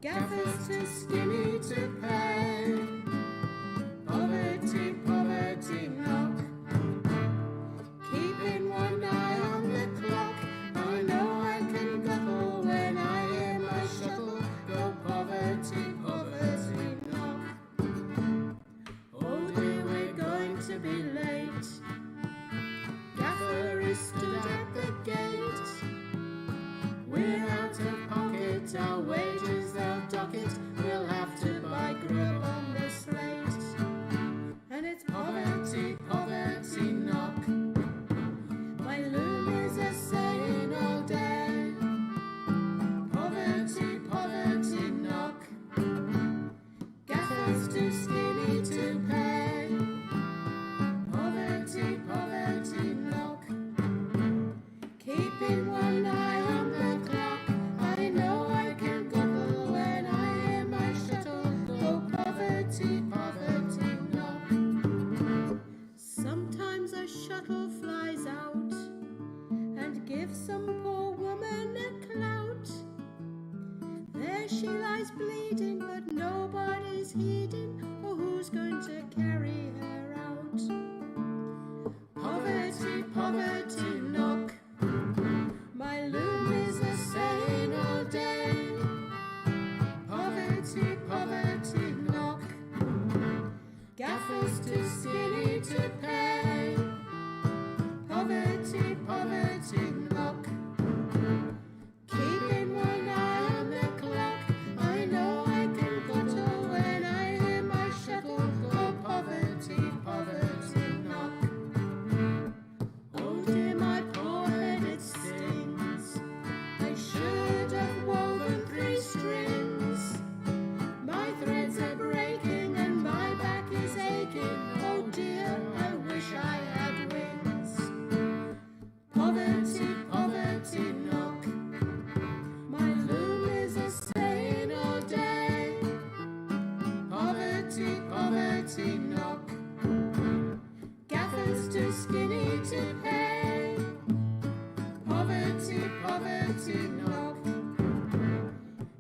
gaffers too skinny to pay. Poverty, poverty, knock. Keeping one eye on the clock. I know I can gobble when I hear my shuttle go. Poverty, poverty, knock. Oh dear, we're going to be late. Gaffer is stood at the gate. We're out of pocket, our wages they'll dock it. We'll have to buy grub on the slate. And it's poverty, poverty, knock. My loom is a saying all day. Poverty, poverty, knock. Gaffers too skinny to pay. Poverty, poverty, knock. Keeping one eye on the clock. I know I can gobble when I hear my shuttle go. Poverty, poverty, knock. Sometimes a shuttle flies out and gives some poor woman a clout. There she lies bleeding, but nobody's heeding. Oh, who's going to carry her out? Poverty, poverty, knock. My loom is a saying all day. Poverty, poverty, knock. Gaffers too skinny to pay. Poverty, poverty, knock. Keeping one eye on the clock. I know I can gottle when I hear my shuttle go. Poverty, poverty, knock. Oh dear, my poor head, it stings. I should have woven 3 strings. My threads are breaking and my back is aching. Oh dear, I wish I had wings. Poverty, poverty, knock. My loom is a saying all day. Poverty, poverty, knock. Gaffers too skinny to pay. Poverty, poverty, knock.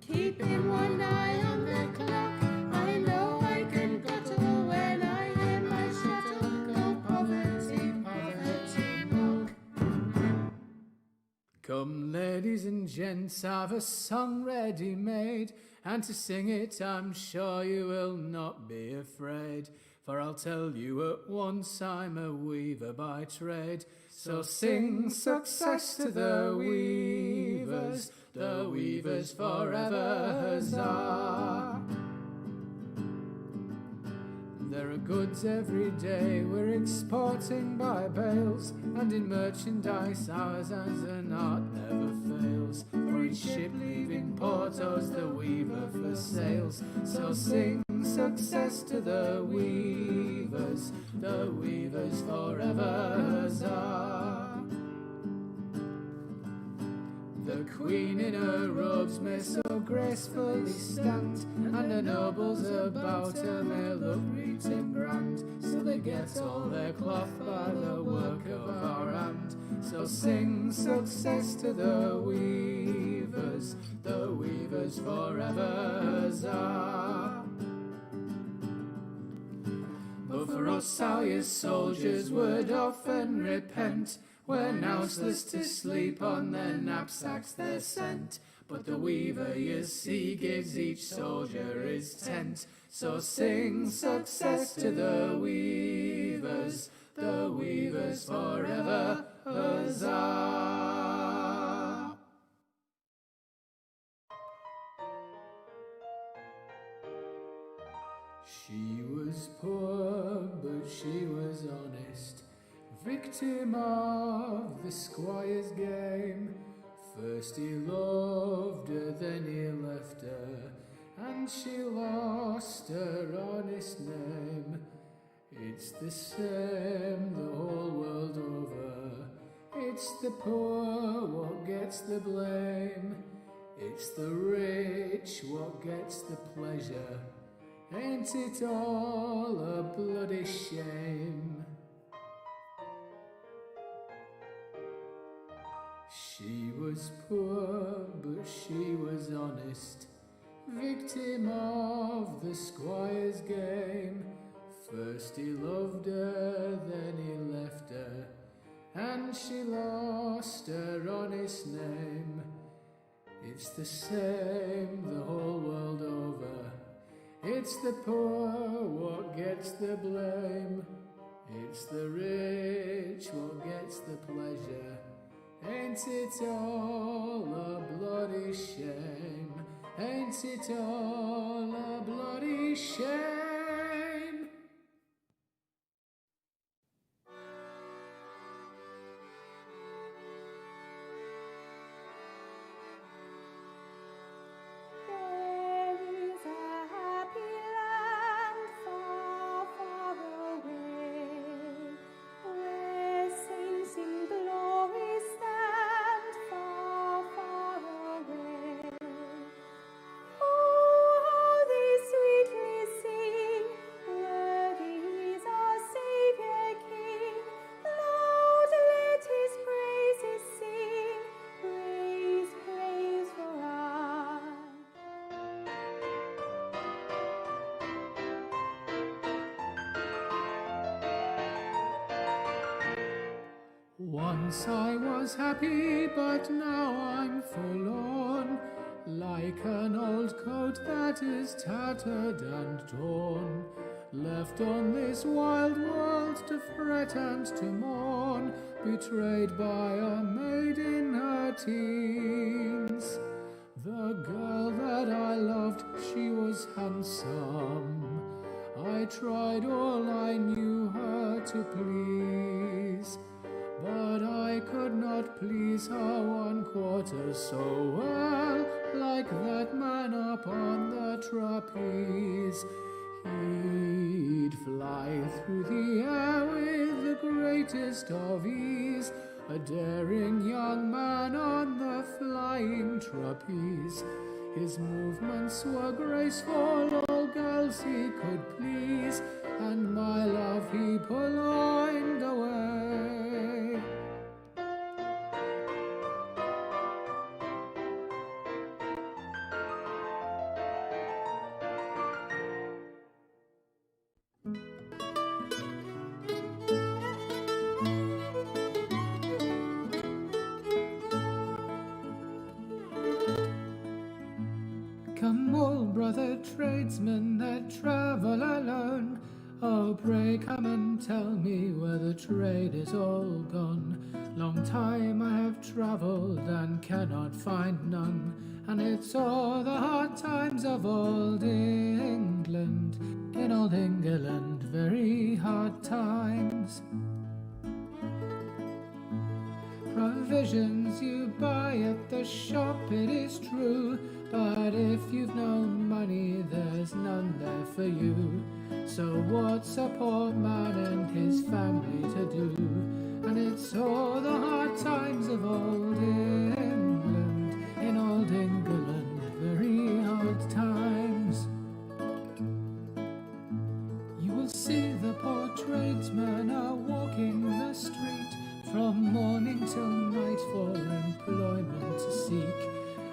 Keeping one eye on the clock. I know I can gottle when I hear my shuttle go. Poverty, poverty, knock. Come, ladies and gents, I've a song ready made, and to sing it I'm sure you will not be afraid. For I'll tell you at once I'm a weaver by trade. So sing success to the weavers forever, huzzah! There are goods every day we're exporting by bales, and in merchandise ours as an art never fails. For each ship leaving Porto's the weaver for sales. So sing success to the weavers forever, huzzah! The queen in her robes may so gracefully stand, and the nobles about her may look neat and grand. Still they get all their cloth by the work of our hand. So sing success to the weavers forever, huzzah! But for us our your soldiers would often repent when houseless to sleep on their knapsacks they're sent. But the weaver, you see, gives each soldier his tent. So sing success to the weavers forever, huzzah! She was poor, but she was honest, victim of the squire's game. First he loved her, then he left her, and she lost her honest name. It's the same the whole world over. It's the poor what gets the blame. It's the rich what gets the pleasure. Ain't it all a bloody shame? She was poor, but she was honest, victim of the squire's game. First he loved her, then he left her, and she lost her honest name. It's the same the whole world over. It's the poor what gets the blame. It's the rich what gets the pleasure. Ain't it all a bloody shame? Ain't it all a bloody shame? There is a happy land far, far away, where saints in glory stand far, far away. Oh, how they sweetly sing, worthy is our Saviour King. Loud let his praises sing, praise, praise for aye. Once I was happy, but now I'm forlorn, like an old coat that is tattered and torn, left on this wild world to fret and to mourn, betrayed by a maid in her teens. The girl that I loved, she was handsome. I tried all I knew her to please, but I could not please her 1/4 so well, like that man upon the trapeze. He'd fly through the air with the greatest of ease, a daring young man on the flying trapeze. His movements were graceful, all girls he could please, and my love he purloined away. Come all brother tradesmen that travel alone, oh pray come and tell me where the trade is all gone. Long time I have travelled and cannot find none, and it's all the hard times of old England. In old England very hard times. Provisions you buy at the shop, it is true, but if you've no money, there's none there for you. So what's a poor man and his family to do? And it's all the hard times of old England. In old England, very hard times. You will see the poor tradesmen are walking the street, from morning till night for employment to seek,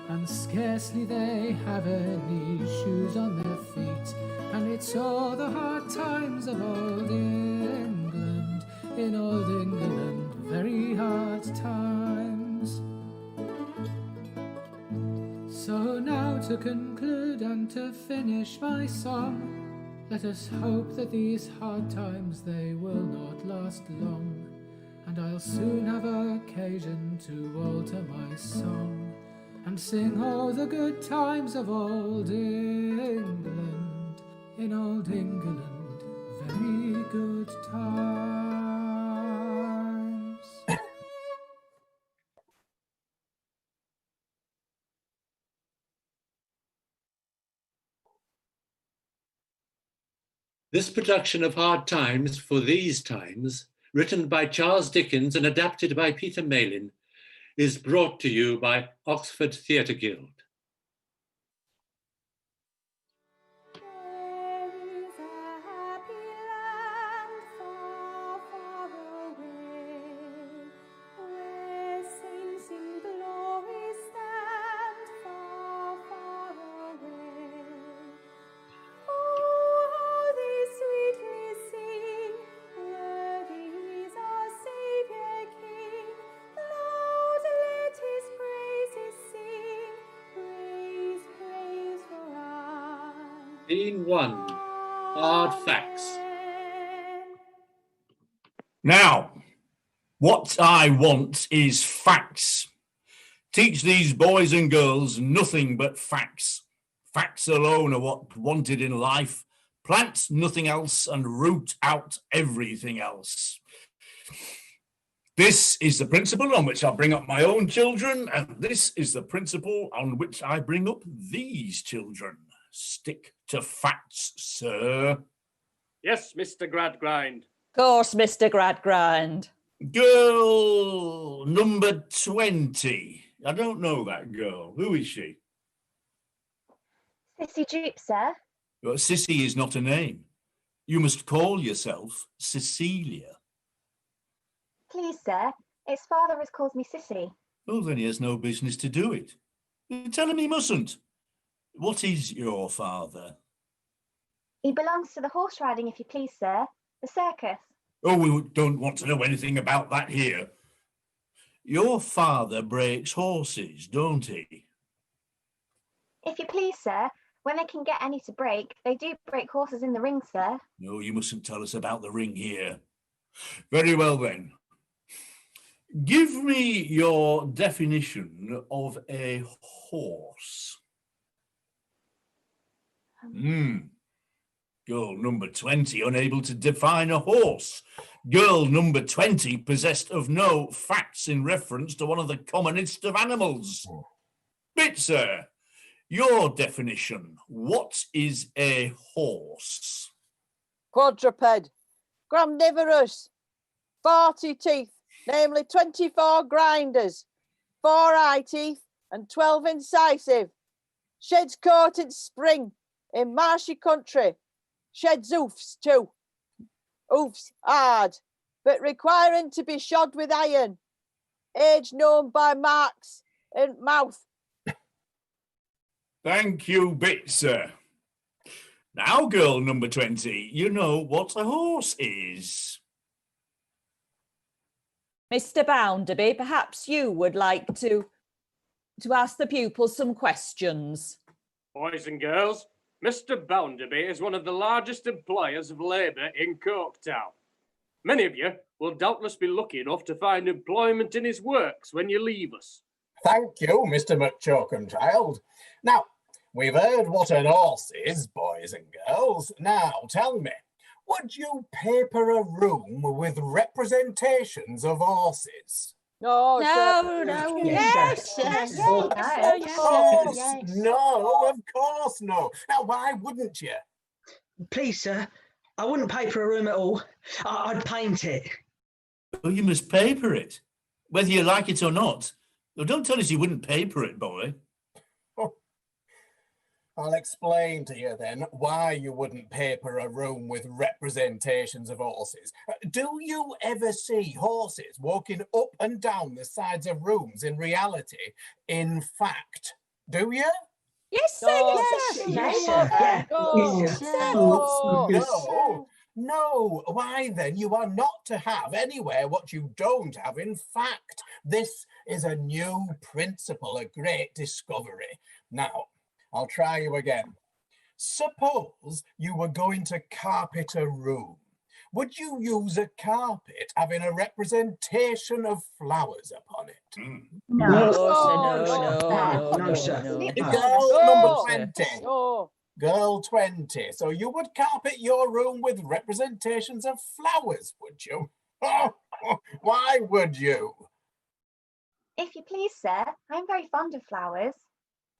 and scarcely they have any shoes on their feet. And it's all the hard times of old England. In old England, very hard times. So now to conclude and to finish my song, let us hope that these hard times they will not last long, and I'll soon have occasion to alter my song, and sing all the good times of old England. In old England, very good times. This production of Hard Times for These Times, written by Charles Dickens and adapted by Peter Malin, is brought to you by Oxford Theatre Guild. There is a happy land far, far away, where saints in glory stand far, far away. Scene 1. Hard facts. Now, what I want is facts. Teach these boys and girls nothing but facts. Facts alone are what wanted in life. Plant nothing else and root out everything else. This is the principle on which I bring up my own children, and this is the principle on which I bring up these children. Stick to facts, sir. Yes, Mr. Gradgrind. Of course, Mr. Gradgrind. Girl number 20. I don't know that girl. Who is she? Sissy Jupe, sir. Well, Sissy is not a name. You must call yourself Cecilia. Please, sir. Its father has called me Sissy. Oh, then he has no business to do it. Tell him he mustn't. What is your father? He belongs to the horse riding, if you please, sir. The circus. Oh, we don't want to know anything about that here. Your father breaks horses, don't he? If you please, sir. When they can get any to break, they do break horses in the ring, sir. No, you mustn't tell us about the ring here. Very well, then. Give me your definition of a horse. Girl number 20, unable to define a horse. Girl number 20, possessed of no facts in reference to one of the commonest of animals. Bitzer, your definition. What is a horse? Quadruped. Gramnivorous. 40 teeth, namely 24 grinders, 4 eye teeth and 12 incisive. Sheds coat in spring, in marshy country. Sheds hoofs too. Hoofs hard, but requiring to be shod with iron. Age known by marks in mouth. Thank you, Bitzer. Now, girl number 20, you know what a horse is. Mr. Bounderby, perhaps you would like to ask the pupils some questions. Boys and girls, Mr. Bounderby is one of the largest employers of labour in Coketown. Many of you will doubtless be lucky enough to find employment in his works when you leave us. Thank you, Mr. McChalkenchild. Now, we've heard what an horse is, boys and girls. Now, tell me, would you paper a room with representations of horses? No, Yes, yes, Of course, no, of course no. Now, why wouldn't you? Please, sir, I wouldn't paper a room at all. I'd paint it. Oh, you must paper it, whether you like it or not. Oh, don't tell us you wouldn't paper it, boy. I'll explain to you then why you wouldn't paper a room with representations of horses. Do you ever see horses walking up and down the sides of rooms in reality? In fact, do you? Yes, sir. Yes, sir. Yeah. No. Why then? You are not to have anywhere what you don't have in fact. This is a new principle, a great discovery. Now, I'll try you again. Suppose you were going to carpet a room. Would you use a carpet having a representation of flowers upon it? No, sir. Girl number 20. No. Girl 20. So you would carpet your room with representations of flowers, would you? Why would you? If you please, sir. I'm very fond of flowers.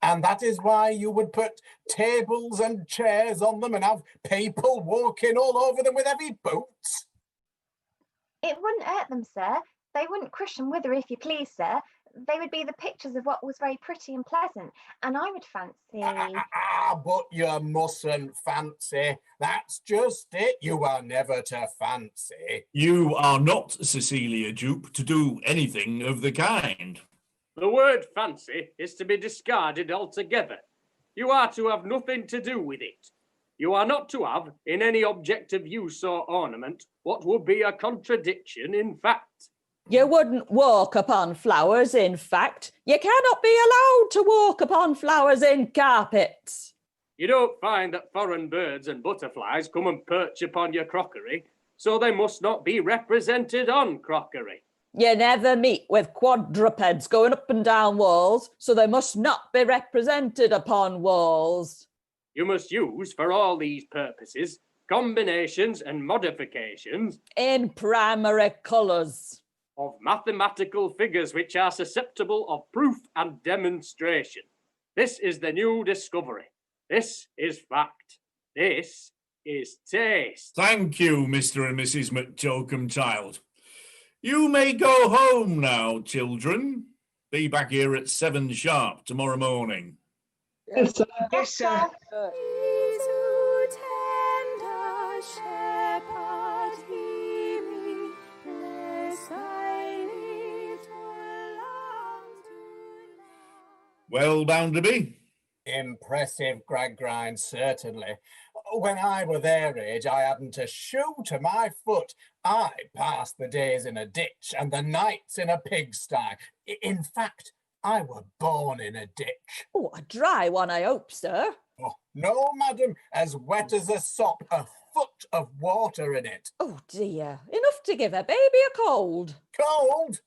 And that is why you would put tables and chairs on them and have people walking all over them with heavy boots? It wouldn't hurt them, sir. They wouldn't crush and wither, if you please, sir. They would be the pictures of what was very pretty and pleasant. And I would fancy... But you mustn't fancy. That's just it. You are never to fancy. You are not Cecilia Jupe to do anything of the kind. The word fancy is to be discarded altogether. You are to have nothing to do with it. You are not to have, in any object of use or ornament, what would be a contradiction in fact. You wouldn't walk upon flowers, in fact. You cannot be allowed to walk upon flowers in carpets. You don't find that foreign birds and butterflies come and perch upon your crockery, so they must not be represented on crockery. You never meet with quadrupeds going up and down walls, so they must not be represented upon walls. You must use, for all these purposes, combinations and modifications in primary colours of mathematical figures which are susceptible of proof and demonstration. This is the new discovery. This is fact. This is taste. Thank you, Mr. and Mrs. McTokenchild. You may go home now, children. Be back here at 7 sharp tomorrow morning. Yes, sir. Yes, sir. Please, who tender shepherd, hear me, bless thy little lambs tonight. Well, Bounderby? Impressive, Gradgrind, certainly. When I were their age, I hadn't a shoe to my foot. I passed the days in a ditch and the nights in a pigsty. In fact, I were born in a ditch. Oh, a dry one, I hope, sir. Oh, no, madam, as wet as a sop, a foot of water in it. Oh, dear. Enough to give a baby a cold. Cold?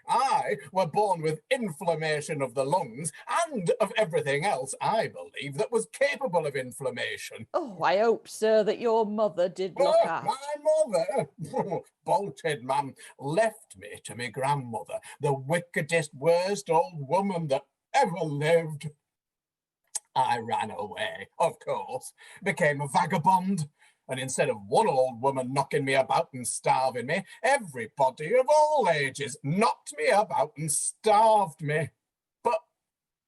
I were born with inflammation of the lungs and of everything else, I believe, that was capable of inflammation. Oh, I hope, sir, that your mother did look after. My mother, bolted man, left me to my grandmother, the wickedest, worst old woman that ever lived. I ran away, of course, became a vagabond, and instead of one old woman knocking me about and starving me, everybody of all ages knocked me about and starved me. But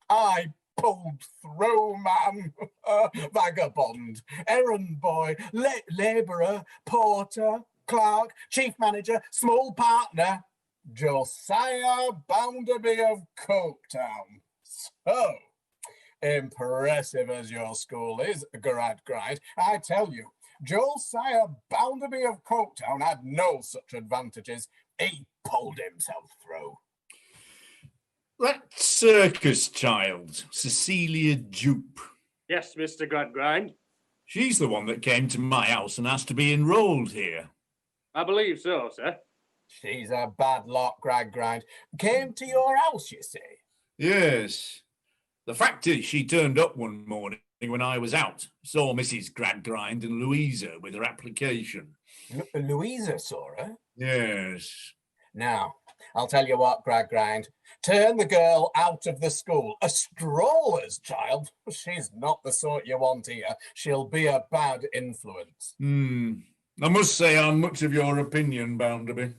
I pulled through, man. Vagabond, errand boy, labourer, porter, clerk, chief manager, small partner, Josiah Bounderby of Coketown. So impressive as your school is, Gradgrind, I tell you, Josiah Bounderby of Coketown had no such advantages. He pulled himself through. That circus child, Cecilia Jupe. Yes, Mr. Gradgrind. She's the one that came to my house and asked to be enrolled here. I believe so, sir. She's a bad lot, Gradgrind. Came to your house, you say? Yes. The fact is, she turned up one morning when I was out, saw Mrs. Gradgrind and Louisa with her application. Louisa saw her? Yes. Now, I'll tell you what, Gradgrind, turn the girl out of the school. A stroller's child. She's not the sort you want here. She'll be a bad influence. I must say I'm much of your opinion, Bounderby.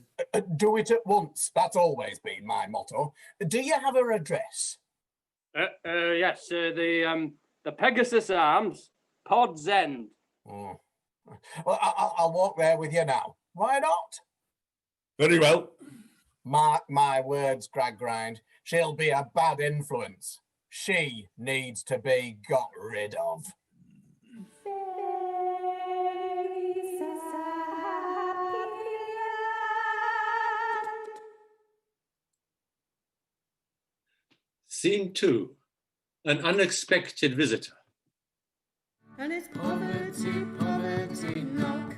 Do it at once. That's always been my motto. Do you have her address? Yes, the Pegasus Arms, Pod's End. Well, I'll walk there with you now. Why not? Very well. Mark my words, Gradgrind. She'll be a bad influence. She needs to be got rid of. Scene 2. An unexpected visitor. And it's poverty, poverty, knock.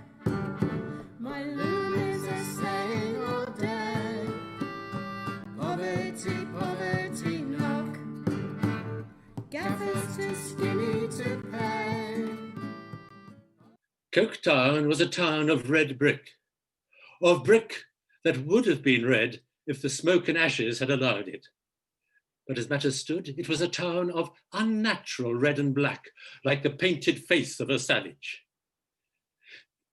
My loom is a saying all day. Poverty, poverty, knock. Gaffers too skinny to pay. Coketown was a town of red brick. Of brick that would have been red if the smoke and ashes had allowed it. But as matters stood, it was a town of unnatural red and black, like the painted face of a savage.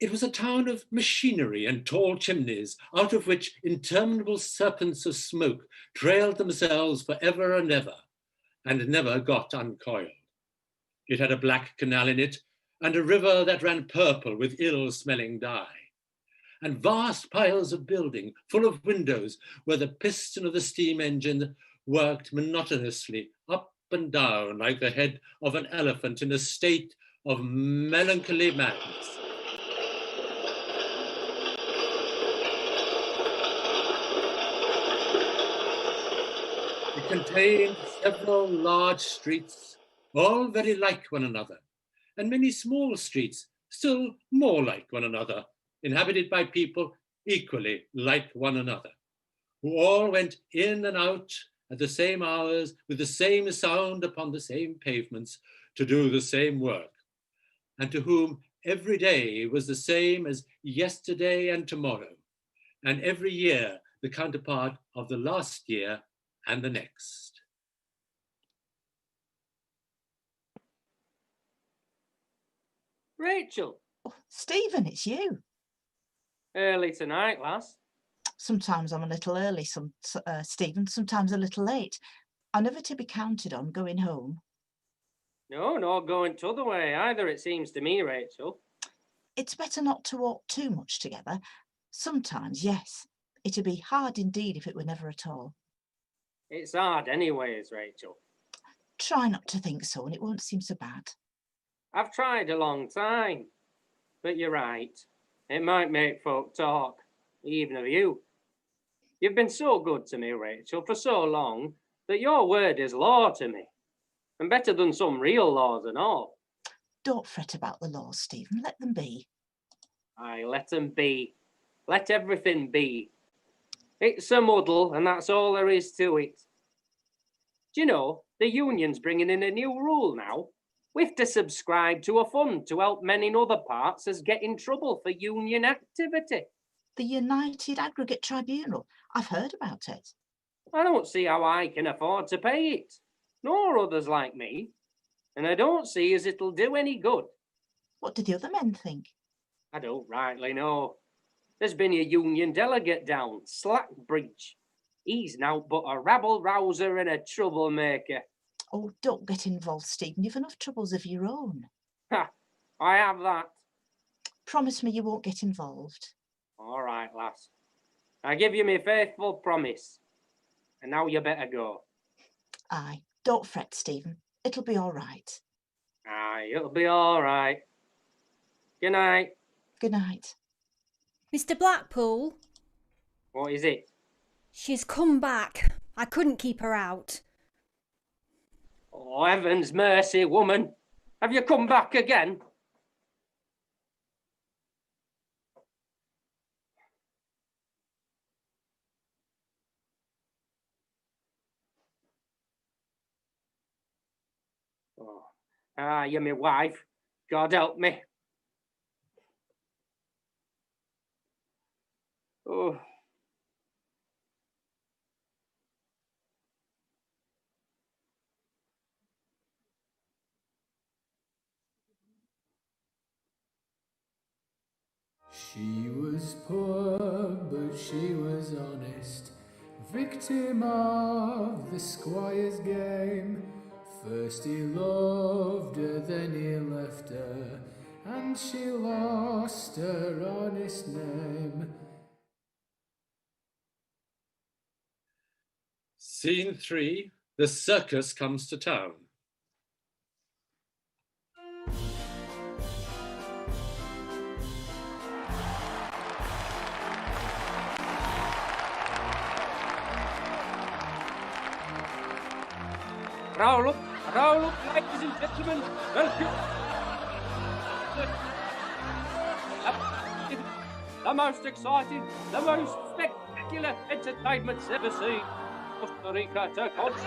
It was a town of machinery and tall chimneys, out of which interminable serpents of smoke trailed themselves for ever and ever, and never got uncoiled. It had a black canal in it, and a river that ran purple with ill-smelling dye, and vast piles of building, full of windows, where the piston of the steam engine worked monotonously up and down like the head of an elephant in a state of melancholy madness. It contained several large streets, all very like one another, and many small streets, still more like one another, inhabited by people equally like one another, who all went in and out at the same hours, with the same sound upon the same pavements, to do the same work, and to whom every day was the same as yesterday and tomorrow, and every year the counterpart of the last year and the next. Rachel, Oh, Stephen, it's you. early tonight, lass. Sometimes I'm a little early, Stephen, sometimes a little late. I'm never to be counted on going home. No, not going t'other way either, it seems to me, Rachel. It's better not to walk too much together. Sometimes, yes. It'd be hard indeed if it were never at all. It's hard anyways, Rachel. Try not to think so and it won't seem so bad. I've tried a long time, but you're right. It might make folk talk, even of you. You've been so good to me, Rachel, for so long, that your word is law to me, and better than some real laws and all. Don't fret about the laws, Stephen. Let them be. Aye, let them be. Let everything be. It's a muddle, and that's all there is to it. Do you know, the union's bringing in a new rule now? We've to subscribe to a fund to help men in other parts as get in trouble for union activity. The United Aggregate Tribunal. I've heard about it. I don't see how I can afford to pay it, nor others like me, and I don't see as it'll do any good. What do the other men think? I don't rightly know. There's been a union delegate down, Slackbridge. He's now but a rabble-rouser and a troublemaker. Oh, don't get involved, Stephen. You've enough troubles of your own. Ha! I have that. Promise me you won't get involved. All right, lass. I give you my faithful promise. And now you better go. Aye, don't fret, Stephen. It'll be all right. Aye, it'll be all right. Good night. Good night. Mr. Blackpool, What is it? she's come back. I couldn't keep her out. Oh, heaven's mercy, woman. Have you come back again? Oh. Ah, you're my wife. God help me. Oh. She was poor, but she was honest, victim of the squire's game. First he loved her, then he left her, and she lost her honest name. Scene 3, the circus comes to town. Roll up, ladies and gentlemen. Welcome. The most exciting, the most spectacular entertainments ever seen. Costa Rica to Confronts.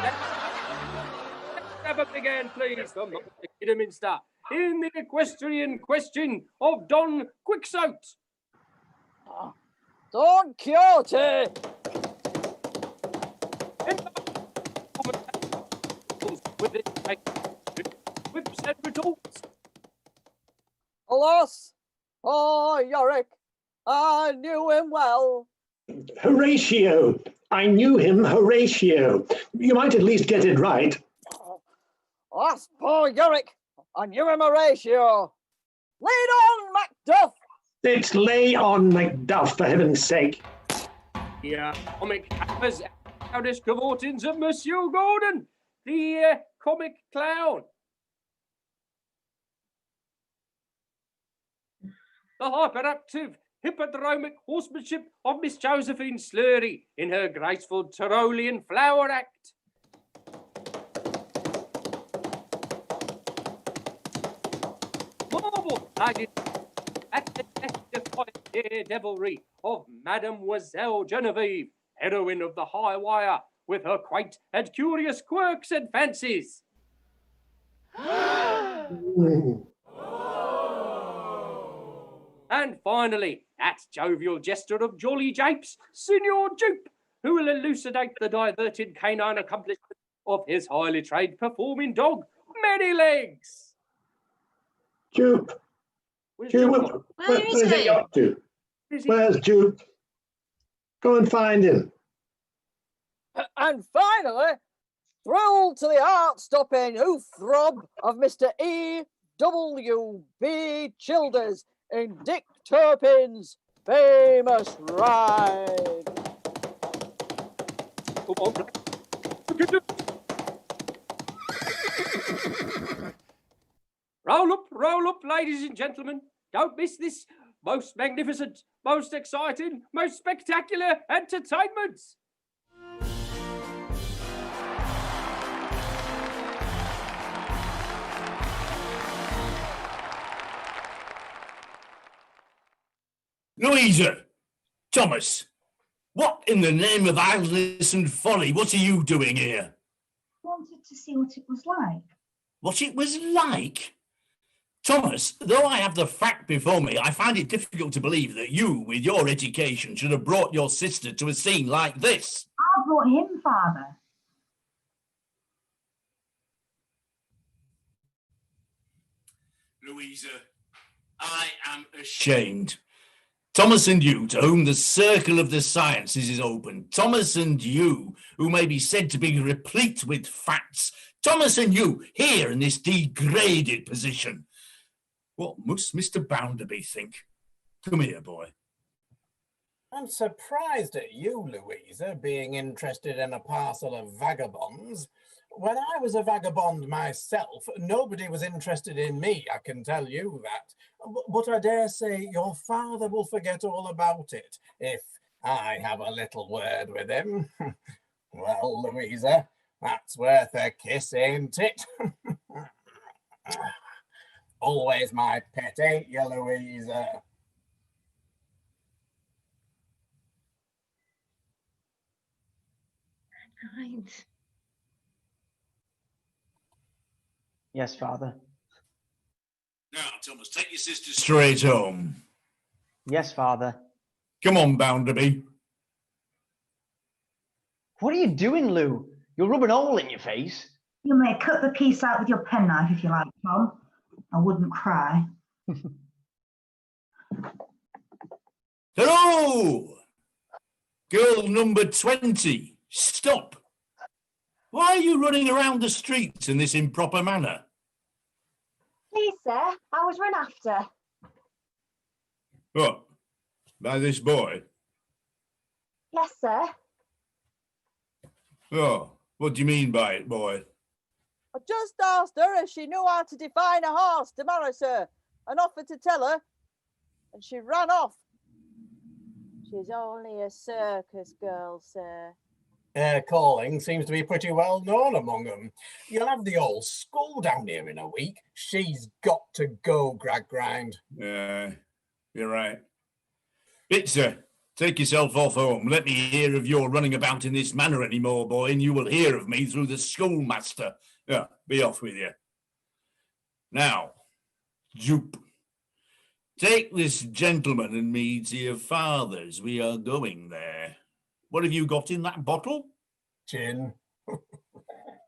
Have a big hand, please, from the Kidderminster in the equestrian question of Don Quixote. Don Quixote! With it, whips and retorts. Alas! Oh, Yorick, I knew him well. Horatio. I knew him, Horatio. You might at least get it right. Alas, poor Yorick, I knew him, Horatio. Lead on, Macduff! It's lay on, Macduff, for heaven's sake. Yeah, comic actors, proudest cavortings of Monsieur Gordon, the comic clown. The hyperactive, hippodromic horsemanship of Miss Josephine Sleary in her graceful Tyrolean flower act. Marble, ladies, at the defiant devilry of Mademoiselle Genevieve, heroine of the High Wire, with her quaint and curious quirks and fancies. And finally, that jovial jester of jolly japes, Signor Jupe, who will elucidate the diverted canine accomplishments of his highly trained performing dog, Many Legs. Jupe. Jupe, where is he up to? Where's Jupe? Go and find him. And finally, thrilled to the heart-stopping oof-throb of Mr. E.W.B. Childers in Dick Turpin's famous ride. Roll up, ladies and gentlemen. Don't miss this most magnificent, most exciting, most spectacular entertainment. Louisa, Thomas, what in the name of idleness and folly, what are you doing here? Wanted to see what it was like. What it was like? Thomas, though I have the fact before me, I find it difficult to believe that you, with your education, should have brought your sister to a scene like this. I brought him, Father. Louisa, I am ashamed. Thomas and you, to whom the circle of the sciences is open. Thomas and you, who may be said to be replete with facts. Thomas and you, here in this degraded position. What must Mr. Bounderby think? Come here, boy. I'm surprised at you, Louisa, being interested in a parcel of vagabonds. When I was a vagabond myself, nobody was interested in me, I can tell you that. But I dare say your father will forget all about it if I have a little word with him. Well, Louisa, that's worth a kiss, ain't it? Always my pet, ain't you, Louisa? Right. Yes, Father. Now, Thomas, take your sister straight home. Yes, Father. Come on, Bounderby. What are you doing, Lou? You'll rub an hole in your face. You may cut the piece out with your penknife if you like, Tom. I wouldn't cry. Hello! Girl number 20, stop. Why are you running around the streets in this improper manner? Please, sir, I was run after. What? By this boy? Yes, sir. Oh, what do you mean by it, boy? I just asked her if she knew how to define a horse tomorrow, sir, and offered to tell her, and she ran off. She's only a circus girl, sir. Calling seems to be pretty well known among them. You'll have the old school down here in a week. She's got to go, Gradgrind. Yeah, you're right. Bitzer, take yourself off home. Let me hear of your running about in this manner anymore, boy, and you will hear of me through the schoolmaster. Yeah, be off with you. Now, Jupe, take this gentleman and me to your father's. We are going there. What have you got in that bottle? Gin.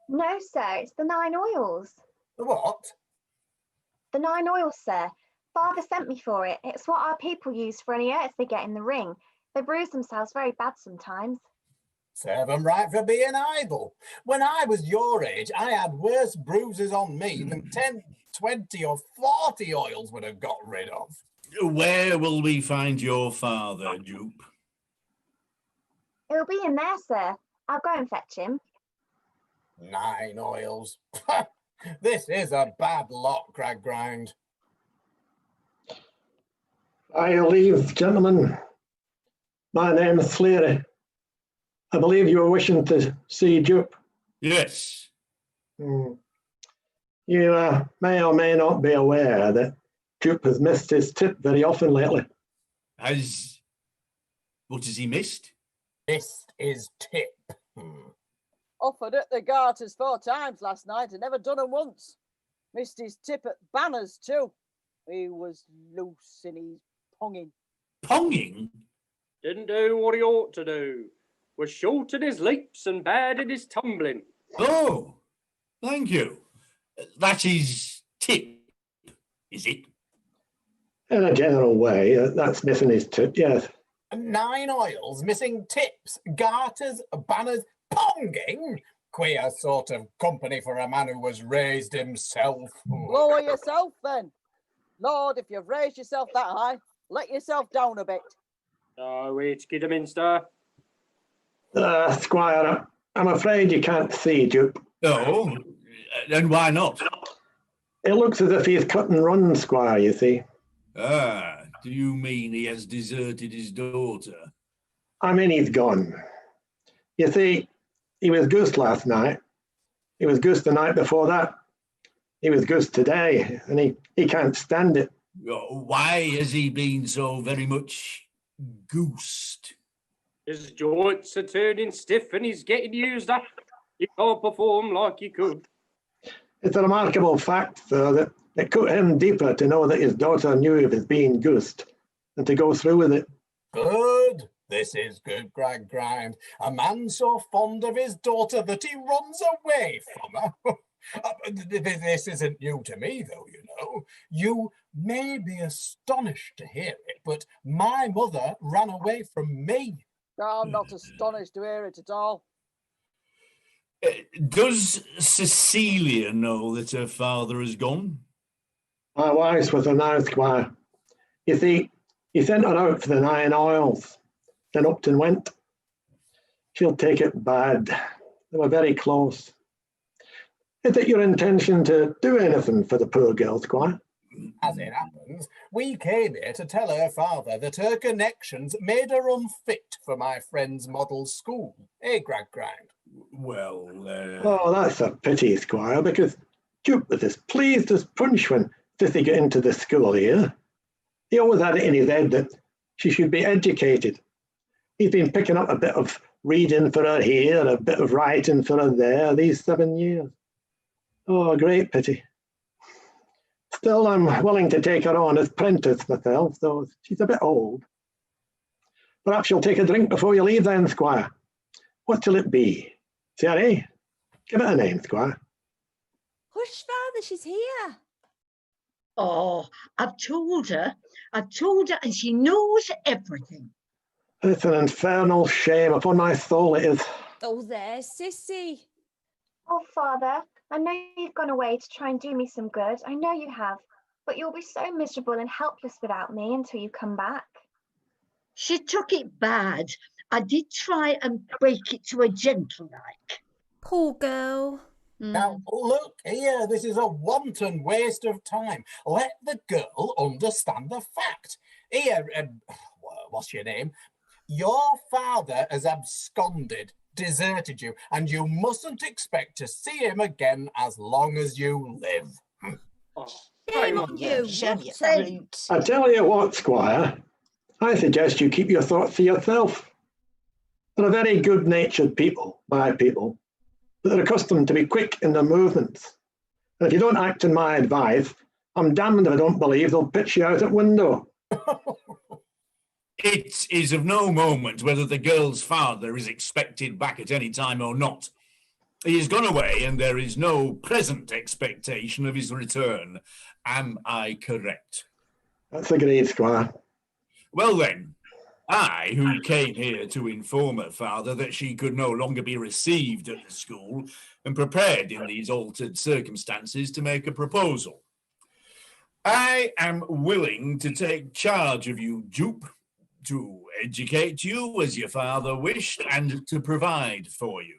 No, sir, it's the 9 oils. The what? The 9 oils, sir. Father sent me for it. It's what our people use for any hurts they get in the ring. They bruise themselves very bad sometimes. Serve 'em right for being idle. When I was your age, I had worse bruises on me than 10, 20 or 40 oils would have got rid of. Where will we find your father, Jupe? He'll be in there, sir. I'll go and fetch him. 9 oils. This is a bad lot, Gradgrind. I leave, gentlemen. My name is Slearys. I believe you were wishing to see Jupe. Yes. You may or may not be aware that Jupe has missed his tip very often lately. What has he missed? Missed his tip. Offered at the garters 4 times last night and never done 'em once. Missed his tip at banners too. He was loose in his ponging. Ponging? Didn't do what he ought to do. Was short in his leaps and bad in his tumbling. Oh, thank you. That is tip, is it? In a general way, that's missing his tip, yes. 9 oils, missing tips, garters, banners, ponging. Queer sort of company for a man who was raised himself. Lower yourself then. Lord, if you've raised yourself that high, let yourself down a bit. Oh, it's Kidderminster. Squire, I'm afraid you can't see Jupe. Oh, and why not? It looks as if he's cut and run, Squire, you see. Ah, do you mean he has deserted his daughter? I mean he's gone. You see, he was goosed last night. He was goosed the night before that. He was goosed today, and he can't stand it. Why has he been so very much goosed? His joints are turning stiff and he's getting used up. He can't perform like he could. It's a remarkable fact, though, that it cut him deeper to know that his daughter knew he was being goosed and to go through with it. Good. This is good, Gradgrind. A man so fond of his daughter that he runs away from her. This isn't new to me, though, you know. You may be astonished to hear it, but my mother ran away from me. I'm not astonished to hear it at all. Does Cecilia know that her father has gone? My wife's with her now, Squire. You see, he sent her out for the 9 oils, then Upton went. She'll take it bad. They were very close. Is it your intention to do anything for the poor girl, Squire? As it happens, we came here to tell her father that her connections made her unfit for my friend's model school. Eh, Gradgrind? Well, Oh, that's a pity, Squire, because Jupe was as pleased as punch when Sissy got into the school here. He always had it in his head that she should be educated. He's been picking up a bit of reading for her here, a bit of writing for her there, these 7 years. Oh, a great pity. Still, I'm willing to take her on as apprentice myself, though she's a bit old. Perhaps you'll take a drink before you leave then, Squire. What shall it be? Jerry, give it a name, Squire. Hush, Father, she's here. Oh, I've told her, and she knows everything. It's an infernal shame, upon my soul it is. Oh, there's Sissy. Oh, Father, I know you've gone away to try and do me some good. I know you have. But you'll be so miserable and helpless without me until you come back. She took it bad. I did try and break it to her gentle-like. Poor girl. Now, look here, this is a wanton waste of time. Let the girl understand the fact. Here, what's your name? Your father has absconded, deserted you, and you mustn't expect to see him again as long as you live. Shame on you. I tell you what, Squire, I suggest you keep your thoughts to yourself. They're a very good-natured people, my people, but they're accustomed to be quick in their movements. And if you don't act on my advice, I'm damned if I don't believe they'll pitch you out at window. It is of no moment whether the girl's father is expected back at any time or not. He has gone away and there is no present expectation of his return. Am I correct? That's agreed, Squire. Well then, I, who came here to inform her father that she could no longer be received at the school, am prepared in these altered circumstances to make a proposal. I am willing to take charge of you, Jupe, to educate you as your father wished, and to provide for you.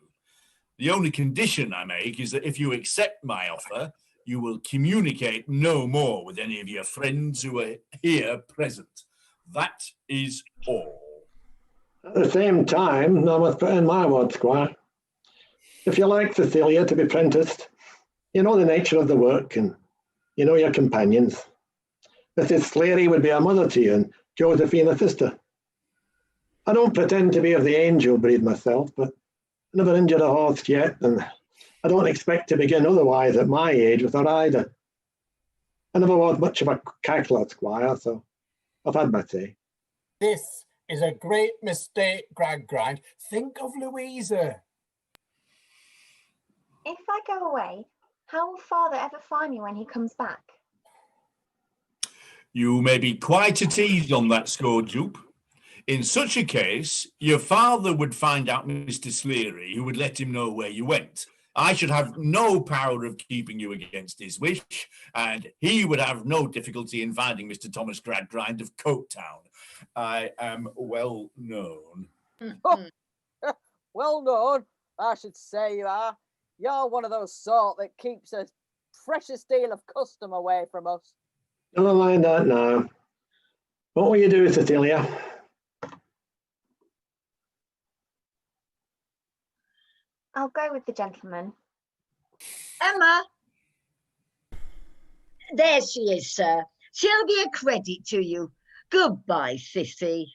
The only condition I make is that if you accept my offer, you will communicate no more with any of your friends who are here present. That is all. At the same time, I must put in my word, Squire. If you like Cecilia to be apprenticed, you know the nature of the work and you know your companions. Mrs. Sleary would be a mother to you and Josephine a sister. I don't pretend to be of the angel breed myself, but I never injured a horse yet, and I don't expect to begin otherwise at my age with a rider. I never was much of a cackler, Squire, so I've had my say. This is a great mistake, Gradgrind. Think of Louisa. If I go away, how will father ever find me when he comes back? You may be quite at ease on that score, Jupe. In such a case, your father would find out Mr. Sleary, who would let him know where you went. I should have no power of keeping you against his wish, and he would have no difficulty in finding Mr. Thomas Gradgrind of Coketown. I am well known. Well known, I should say you are. You're one of those sort that keeps a precious deal of custom away from us. Never mind that now. What will you do, Cecilia? I'll go with the gentleman. Emma. There she is, sir. She'll be a credit to you. Goodbye, Sissy.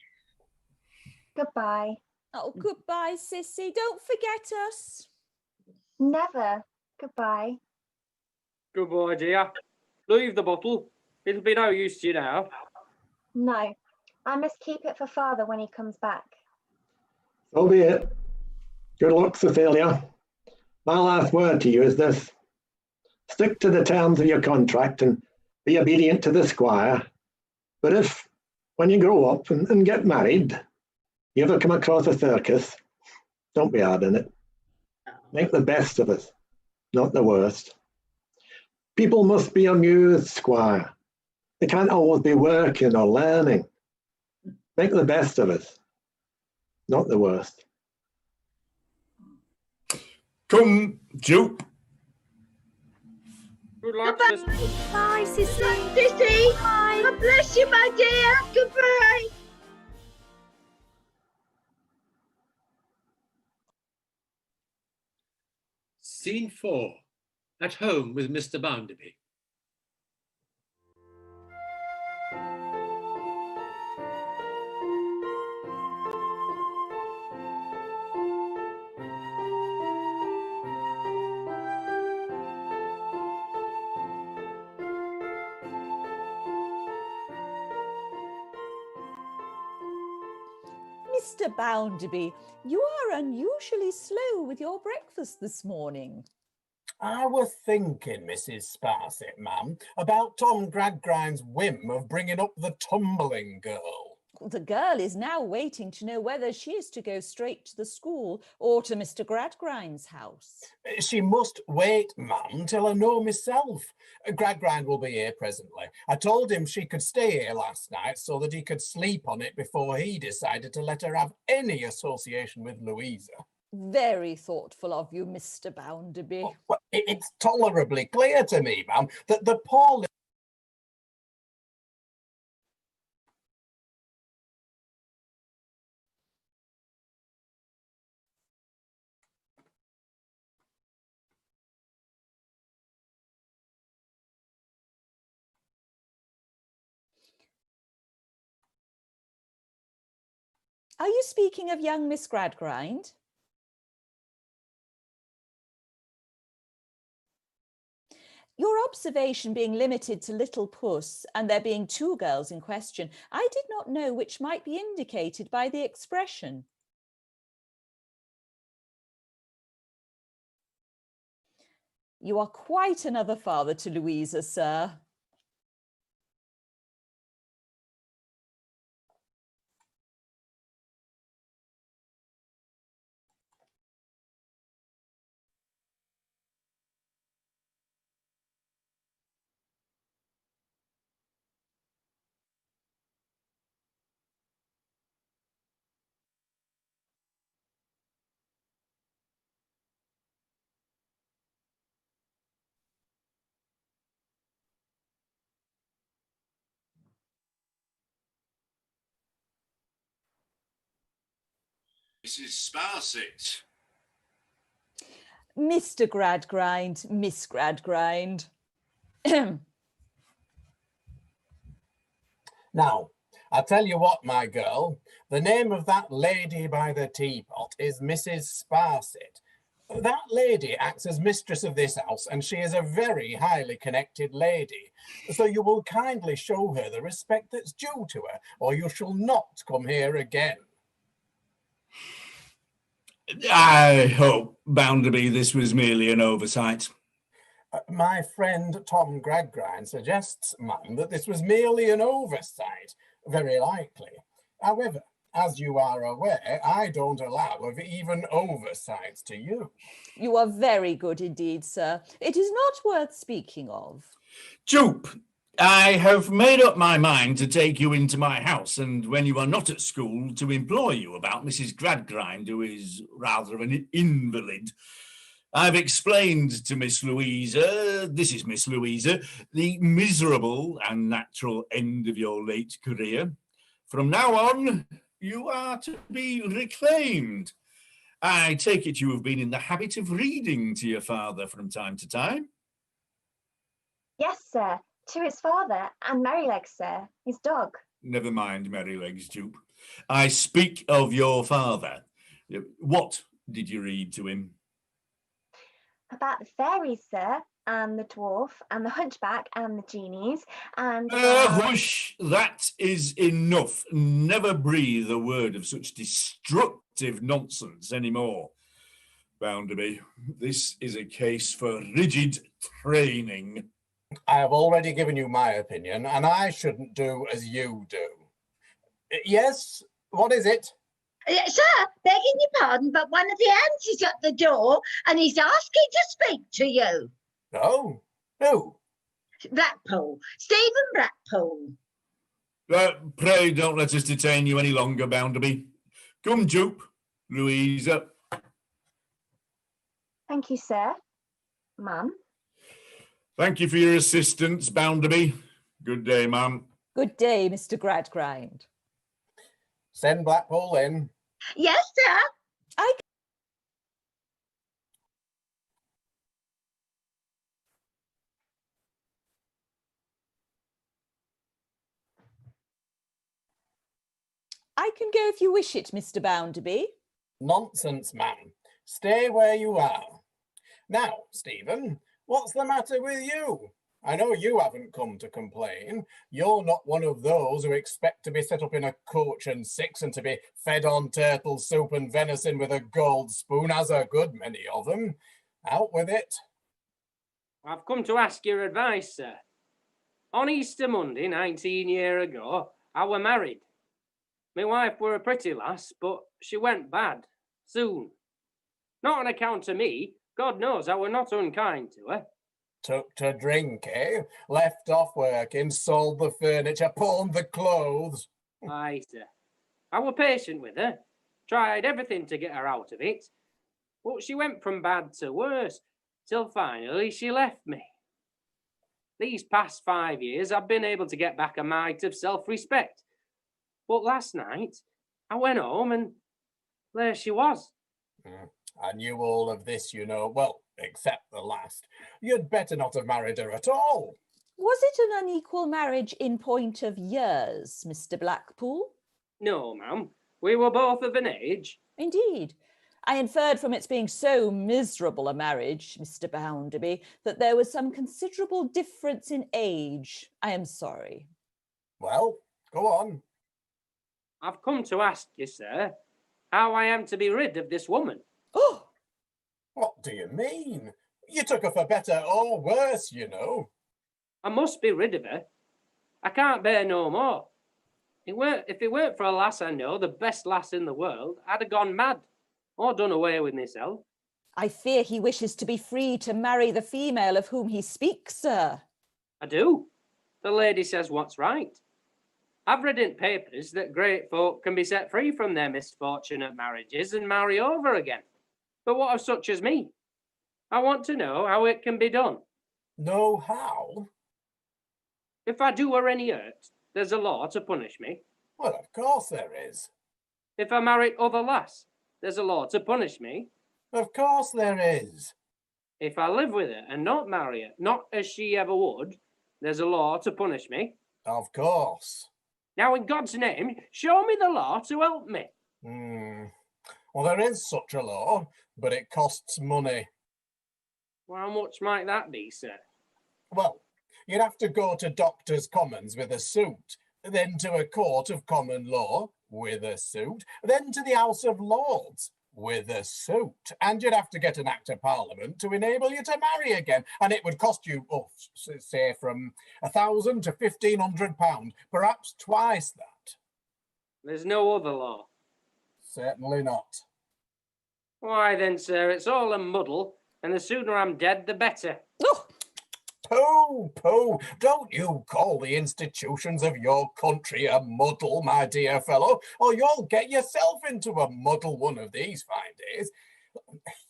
Goodbye. Oh, goodbye, Sissy. Don't forget us. Never. Goodbye. Goodbye, dear. Leave the bottle. It'll be no use to you now. No, I must keep it for father when he comes back. So be it. Good luck, Cecilia. My last word to you is this. Stick to the terms of your contract and be obedient to the squire. But if, when you grow up and get married, you ever come across a circus, don't be hard in it. Make the best of it, not the worst. People must be amused, Squire. They can't always be working or learning. Make the best of it, not the worst. Come, Jupe. Good luck, Goodbye. sister. Bye, Sissy. Sissy. Bye. God bless you, my dear. Goodbye. Scene 4. At home with Mr. Bounderby. Mr. Bounderby, you are unusually slow with your breakfast this morning. I was thinking, Mrs. Sparsit, ma'am, about Tom Gradgrind's whim of bringing up the tumbling girl. The girl is now waiting to know whether she is to go straight to the school or to Mr. Gradgrind's house. She must wait, ma'am, till I know myself. Gradgrind will be here presently. I told him she could stay here last night so that he could sleep on it before he decided to let her have any association with Louisa. Very thoughtful of you, Mr. Bounderby. Well, it's tolerably clear to me, ma'am, that the poor Are you speaking of young Miss Gradgrind? Your observation being limited to little puss and there being two girls in question, I did not know which might be indicated by the expression. You are quite another father to Louisa, sir. Mrs. Sparsit. Mr. Gradgrind, Miss Gradgrind. Now, I'll tell you what, my girl, the name of that lady by the teapot is Mrs. Sparsit. That lady acts as mistress of this house, and she is a very highly connected lady. So you will kindly show her the respect that's due to her, or you shall not come here again. I hope, Bounderby, this was merely an oversight. My friend Tom Gradgrind suggests, ma'am, that this was merely an oversight. Very likely. However, as you are aware, I don't allow of even oversights to you. You are very good indeed, sir. It is not worth speaking of. Jupe, I have made up my mind to take you into my house, and when you are not at school, to employ you about Mrs. Gradgrind, who is rather of an invalid. I've explained to Miss Louisa, this is Miss Louisa, the miserable and natural end of your late career. From now on, you are to be reclaimed. I take it you have been in the habit of reading to your father from time to time? Yes, sir. To his father and Merrylegs, sir, his dog. Never mind, Merrylegs, Jupe. I speak of your father. What did you read to him? About the fairies, sir, and the dwarf, and the hunchback, and the genies, and... Hush! That is enough. Never breathe a word of such destructive nonsense anymore. Bounderby, this is a case for rigid training. I have already given you my opinion, and I shouldn't do as you do. Yes? What is it? Sir, begging your pardon, but one of the hands is at the door and he's asking to speak to you. Oh, who? Blackpool, Stephen Blackpool. Pray don't let us detain you any longer, Bounderby. Come, Jupe, Louisa. Thank you, sir. Ma'am. Thank you for your assistance, Bounderby. Good day, ma'am. Good day, Mr. Gradgrind. Send Blackpool in. Yes, sir. I can go if you wish it, Mr. Bounderby. Nonsense, ma'am. Stay where you are. Now, Stephen, what's the matter with you? I know you haven't come to complain. You're not one of those who expect to be set up in a coach and six and to be fed on turtle soup and venison with a gold spoon, as a good many of them. Out with it. I've come to ask your advice, sir. On Easter Monday, 19 years ago, I were married. My wife were a pretty lass, but she went bad, soon. Not on account of me. God knows I were not unkind to her. Took to drink, eh? Left off working, sold the furniture, pawned the clothes. Aye, sir. I were patient with her. Tried everything to get her out of it. But she went from bad to worse, till finally she left me. These past 5 years, I've been able to get back a mite of self-respect. But last night, I went home and there she was. I knew all of this, you know. Well, except the last. You'd better not have married her at all. Was it an unequal marriage in point of years, Mr. Blackpool? No, ma'am. We were both of an age. Indeed. I inferred from its being so miserable a marriage, Mr. Bounderby, that there was some considerable difference in age. I am sorry. Well, go on. I've come to ask you, sir, how I am to be rid of this woman. Oh! What do you mean? You took her for better or worse, you know. I must be rid of her. I can't bear no more. If it weren't for a lass I know, the best lass in the world, I'd have gone mad or done away with myself. I fear he wishes to be free to marry the female of whom he speaks, sir. I do. The lady says what's right. I've read in papers that great folk can be set free from their misfortunate marriages and marry over again. But what of such as me? I want to know how it can be done. Know how? If I do her any hurt, there's a law to punish me. Well, of course there is. If I marry other lass, there's a law to punish me. Of course there is. If I live with her and not marry her, not as she ever would, there's a law to punish me. Of course. Now, in God's name, show me the law to help me. Well, there is such a law, but it costs money. Well, how much might that be, sir? Well, you'd have to go to Doctors' Commons with a suit, then to a Court of Common Law with a suit, then to the House of Lords with a suit, and you'd have to get an Act of Parliament to enable you to marry again, and it would cost you, say, from £1,000 to £1,500, perhaps twice that. There's no other law? Certainly not. Why then, sir, it's all a muddle, and the sooner I'm dead, the better. Pooh! Don't you call the institutions of your country a muddle, my dear fellow, or you'll get yourself into a muddle one of these fine days.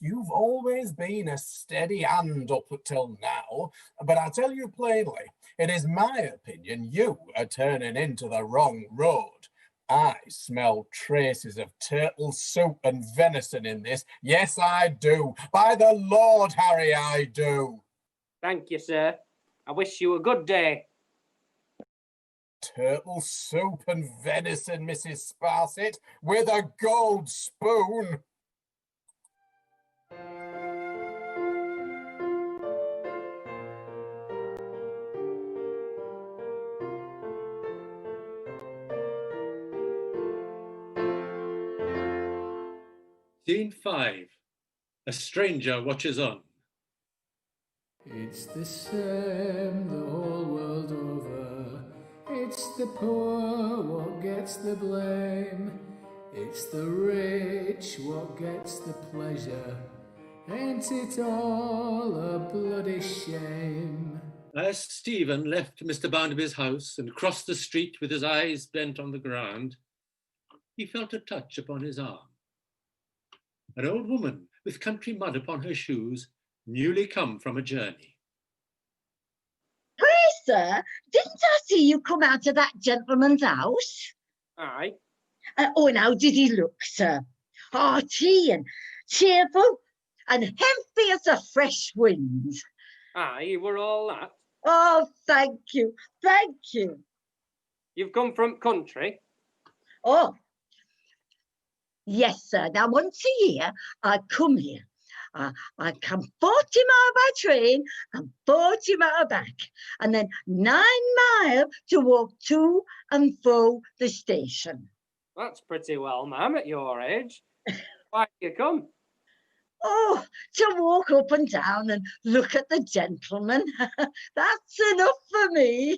You've always been a steady hand up till now, but I tell you plainly, it is my opinion you are turning into the wrong road. I smell traces of turtle soup and venison in this. Yes, I do. By the Lord, Harry, I do. Thank you, sir. I wish you a good day. Turtle soup and venison, Mrs. Sparsit, with a gold spoon. Scene 5. A stranger watches on. It's the same the whole world over. It's the poor what gets the blame. It's the rich what gets the pleasure. Ain't it all a bloody shame? As Stephen left Mr Bounderby's house and crossed the street with his eyes bent on the ground, he felt a touch upon his arm. An old woman with country mud upon her shoes, newly come from a journey. Pray, sir, didn't I see you come out of that gentleman's house? Aye. And how did he look, sir? Hearty and cheerful and healthy as a fresh wind. Aye, you were all that. Oh, thank you, thank you. You've come from country? Oh, yes, sir. Now, once a year, I come here. I come 40 miles by train and 40 miles back, and then 9 miles to walk to and fro the station. That's pretty well, ma'am, at your age. Why do you come? Oh, to walk up and down and look at the gentleman. That's enough for me.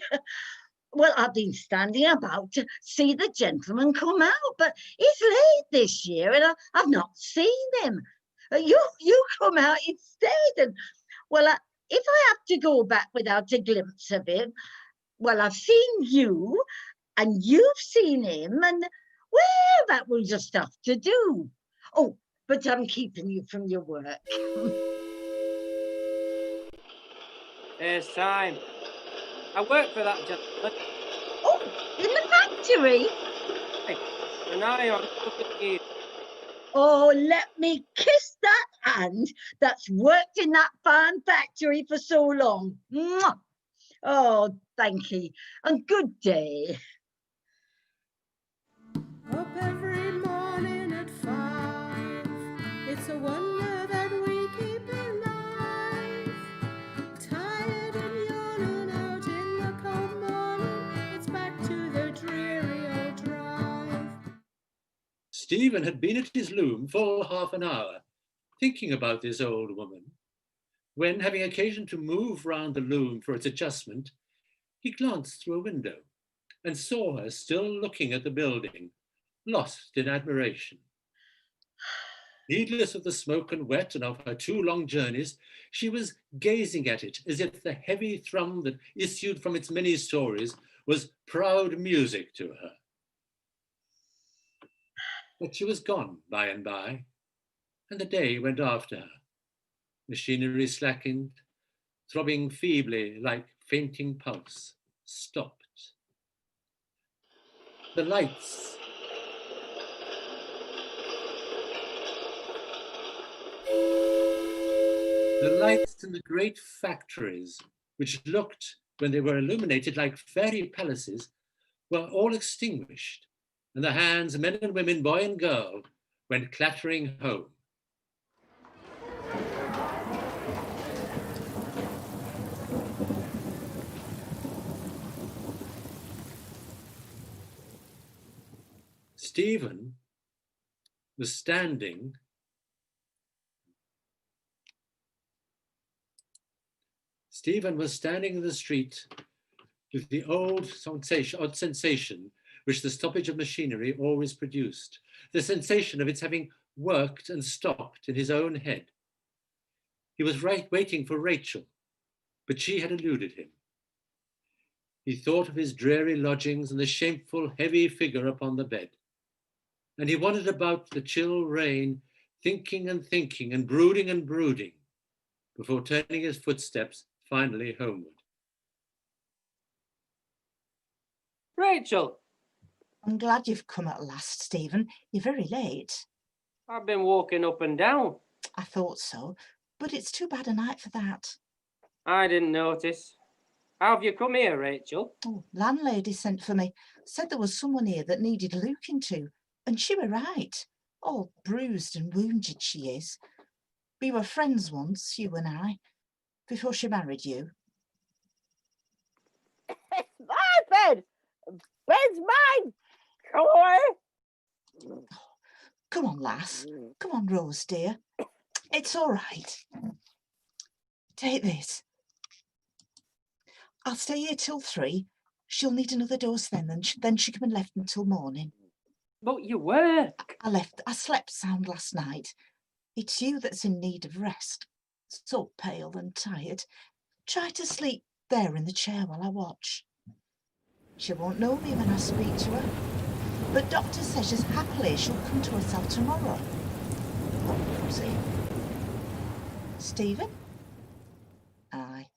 Well, I've been standing about to see the gentleman come out, but he's late this year and I've not seen him. You come out instead. And, well, if I have to go back without a glimpse of him, well, I've seen you and you've seen him, and, well, that will just have to do. Oh, but I'm keeping you from your work. There's time. I work for that gentleman. Oh, in the factory? Hey, an eye on cooking. Oh, let me kiss that hand that's worked in that fine factory for so long. Mwah! Oh, thank you, and good day. Up every morning at 5. It's a wonder that we keep alive. Tired and yawning out in the cold morning, it's back to the dreary old drive. Stephen had been at his loom full half an hour, thinking about this old woman, when, having occasion to move round the loom for its adjustment, he glanced through a window and saw her still looking at the building, lost in admiration. Heedless of the smoke and wet and of her 2 long journeys, she was gazing at it as if the heavy thrum that issued from its many stories was proud music to her. But she was gone by and by, and the day went after her. Machinery slackened, throbbing feebly like fainting pulse, stopped. The lights in the great factories, which looked, when they were illuminated, like fairy palaces, were all extinguished, and the hands, men and women, boy and girl, went clattering home. Stephen was standing in the street with the odd sensation which the stoppage of machinery always produced, the sensation of its having worked and stopped in his own head. He was waiting for Rachel, but she had eluded him. He thought of his dreary lodgings and the shameful, heavy figure upon the bed. And he wandered about the chill rain, thinking and thinking and brooding, before turning his footsteps finally homeward. Rachel! I'm glad you've come at last, Stephen. You're very late. I've been walking up and down. I thought so, but it's too bad a night for that. I didn't notice. How have you come here, Rachel? Oh, landlady sent for me. Said there was someone here that needed looking to. And she were right. All bruised and wounded she is. We were friends once, you and I, before she married you. It's my bed! Bed's mine! Come away! Come on, lass. Come on, Rose, dear. It's all right. Take this. I'll stay here till 3. She'll need another dose then, and then she come and left until morning. But you work. I slept sound last night. It's you that's in need of rest. So pale and tired. Try to sleep there in the chair while I watch. She won't know me when I speak to her. But doctor says as happily she'll come to herself tomorrow. Oh, Rosie. Stephen? Aye.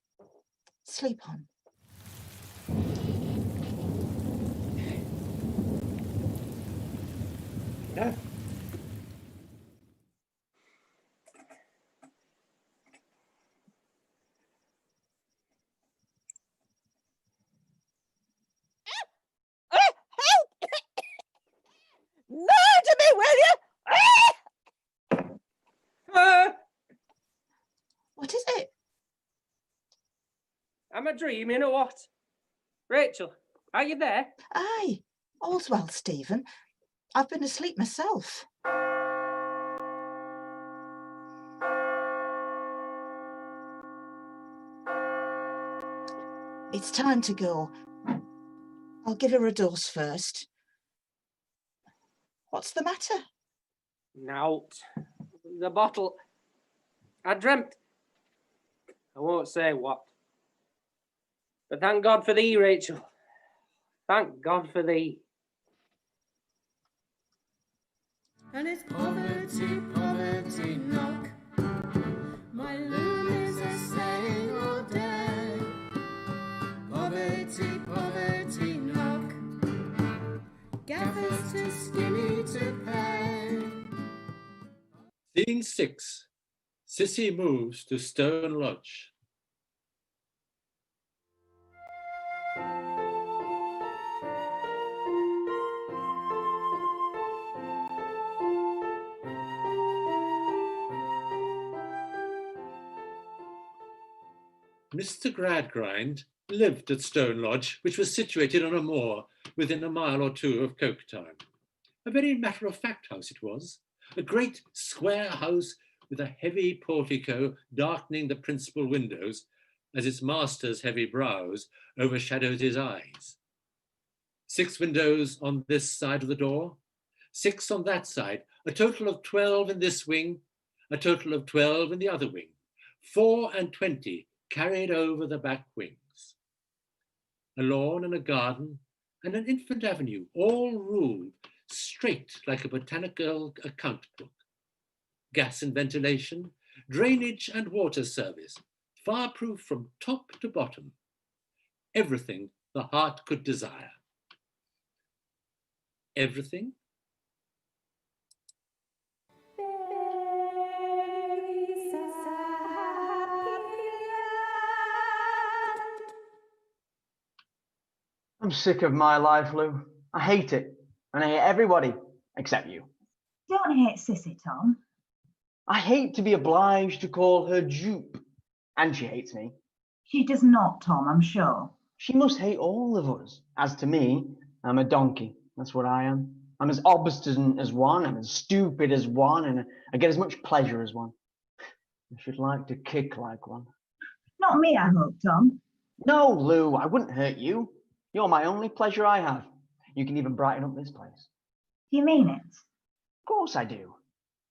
Sleep on. Yeah. Murder me, will you? What is it? Am I dreaming or what? Rachel, are you there? Aye. All's well, Stephen. I've been asleep myself. It's time to go. I'll give her a dose first. What's the matter? Nout. The bottle. I dreamt. I won't say what. But thank God for thee, Rachel. Thank God for thee. And it's poverty, poverty, knock. My loom is a saying all day. Poverty, poverty, knock. Gaffers too skinny to pay. Scene 6. Sissy moves to Stone Lodge. Mr Gradgrind lived at Stone Lodge, which was situated on a moor within a mile or two of Coketown. A very matter-of-fact house it was, a great square house with a heavy portico darkening the principal windows as its master's heavy brows overshadowed his eyes. 6 windows on this side of the door, 6 on that side, a total of 12 in this wing, a total of 12 in the other wing, 24 carried over the back wings. A lawn and a garden and an infant avenue, all ruled straight like a botanical account book. Gas and ventilation, drainage and water service, fireproof from top to bottom. Everything the heart could desire. Everything? I'm sick of my life, Lou. I hate it. And I hate everybody except you. Don't hate Sissy, Tom. I hate to be obliged to call her Jupe. And she hates me. She does not, Tom, I'm sure. She must hate all of us. As to me, I'm a donkey. That's what I am. I'm as obstinate as one, I'm as stupid as one, and I get as much pleasure as one. I should like to kick like one. Not me, I hope, Tom. No, Lou, I wouldn't hurt you. You're my only pleasure I have. You can even brighten up this place. Do you mean it? Of course I do.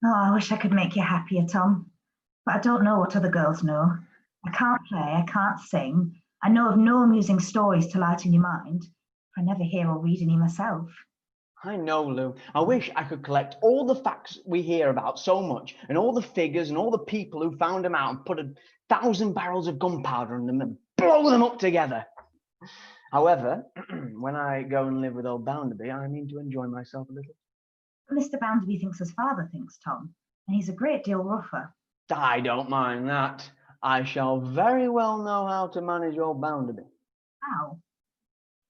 Oh, I wish I could make you happier, Tom. But I don't know what other girls know. I can't play, I can't sing. I know of no amusing stories to lighten your mind. I never hear or read any myself. I know, Lou. I wish I could collect all the facts we hear about so much, and all the figures and all the people who found them out and put 1,000 barrels of gunpowder in them and blow them up together. However, when I go and live with old Bounderby, I mean to enjoy myself a little. Mr Bounderby thinks as father thinks, Tom, and he's a great deal rougher. I don't mind that. I shall very well know how to manage old Bounderby. How?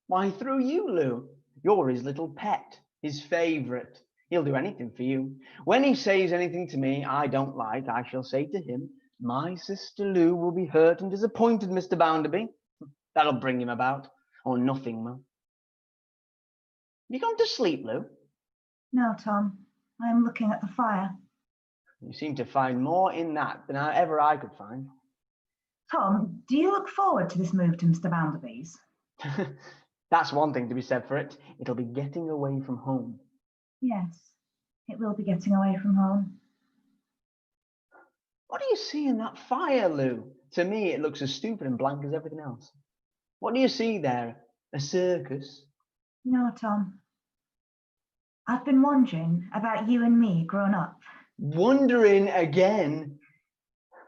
Why, through you, Lou. You're his little pet, his favourite. He'll do anything for you. When he says anything to me I don't like, I shall say to him, my sister Lou will be hurt and disappointed, Mr Bounderby. That'll bring him about, or nothing will. You gone to sleep, Lou? No, Tom. I am looking at the fire. You seem to find more in that than ever I could find. Tom, do you look forward to this move to Mr Bounderby's? That's one thing to be said for it. It'll be getting away from home. Yes, it will be getting away from home. What do you see in that fire, Lou? To me, it looks as stupid and blank as everything else. What do you see there? A circus? No, Tom. I've been wondering about you and me grown up. Wondering again?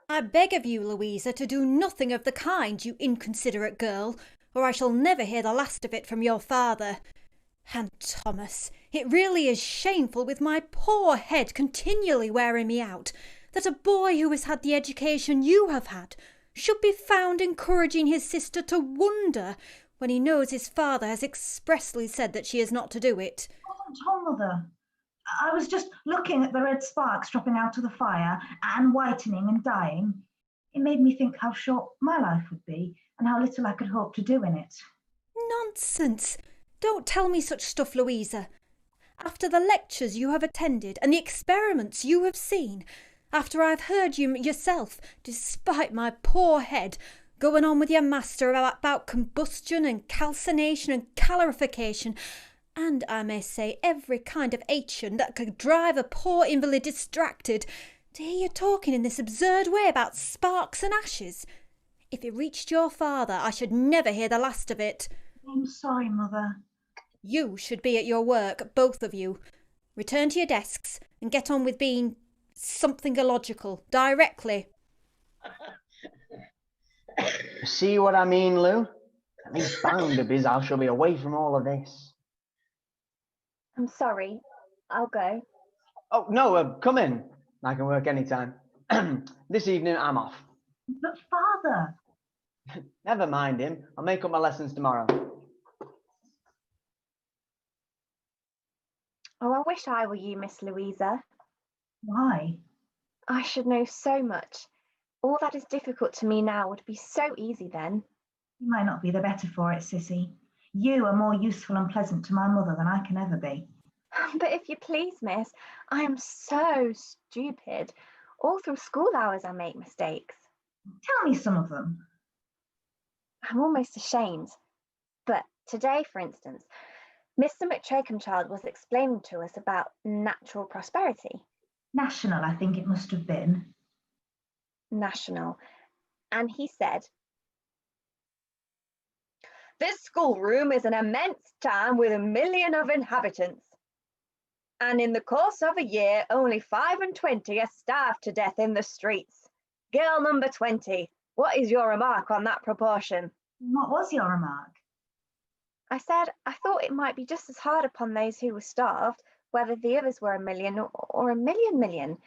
I beg of you, Louisa, to do nothing of the kind, you inconsiderate girl, or I shall never hear the last of it from your father. And Thomas, it really is shameful, with my poor head continually wearing me out, that a boy who has had the education you have had should be found encouraging his sister to wonder when he knows his father has expressly said that she is not to do it. It wasn't Tom, Mother. I was just looking at the red sparks dropping out of the fire and whitening and dying. It made me think how short my life would be and how little I could hope to do in it. Nonsense! Don't tell me such stuff, Louisa. After the lectures you have attended and the experiments you have seen, after I've heard you yourself, despite my poor head, going on with your master about combustion and calcination and calorification, and I may say every kind of action that could drive a poor invalid distracted, to hear you talking in this absurd way about sparks and ashes. If it reached your father, I should never hear the last of it. I'm sorry, Mother. You should be at your work, both of you. Return to your desks and get on with being something illogical, directly. See what I mean, Lou? At least Bounderby's I shall be away from all of this. I'm sorry. I'll go. Oh, no, come in. I can work anytime. This evening, I'm off. But Father... Never mind him. I'll make up my lessons tomorrow. Oh, I wish I were you, Miss Louisa. Why? I should know so much. All that is difficult to me now would be so easy then. You might not be the better for it, Sissy. You are more useful and pleasant to my mother than I can ever be. But if you please, miss, I am so stupid. All through school hours I make mistakes. Tell me some of them. I'm almost ashamed. But today, for instance, Mr McChakenchild was explaining to us about natural prosperity. National, I think it must have been. National. And he said, this schoolroom is an immense town with 1 million of inhabitants. And in the course of a year, only 25 are starved to death in the streets. Girl number 20, what is your remark on that proportion? What was your remark? I said I thought it might be just as hard upon those who were starved, whether the others were 1 million or 1 million.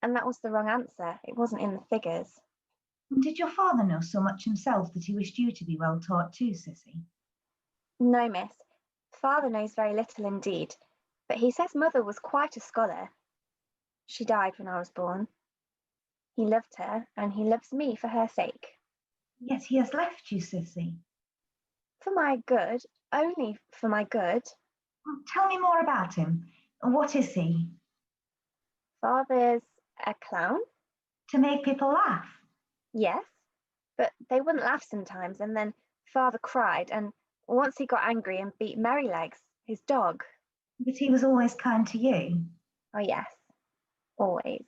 And that was the wrong answer. It wasn't in the figures. And did your father know so much himself that he wished you to be well taught too, Sissy? No, miss. Father knows very little indeed, but he says mother was quite a scholar. She died when I was born. He loved her, and he loves me for her sake. Yet he has left you, Sissy. For my good, only for my good. Tell me more about him. What is he? Father's a clown. To make people laugh? Yes, but they wouldn't laugh sometimes, and then father cried, and once he got angry and beat Merrylegs, his dog. But he was always kind to you? Oh yes, always.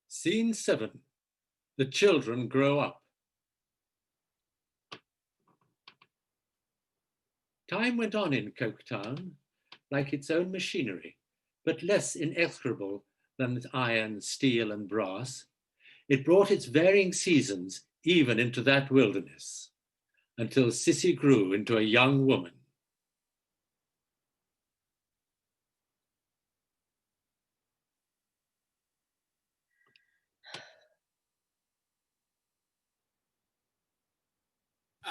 Scene 7. The children grow up. Time went on in Coketown, like its own machinery, but less inexorable than its iron, steel, and brass. It brought its varying seasons even into that wilderness, until Sissy grew into a young woman.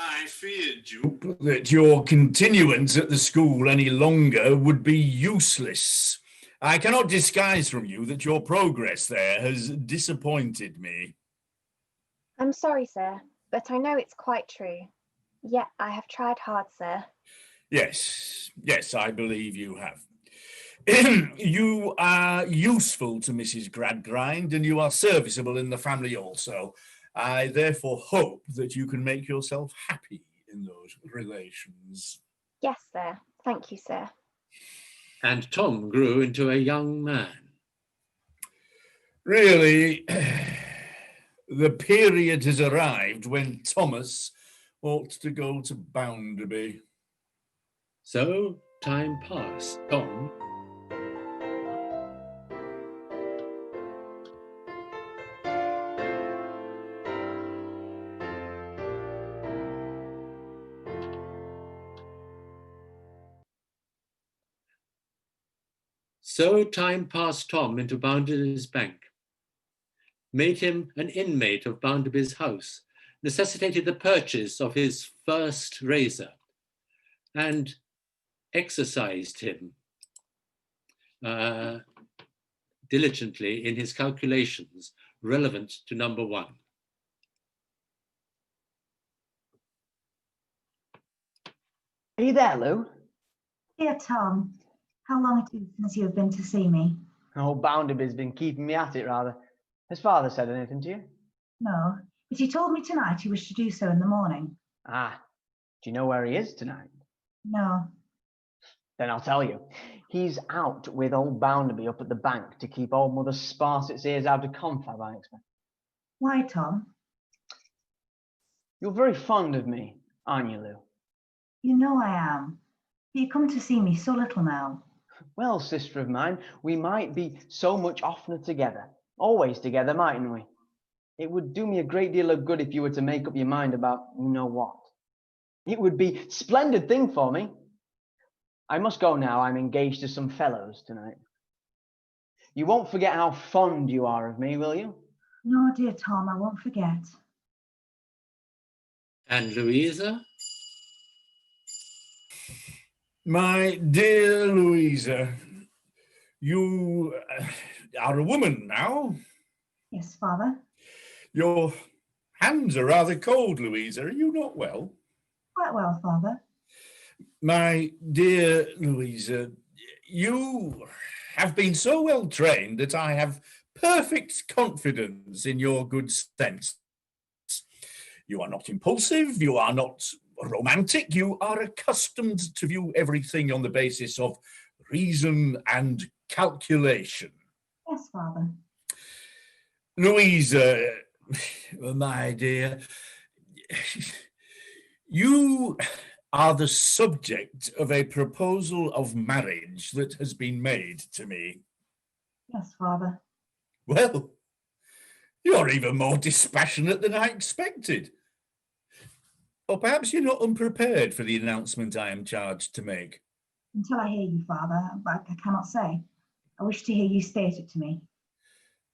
I feared, Jupe, that your continuance at the school any longer would be useless. I cannot disguise from you that your progress there has disappointed me. I'm sorry, sir, but I know it's quite true. Yet I have tried hard, sir. Yes, I believe you have. You are useful to Mrs. Gradgrind, and you are serviceable in the family also. I therefore hope that you can make yourself happy in those relations. Yes, sir. Thank you, sir. And Tom grew into a young man. Really, the period has arrived when Thomas ought to go to Bounderby. So time passed. Tom into Bounderby's bank, made him an inmate of Bounderby's house, necessitated the purchase of his first razor, and exercised him diligently in his calculations relevant to number 1. Are you there, Lou? Dear Tom, how long it is since you have been to see me? Oh, Bounderby's been keeping me at it, rather. Has father said anything to you? No, but he told me tonight he wished to do so in the morning. Ah, do you know where he is tonight? No. Then I'll tell you. He's out with old Bounderby up at the bank to keep old Mother Sparsit's ears out of confab, I expect. Why, Tom? You're very fond of me, aren't you, Lou? You know I am. But you come to see me so little now. Well, sister of mine, we might be so much oftener together. Always together, mightn't we? It would do me a great deal of good if you were to make up your mind about you know what. It would be a splendid thing for me. I must go now. I'm engaged to some fellows tonight. You won't forget how fond you are of me, will you? No, dear Tom, I won't forget. And Louisa? My dear Louisa, you are a woman now. Yes, Father. Your hands are rather cold, Louisa. Are you not well? Quite well, Father. My dear Louisa, you have been so well trained that I have perfect confidence in your good sense. You are not impulsive, you are not romantic, you are accustomed to view everything on the basis of reason and calculation. Yes, Father. Louisa, my dear, you are the subject of a proposal of marriage that has been made to me. Yes, Father. Well, you're even more dispassionate than I expected. Or perhaps you're not unprepared for the announcement I am charged to make. Until I hear you, Father, but I cannot say. I wish to hear you state it to me.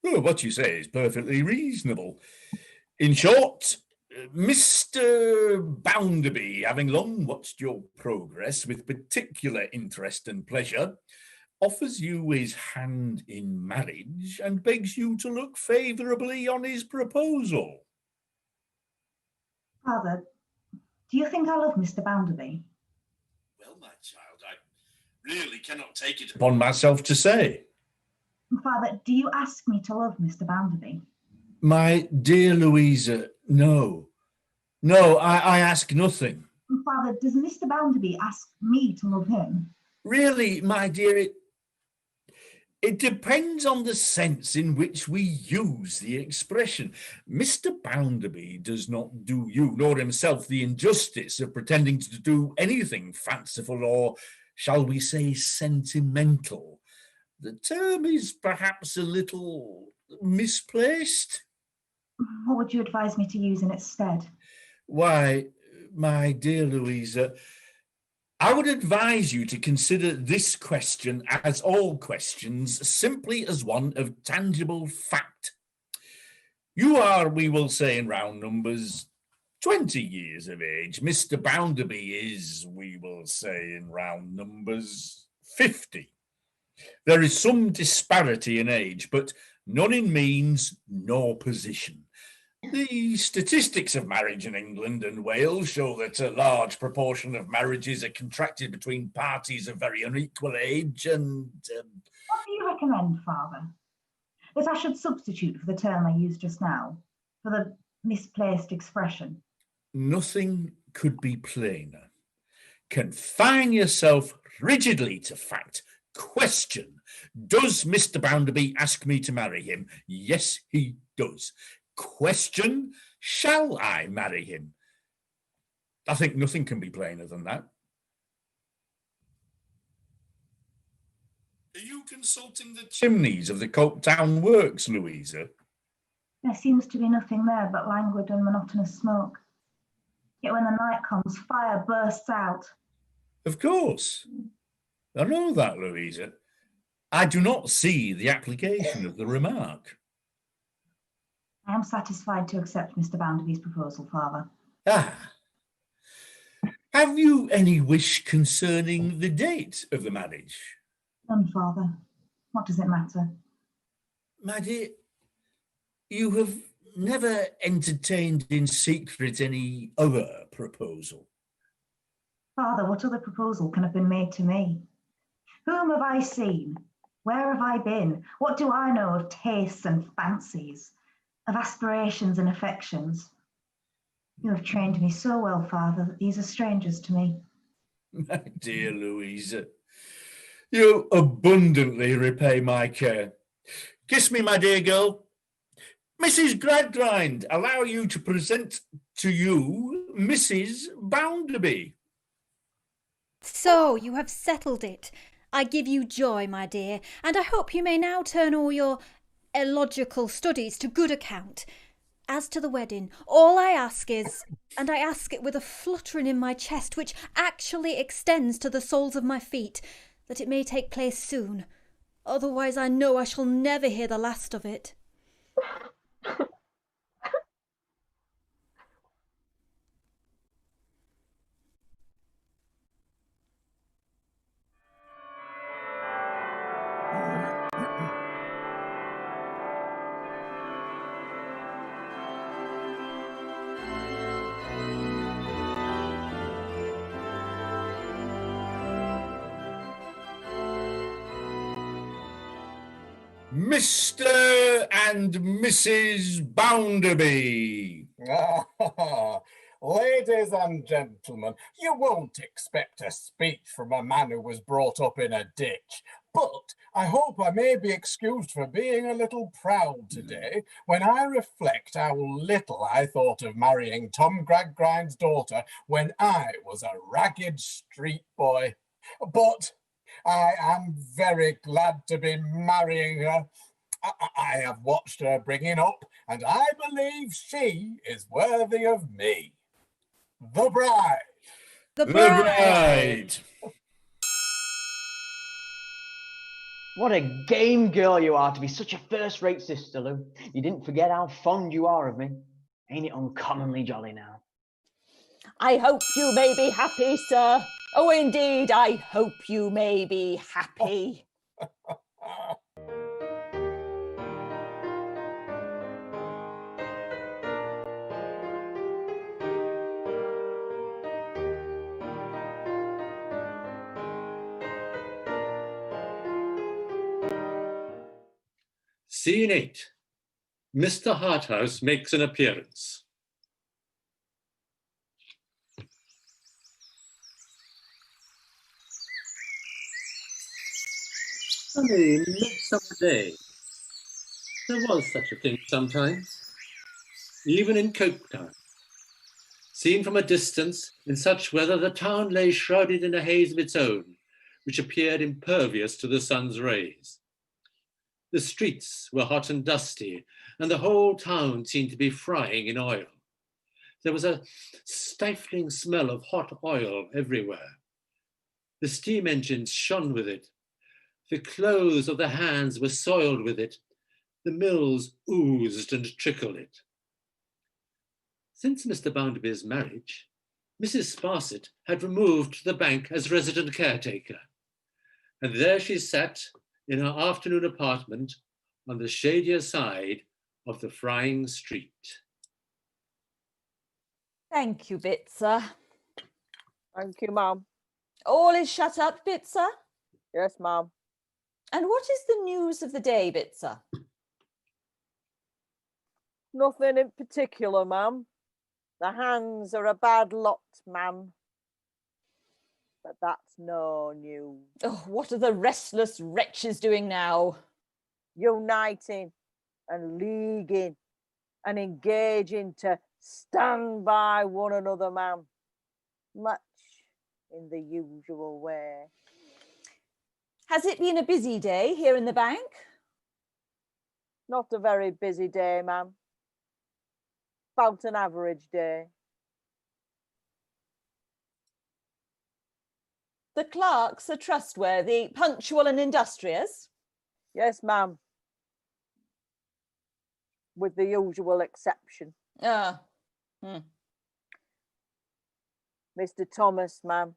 Well, what you say is perfectly reasonable. In short, Mr. Bounderby, having long watched your progress with particular interest and pleasure, offers you his hand in marriage and begs you to look favourably on his proposal. Father, do you think I love Mr. Bounderby? Well, my child, I really cannot take it upon myself to say. Father, do you ask me to love Mr. Bounderby? My dear Louisa, no. No, I ask nothing. Father, does Mr. Bounderby ask me to love him? Really, my dear, it depends on the sense in which we use the expression. Mr. Bounderby does not do you nor himself the injustice of pretending to do anything fanciful or, shall we say, sentimental. The term is perhaps a little misplaced. What would you advise me to use in its stead? Why, my dear Louisa, I would advise you to consider this question, as all questions, simply as one of tangible fact. You are, we will say in round numbers, 20 years of age. Mr. Bounderby is, we will say in round numbers, 50. There is some disparity in age, but none in means nor position. The statistics of marriage in England and Wales show that a large proportion of marriages are contracted between parties of very unequal age and... What do you recommend, Father? That I should substitute for the term I used just now, for the misplaced expression? Nothing could be plainer. Confine yourself rigidly to fact. Question: does Mr. Bounderby ask me to marry him? Yes, he does. Question: shall I marry him? I think nothing can be plainer than that. Are you consulting the chimneys of the Coketown works, Louisa? There seems to be nothing there but languid and monotonous smoke. Yet when the night comes, fire bursts out. Of course. I know that, Louisa. I do not see the application of the remark. I am satisfied to accept Mr. Bounderby's proposal, Father. Ah. Have you any wish concerning the date of the marriage? None, Father. What does it matter? My dear, you have never entertained in secret any other proposal. Father, what other proposal can have been made to me? Whom have I seen? Where have I been? What do I know of tastes and fancies, of aspirations and affections? You have trained me so well, Father, that these are strangers to me. My dear Louisa, you abundantly repay my care. Kiss me, my dear girl. Mrs. Gradgrind, allow you to present to you Mrs. Bounderby. So you have settled it. I give you joy, my dear, and I hope you may now turn all your illogical studies to good account. As to the wedding, all I ask is, and I ask it with a fluttering in my chest which actually extends to the soles of my feet, that it may take place soon. Otherwise I know I shall never hear the last of it. Mr. and Mrs. Bounderby. Ladies and gentlemen, you won't expect a speech from a man who was brought up in a ditch, but I hope I may be excused for being a little proud today when I reflect how little I thought of marrying Tom Gradgrind's daughter when I was a ragged street boy. But I am very glad to be marrying her. I have watched her bringing up, and I believe she is worthy of me. The bride. The bride. What a game girl you are to be such a first-rate sister, Lou. You didn't forget how fond you are of me. Ain't it uncommonly jolly now? I hope you may be happy, sir. Oh, indeed, I hope you may be happy. Scene 8. Mr. Harthouse makes an appearance. Sunny midsummer day. There was such a thing sometimes, even in Coketown. Seen from a distance, in such weather, the town lay shrouded in a haze of its own, which appeared impervious to the sun's rays. The streets were hot and dusty, and the whole town seemed to be frying in oil. There was a stifling smell of hot oil everywhere. The steam engines shone with it. The clothes of the hands were soiled with it. The mills oozed and trickled it. Since Mr. Bounderby's marriage, Mrs. Sparsit had removed to the bank as resident caretaker, and there she sat in her afternoon apartment on the shadier side of the frying street. Thank you, Bitzer. Thank you, ma'am. All is shut up, Bitzer? Yes, ma'am. And what is the news of the day, Bitzer? Nothing in particular, ma'am. The hands are a bad lot, ma'am. But that's no news. Oh, what are the restless wretches doing now? Uniting and leaguing and engaging to stand by one another, ma'am. Much in the usual way. Has it been a busy day here in the bank? Not a very busy day, ma'am. About an average day. The clerks are trustworthy, punctual and industrious? Yes, ma'am. With the usual exception. Ah. Mr. Thomas, ma'am.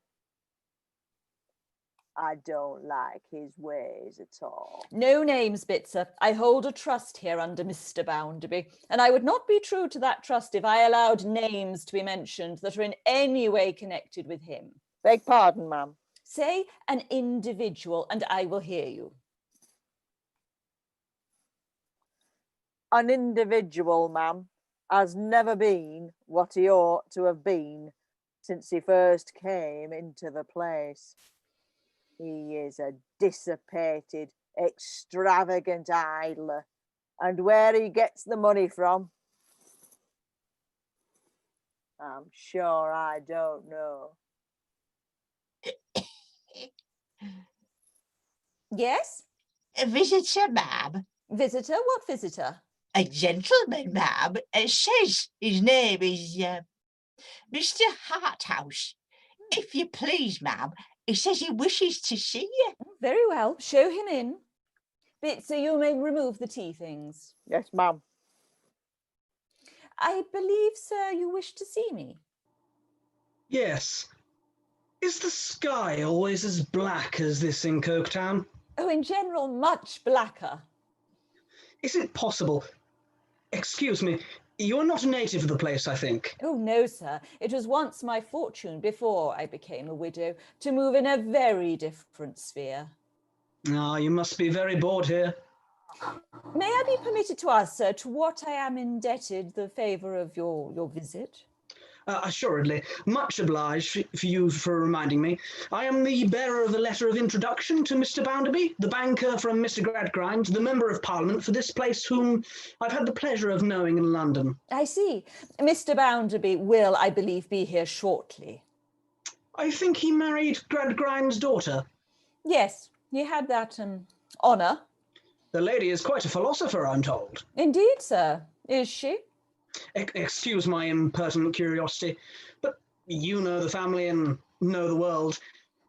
I don't like his ways at all. No names, Bitzer. I hold a trust here under Mr. Bounderby, and I would not be true to that trust if I allowed names to be mentioned that are in any way connected with him. Beg pardon, ma'am. Say an individual, and I will hear you. An individual, ma'am, has never been what he ought to have been since he first came into the place. He is a dissipated, extravagant idler, and where he gets the money from, I'm sure I don't know. Yes? A visitor, ma'am. Visitor? What visitor? A gentleman, ma'am, says his name is Mr. Harthouse. If you please, ma'am, he says he wishes to see you. Very well, show him in. Bitzer, you may remove the tea things. Yes, ma'am. I believe, sir, you wish to see me. Yes. Is the sky always as black as this in Coketown? Oh, in general, much blacker. Is it possible? Excuse me, you're not a native of the place, I think. Oh, no, sir. It was once my fortune, before I became a widow, to move in a very different sphere. Ah, you must be very bored here. May I be permitted to ask, sir, to what I am indebted the favour of your visit? Assuredly. Much obliged for you for reminding me. I am the bearer of a letter of introduction to Mr. Bounderby, the banker from Mr. Gradgrind, the Member of Parliament for this place, whom I've had the pleasure of knowing in London. I see. Mr. Bounderby will, I believe, be here shortly. I think he married Gradgrind's daughter. Yes, he had that honour. The lady is quite a philosopher, I'm told. Indeed, sir. Is she? Excuse my impertinent curiosity, but You know the family and know the world.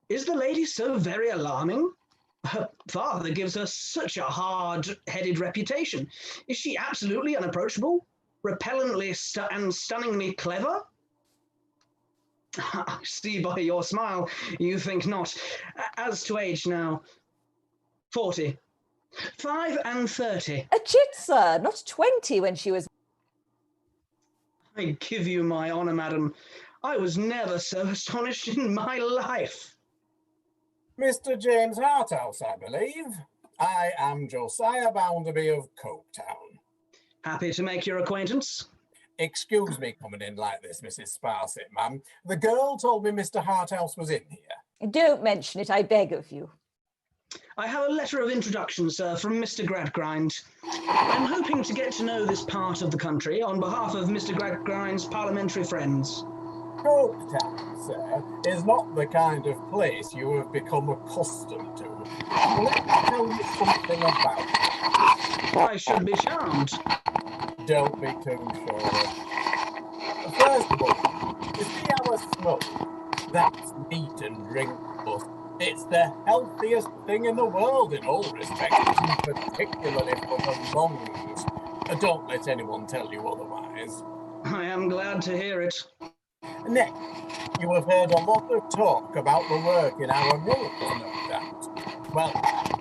Is the lady so very alarming? Her father gives her such a hard-headed reputation. Is she absolutely unapproachable? Repellently and stunningly clever? I see by your smile you think not. As to age now, 40. 5 and 30. A chit, sir, not 20 when she was... I give you my honour, madam. I was never so astonished in my life. Mr. James Harthouse, I believe. I am Josiah Bounderby of Coketown. Happy to make your acquaintance. Excuse me coming in like this, Mrs. Sparsit, ma'am. The girl told me Mr. Harthouse was in here. Don't mention it, I beg of you. I have a letter of introduction, sir, from Mr. Gradgrind. I'm hoping to get to know this part of the country on behalf of Mr. Gradgrind's parliamentary friends. Coketown, sir, is not the kind of place you have become accustomed to. Let me tell you something about it. I should be charmed. Don't be too sure. First of all, you see our smoke? That's meat and drink plus. It's the healthiest thing in the world in all respects, particularly for the lungs. Don't let anyone tell you otherwise. I am glad to hear it. Next, you have heard a lot of talk about the work in our mills, no doubt. Well,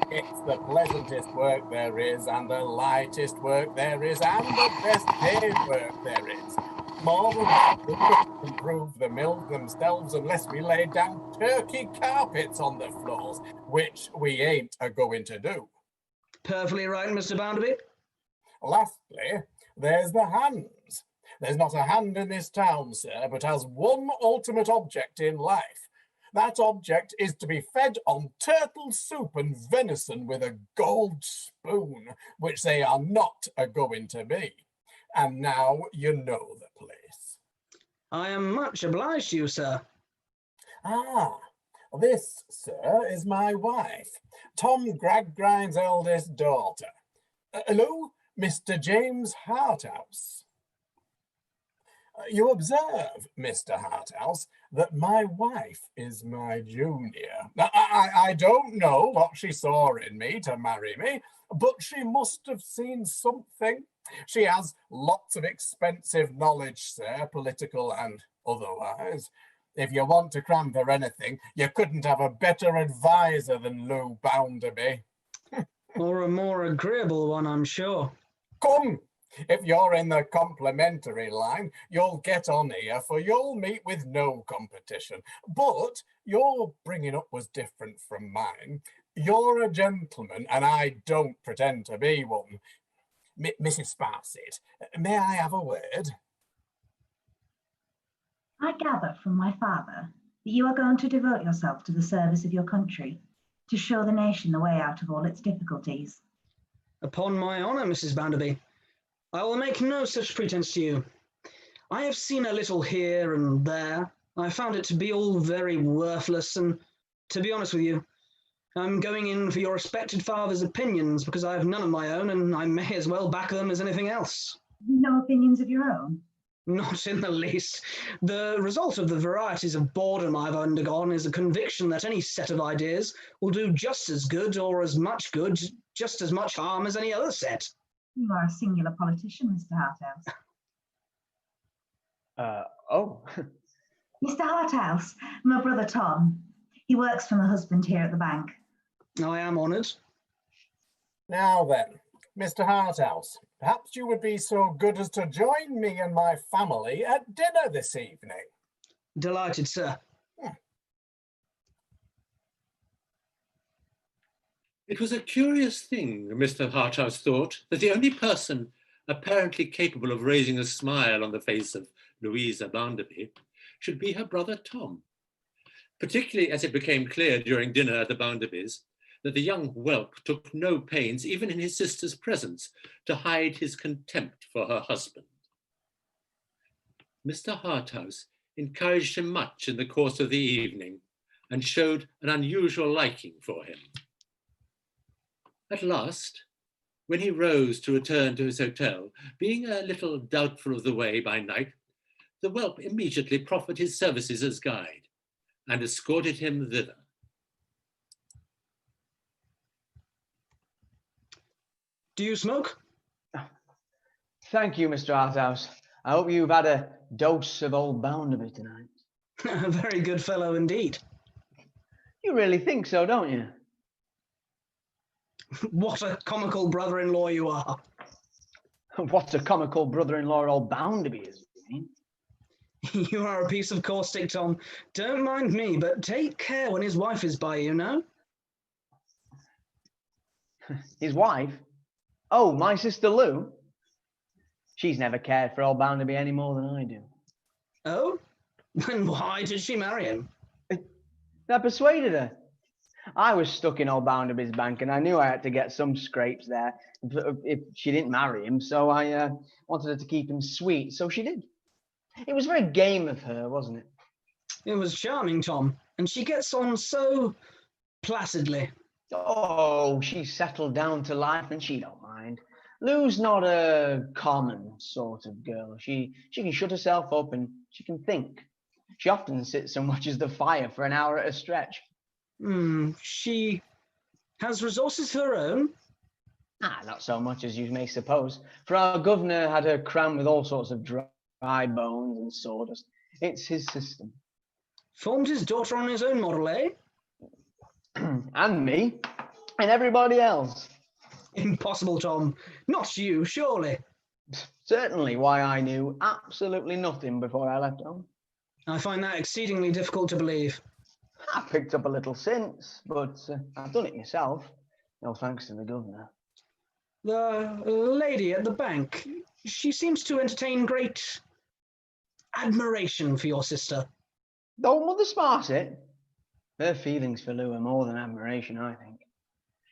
it's the pleasantest work there is, and the lightest work there is, and the best paid work there is. More than that, we couldn't improve the mills themselves unless we laid down turkey carpets on the floors, which we ain't a-going to do. Perfectly right, Mr. Bounderby. Lastly, there's the hands. There's not a hand in this town, sir, but has one ultimate object in life. That object is to be fed on turtle soup and venison with a gold spoon, which they are not a-going to be. And now you know the place. I am much obliged to you, sir. Ah, this, sir, is my wife, Tom Gradgrind's eldest daughter. Hello, Mr. James Harthouse. You observe, Mr. Harthouse, that my wife is my junior. I don't know what she saw in me to marry me, but she must have seen something. She has lots of expensive knowledge, sir, political and otherwise. If you want to cram for anything, you couldn't have a better advisor than Lou Bounderby. Or a more agreeable one, I'm sure. Come! If you're in the complimentary line, you'll get on here, for you'll meet with no competition. But your bringing up was different from mine. You're a gentleman, and I don't pretend to be one. Mrs. Sparsit, may I have a word? I gather from my father that you are going to devote yourself to the service of your country, to show the nation the way out of all its difficulties. Upon my honour, Mrs. Bounderby, I will make no such pretence to you. I have seen a little here and there. I found it to be all very worthless, and to be honest with you, I'm going in for your respected father's opinions because I have none of my own, and I may as well back them as anything else. No opinions of your own? Not in the least. The result of the varieties of boredom I've undergone is a conviction that any set of ideas will do just as good or as much good, just as much harm as any other set. You are a singular politician, Mr. Harthouse. Oh. Mr. Harthouse, my brother Tom. He works for my husband here at the bank. I am honoured. Now then, Mr. Harthouse, perhaps you would be so good as to join me and my family at dinner this evening. Delighted, sir. It was a curious thing, Mr. Harthouse thought, that the only person apparently capable of raising a smile on the face of Louisa Bounderby should be her brother Tom, particularly as it became clear during dinner at the Boundarbys that the young whelp took no pains, even in his sister's presence, to hide his contempt for her husband. Mr. Harthouse encouraged him much in the course of the evening and showed an unusual liking for him. At last, when he rose to return to his hotel, being a little doubtful of the way by night, the whelp immediately proffered his services as guide and escorted him thither. Do you smoke? Thank you, Mr. Harthouse. I hope you've had a dose of old Bounderby tonight. A very good fellow indeed. You really think so, don't you? What a comical brother-in-law you are. What a comical brother-in-law old Bounderby is, you mean? You are a piece of caustic, Tom. Don't mind me, but take care when his wife is by, you know. His wife? Oh, my sister Lou? She's never cared for old Bounderby any more than I do. Oh? Then why did she marry him? I persuaded her. I was stuck in old Bounderby's bank and I knew I had to get some scrapes there if she didn't marry him, so I wanted her to keep him sweet, so she did. It was very game of her, wasn't it? It was charming, Tom, and she gets on so placidly. Oh, she's settled down to life and she don't mind. Lou's not a common sort of girl. She can shut herself up and she can think. She often sits and watches the fire for an hour at a stretch. She has resources of her own? Not so much as you may suppose, for our governor had her crammed with all sorts of dry bones and sawdust. It's his system. Formed his daughter on his own model, eh? And me, and everybody else. Impossible, Tom. Not you, surely. Certainly, why I knew absolutely nothing before I left home. I find that exceedingly difficult to believe. I picked up a little since, but I've done it myself. No thanks to the governor. The lady at the bank, she seems to entertain great admiration for your sister. Don't Mother Sparsit? Her feelings for Lou are more than admiration, I think.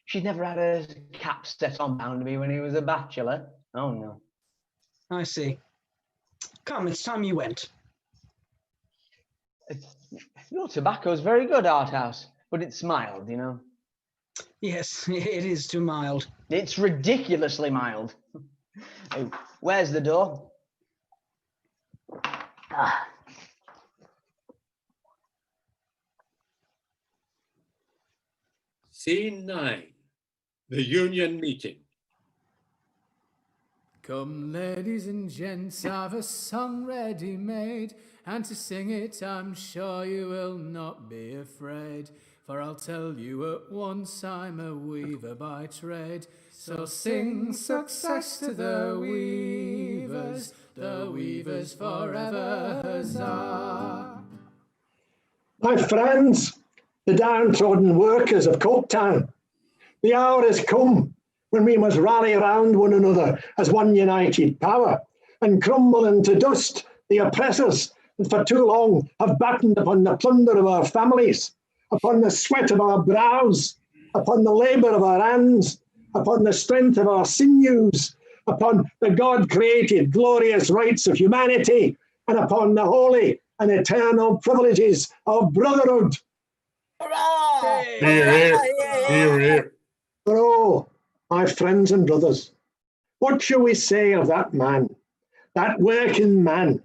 She'd never had her cap set on Bounderby when he was a bachelor. Oh, no. I see. Come, it's time you went. Your tobacco's very good, Harthouse, but it's mild, you know. Yes, it is too mild. It's ridiculously mild. Hey, where's the door? Scene 9. The Union Meeting. Come, ladies and gents, I've a song ready-made, and to sing it I'm sure you will not be afraid, for I'll tell you at once I'm a weaver by trade. So sing success to the weavers forever, huzzah. My friends, the downtrodden workers of Coketown, the hour has come when we must rally round one another as one united power and crumble into dust the oppressors that for too long have battened upon the plunder of our families, upon the sweat of our brows, upon the labour of our hands, upon the strength of our sinews, upon the God-created glorious rights of humanity, and upon the holy and eternal privileges of brotherhood. Hurrah! Hear, hear, hear, hear. Oh, my friends and brothers, what shall we say of that man, that working man,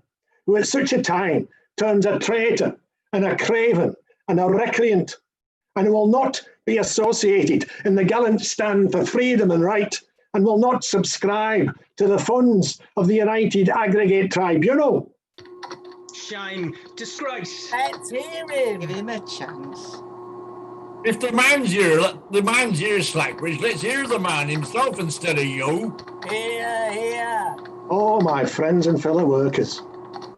who at such a time turns a traitor and a craven and a recreant, and who will not be associated in the gallant stand for freedom and right, and will not subscribe to the funds of the United Aggregate Tribunal? Shame, disgrace. Let's hear him. Give him a chance. If the man's here, Slackbridge, let's hear the man himself instead of you. Hear, hear. Oh, my friends and fellow workers,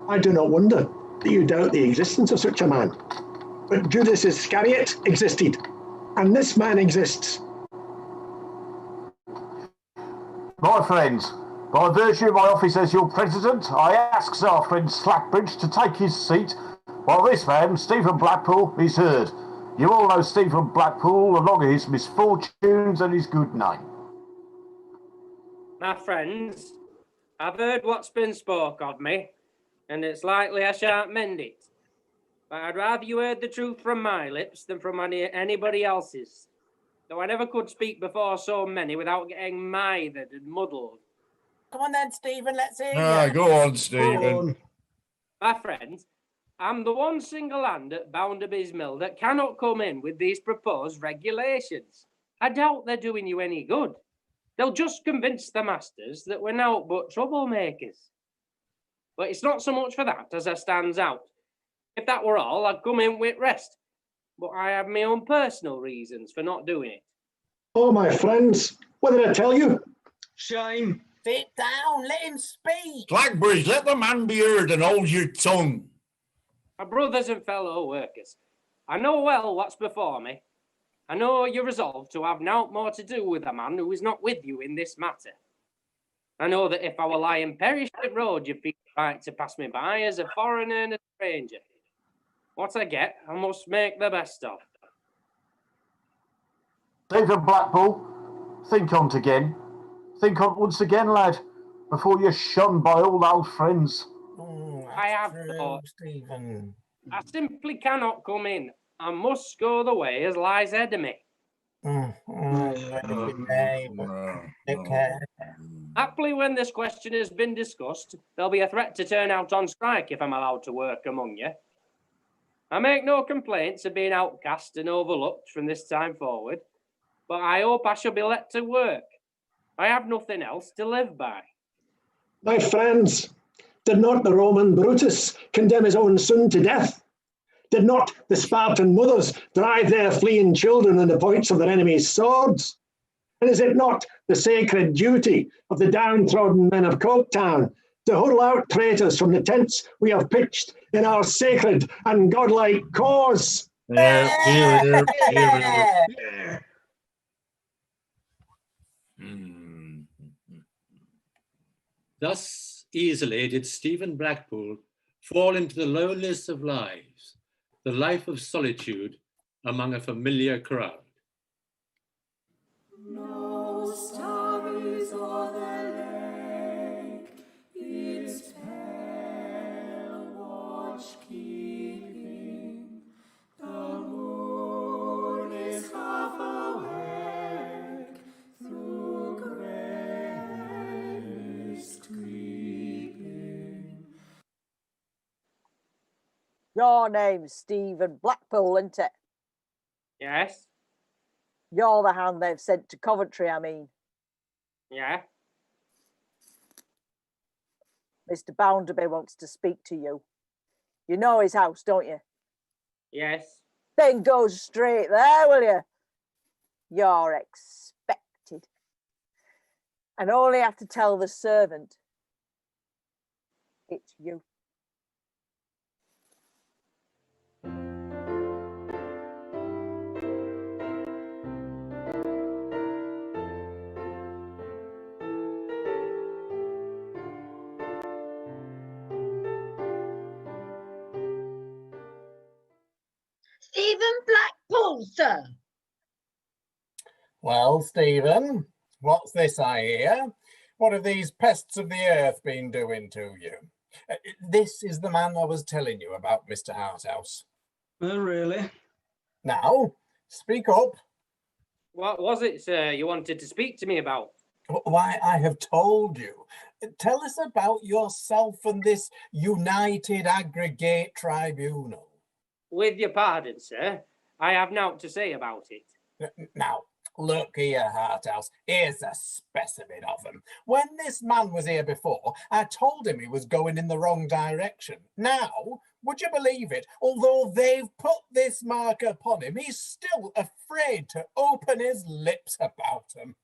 I do not wonder that you doubt the existence of such a man. But Judas Iscariot existed, and this man exists. My friends, by virtue of my office as your president, I ask our friend Slackbridge to take his seat while this man, Stephen Blackpool, is heard. You all know Stephen Blackpool along his misfortunes and his good name. My friends, I've heard what's been spoke of me, and it's likely I shan't mend it. But I'd rather you heard the truth from my lips than from anybody else's, though I never could speak before so many without getting mithered and muddled. Come on then, Stephen, let's hear you. Go on, Stephen. My friends, I'm the one single hand at Bounderby's mill that cannot come in with these proposed regulations. I doubt they're doing you any good. They'll just convince the masters that we're naught but troublemakers. But it's not so much for that as I stands out. If that were all, I'd come in with rest. But I have my own personal reasons for not doing it. Oh, my friends, what did I tell you? Shame. Sit down, let him speak. Slackbridge, let the man be heard and hold your tongue. My brothers and fellow workers, I know well what's before me. I know you're resolved to have naught more to do with a man who is not with you in this matter. I know that if I were lying perished at road, you'd be right to pass me by as a foreigner and a stranger. What I get, I must make the best of. David Blackpool, think on't again. Think on't once again, lad, before you're shunned by all old friends. I have thought. I simply cannot come in. I must go the way as lies ahead of me. Happily, when this question has been discussed, there'll be a threat to turn out on strike if I'm allowed to work among you. I make no complaints of being outcast and overlooked from this time forward, but I hope I shall be let to work. I have nothing else to live by. My friends, did not the Roman Brutus condemn his own son to death? Did not the Spartan mothers drive their fleeing children on the points of their enemies' swords? And is it not the sacred duty of the downtrodden men of Coketown to hurl out traitors from the tents we have pitched in our sacred and godlike cause? Thus easily did Stephen Blackpool fall into the loneliest of lives, the life of solitude among a familiar crowd. No starries o'er the lake, its pale watch keeping. The moon is half awake, through grey mist creeping. Your name's Stephen Blackpool, isn't it? Yes? You're the hand they've sent to Coventry, I mean. Yeah? Mr Bounderby wants to speak to you. You know his house, don't you? Yes. Then go straight there, will you? You're expected. And only have to tell the servant it's you. Stephen Blackpool, sir. Well, Stephen, what's this I hear? What have these pests of the earth been doing to you? This is the man I was telling you about, Mr. Harthouse. Oh, really? Now, speak up. What was it, sir, you wanted to speak to me about? Why, I have told you. Tell us about yourself and this United Aggregate Tribunal. With your pardon, sir, I have naught to say about it. Now, look here, Harthouse, here's a specimen of him. When this man was here before, I told him he was going in the wrong direction. Now, would you believe it? Although they've put this mark upon him, he's still afraid to open his lips about him.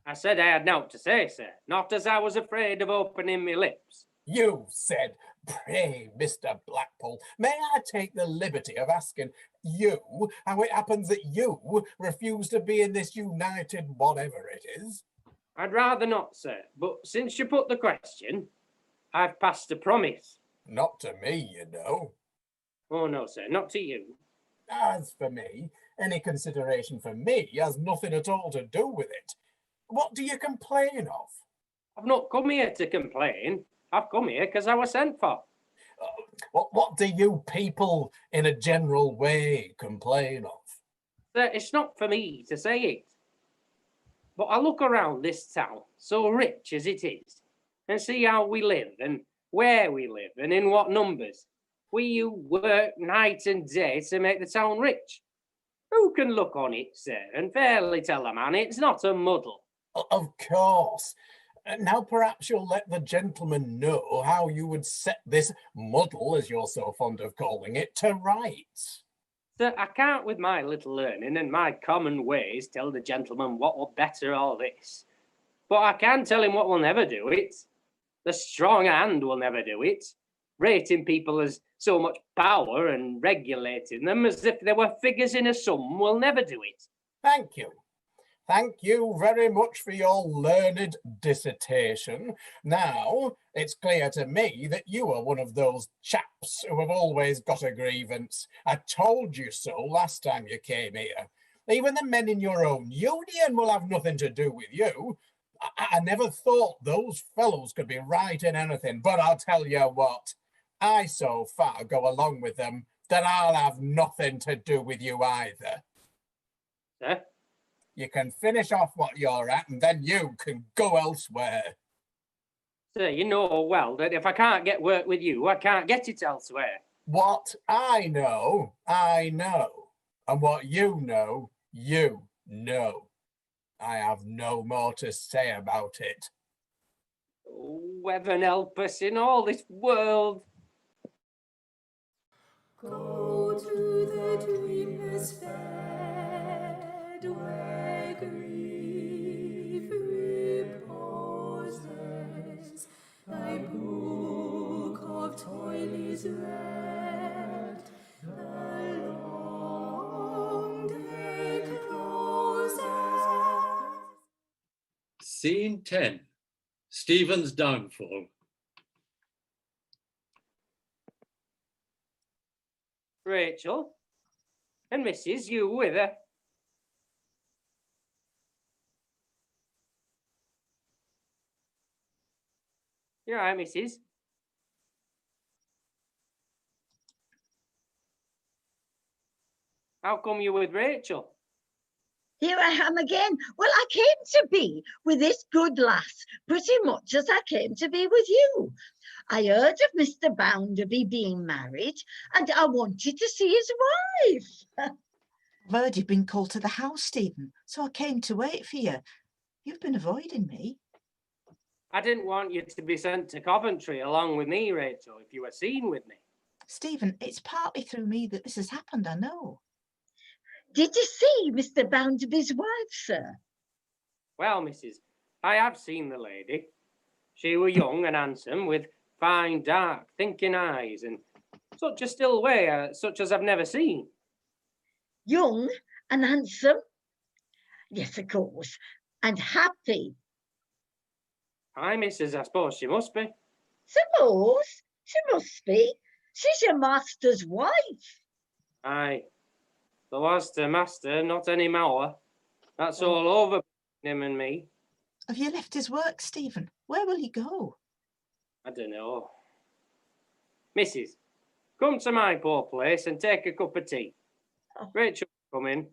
I said I had naught to say, sir, not as I was afraid of opening my lips. You said, pray, Mr. Blackpool, may I take the liberty of asking you how it happens that you refuse to be in this United whatever it is? I'd rather not, sir, but since you put the question, I've passed a promise. Not to me, you know. Oh, no, sir, not to you. As for me, any consideration for me has nothing at all to do with it. What do you complain of? I've not come here to complain. I've come here because I was sent for. What do you people in a general way complain of? Sir, it's not for me to say it. But I look around this town, so rich as it is, and see how we live and where we live and in what numbers. We who work night and day to make the town rich. Who can look on it, sir, and fairly tell a man it's not a muddle? Of course. Now perhaps you'll let the gentleman know how you would set this muddle, as you're so fond of calling it, to rights. Sir, I can't with my little learning and my common ways tell the gentleman what will better all this. But I can tell him what will never do it. The strong hand will never do it. Rating people as so much power and regulating them as if they were figures in a sum will never do it. Thank you. Thank you very much for your learned dissertation. Now, it's clear to me that you are one of those chaps who have always got a grievance. I told you so last time you came here. Even the men in your own union will have nothing to do with you. I never thought those fellows could be right in anything, but I'll tell you what, I so far go along with them that I'll have nothing to do with you either. Sir? You can finish off what you're at and then you can go elsewhere. Sir, you know well that if I can't get work with you, I can't get it elsewhere. What I know, I know. And what you know, you know. I have no more to say about it. Oh, heaven help us in all this world. Go to the dreamless bed where grief reposes. Thy book of toil is read, the long day closes. Scene 10. Stephen's downfall. Rachel and Mrs. You with her. You're right, Mrs. How come you with Rachel? Here I am again. Well, I came to be with this good lass pretty much as I came to be with you. I heard of Mr Bounderby being married and I wanted to see his wife. I've heard you've been called to the house, Stephen, so I came to wait for you. You've been avoiding me. I didn't want you to be sent to Coventry along with me, Rachel, if you were seen with me. Stephen, it's partly through me that this has happened, I know. Did you see Mr Bounderby's wife, sir? Well, Mrs., I have seen the lady. She were young and handsome, with fine, dark, thinking eyes, and such a still way, such as I've never seen. Young and handsome? Yes, of course. And happy. Aye, Mrs., I suppose she must be. Suppose? She must be. She's your master's wife. Aye. There was the master, not any more. That's all over him and me. Have you left his work, Stephen? Where will he go? I don't know. Mrs., come to my poor place and take a cup of tea. Rachel, come in.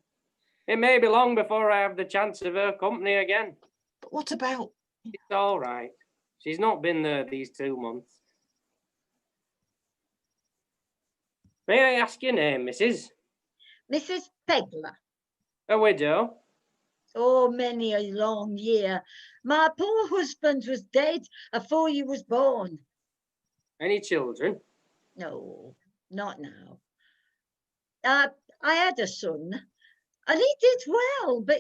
It may be long before I have the chance of her company again. But what about... It's all right. She's not been there these 2 months. May I ask your name, Mrs.? Mrs Pegler. A widow? Oh, many a long year. My poor husband was dead afore you was born. Any children? No, not now. I had a son, and he did well, but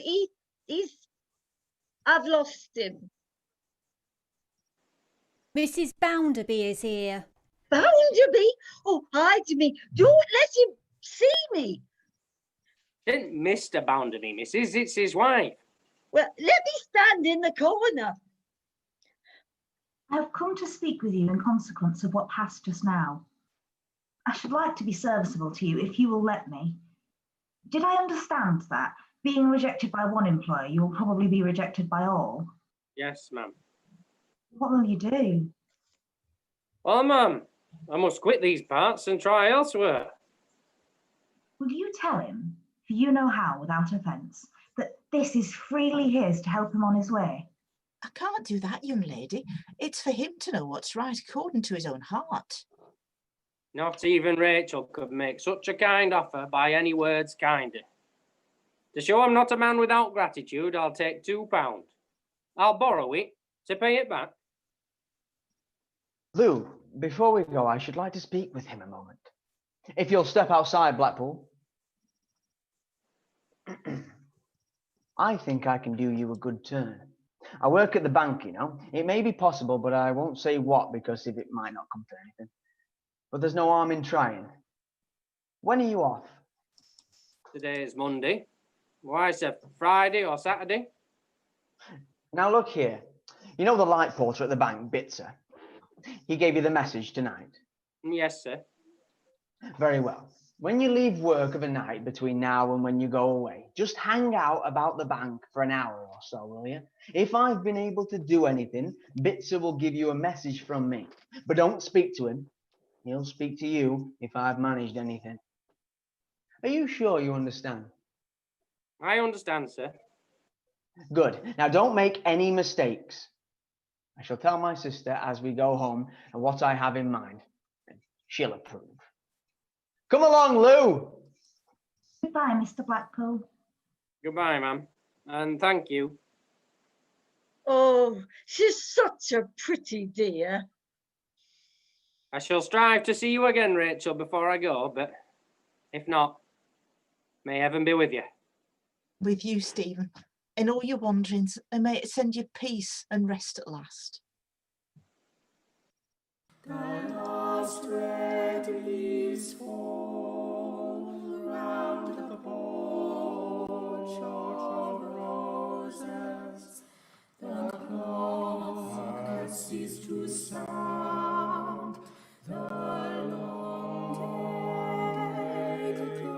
I've lost him. Mrs Bounderby is here. Bounderby? Oh, hide me. Don't let him see me. Isn't Mr Bounderby, Mrs. It's his wife. Well, let me stand in the corner. I have come to speak with you in consequence of what passed just now. I should like to be serviceable to you if you will let me. Did I understand that, being rejected by one employer, you will probably be rejected by all? Yes, ma'am. What will you do? Well, ma'am, I must quit these parts and try elsewhere. Will you tell him, for you know how, without offence, that this is freely his to help him on his way? I can't do that, young lady. It's for him to know what's right according to his own heart. Not even Rachel could make such a kind offer by any words kinder. To show I'm not a man without gratitude, I'll take £2. I'll borrow it to pay it back. Lou, before we go, I should like to speak with him a moment. If you'll step outside, Blackpool. I think I can do you a good turn. I work at the bank, you know. It may be possible, but I won't say what because if it might not come to anything. But there's no harm in trying. When are you off? Today is Monday. Why, sir, Friday or Saturday? Now look here. You know the light porter at the bank, Bitzer? He gave you the message tonight. Yes, sir. Very well. When you leave work of a night between now and when you go away, just hang out about the bank for an hour or so, will you? If I've been able to do anything, Bitzer will give you a message from me. But don't speak to him. He'll speak to you if I've managed anything. Are you sure you understand? I understand, sir. Good. Now don't make any mistakes. I shall tell my sister as we go home and what I have in mind. She'll approve. Come along, Lou. Goodbye, Mr. Blackpool. Goodbye, ma'am. And thank you. Oh, she's such a pretty dear. I shall strive to see you again, Rachel, before I go, but if not, may heaven be with you. With you, Stephen, in all your wanderings, and may it send you peace and rest at last. The last red leaves fall round the porch of roses. The clock has ceased to sound. The long day closes.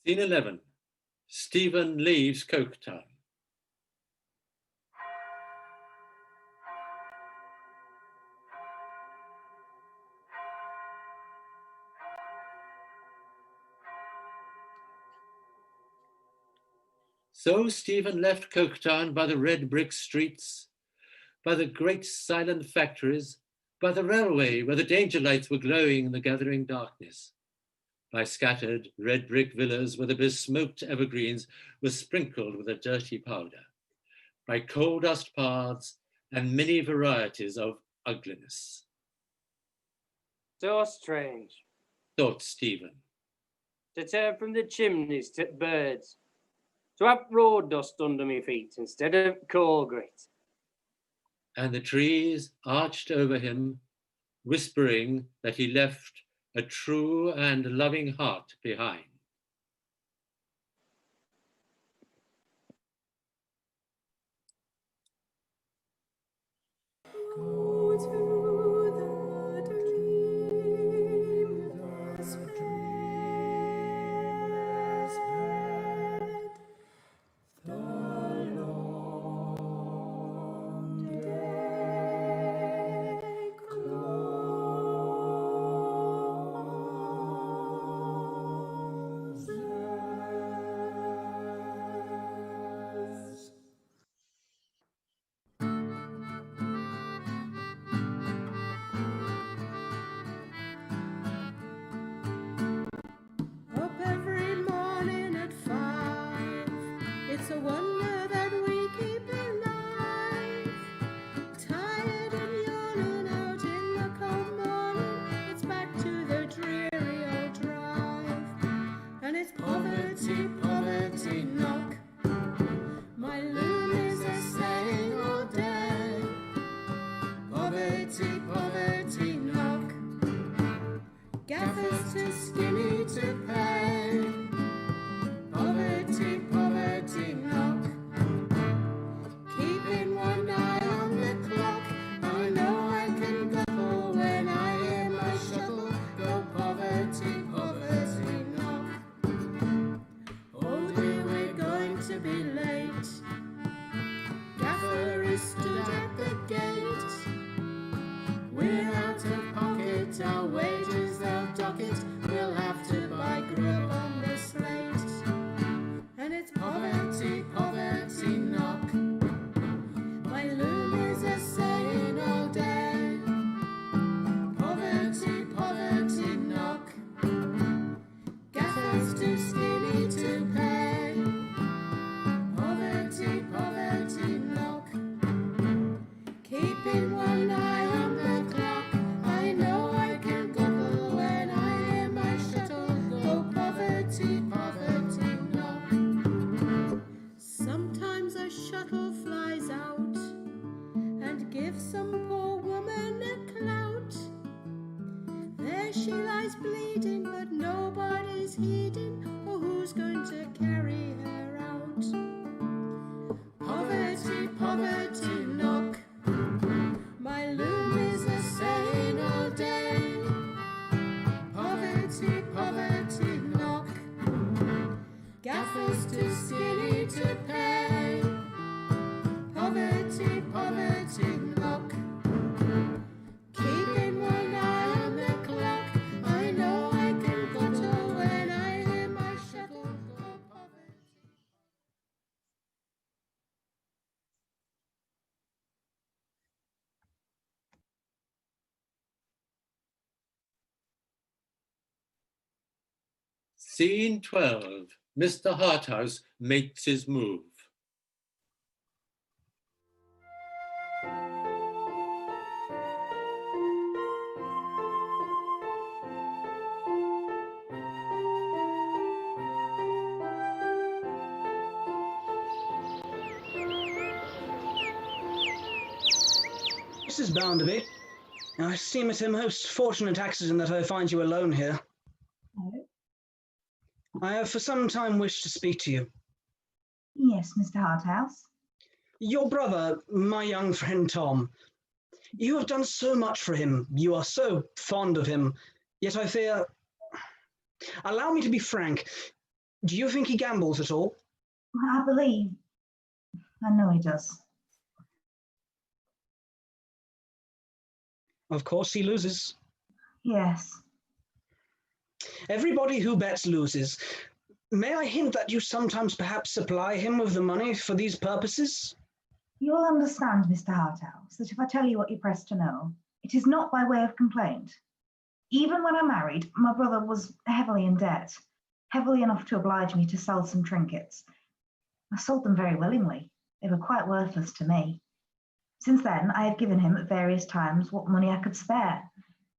Scene 11. Stephen leaves Coketown. So Stephen left Coketown by the red brick streets, by the great silent factories, by the railway where the danger lights were glowing in the gathering darkness, by scattered red brick villas where the besmoked evergreens were sprinkled with a dirty powder, by coal dust paths and many varieties of ugliness. So strange, Thought Stephen. to turn from the chimneys to birds, to have road dust under my feet instead of coal grit. And the trees arched over him, whispering that he left a true and loving heart behind. Go to the dreamless bed. The long day closes. Up every morning at 5. It's a wonder that we keep alive. Tired and yawning out in the cold morning. It's back to the dreary old drive. And it's poverty, poverty, knock. My loom is a saying all day. Poverty, poverty, knock. Gaffers too skinny to pay. Poverty, poverty, knock. Keeping one eye on the clock. I know I can grapple when I hear my shuttle go. Poverty, poverty, knock. Oh dear, we're going to be late. Gaffer is stood at the gate. We're out of pocket, our wages they'll dock it. We'll have to buy grub on the eyes bleeding, but nobody's heeding. Oh, who's going to carry her out? Poverty, poverty, knock. My loom is a saying all day. Poverty, poverty, knock. Gaffers too skinny to pay. Poverty, poverty, knock. Keeping one eye on the clock. I know I can go to when I hear my shuttle go. Poverty. Scene 12. Mr. Harthouse makes his move. Mrs. Bounderby, I seem it a most fortunate accident that I find you alone here. I have for some time wished to speak to you. Yes, Mr. Harthouse. Your brother, my young friend Tom. You have done so much for him. You are so fond of him. Yet I fear... Allow me to be frank. Do you think he gambles at all? I believe. I know he does. Of course he loses. Yes. Everybody who bets loses. May I hint that you sometimes perhaps supply him with the money for these purposes? You'll understand, Mr. Harthouse, that if I tell you what you're pressed to know, it is not by way of complaint. Even when I married, my brother was heavily in debt, heavily enough to oblige me to sell some trinkets. I sold them very willingly. They were quite worthless to me. Since then, I have given him at various times what money I could spare.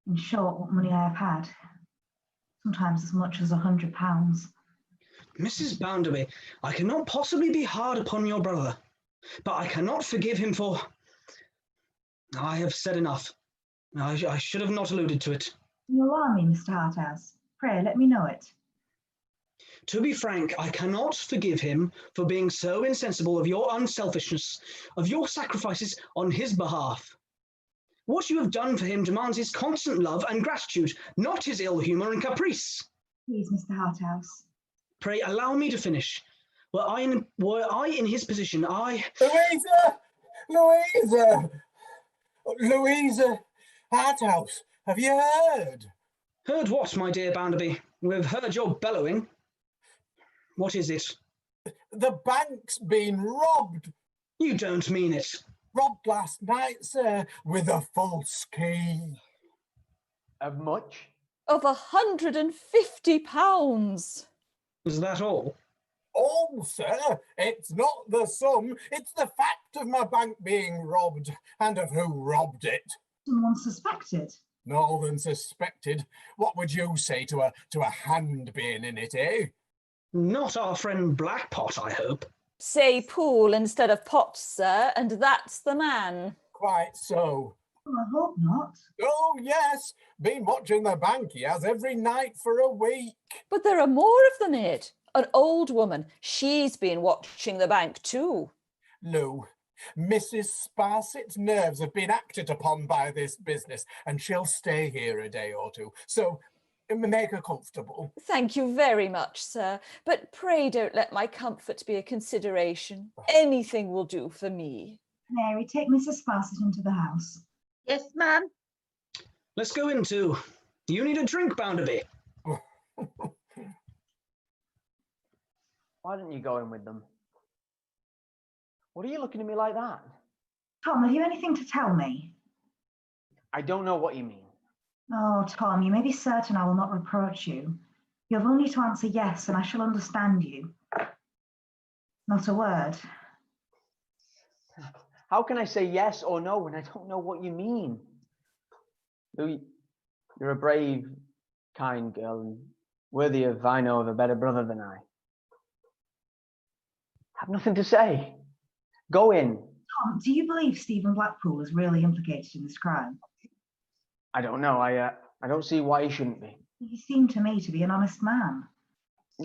In short, what money I have had. Sometimes as much as £100. Mrs. Bounderby, I cannot possibly be hard upon your brother, but I cannot forgive him for... I have said enough. I should have not alluded to it. You alarm me, Mr. Harthouse. Pray, let me know it. To be frank, I cannot forgive him for being so insensible of your unselfishness, of your sacrifices on his behalf. What you have done for him demands his constant love and gratitude, not his ill humour and caprice. Please, Mr. Harthouse. Pray, allow me to finish. Were I in his position, I... Louisa! Louisa Harthouse, have you heard? Heard what, my dear Bounderby? We've heard your bellowing. What is it? The bank's been robbed. You don't mean it. Robbed last night, sir, with a false key. Of much? Of £150. Is that all? All, sir. It's not the sum. It's the fact of my bank being robbed, and of who robbed it. Someone suspected. More than suspected. What would you say to a hand being in it, eh? Not our friend Blackpot, I hope. Say pool instead of pot, sir, and that's the man. Quite so. Oh, I hope not. Oh, yes. Been watching the bank, he has, every night for a week. But there are more of them in it. An old woman, she's been watching the bank too. Lou, Mrs. Sparsit's nerves have been acted upon by this business, and she'll stay here a day or two. So make her comfortable. Thank you very much, sir. But pray don't let my comfort be a consideration. Anything will do for me. Mary, take Mrs. Sparsit into the house. Yes, ma'am. Let's go in too. You need a drink, Bounderby. Why don't you go in with them? What are you looking at me like that? Tom, have you anything to tell me? I don't know what you mean. Oh, Tom, you may be certain I will not reproach you. You have only to answer yes, and I shall understand you. Not a word. How can I say yes or no when I don't know what you mean? Lou, you're a brave, kind girl, and worthy of, I know, of a better brother than I. Have nothing to say. Go in. Tom, do you believe Stephen Blackpool is really implicated in this crime? I don't know. I don't see why he shouldn't be. He seemed to me to be an honest man.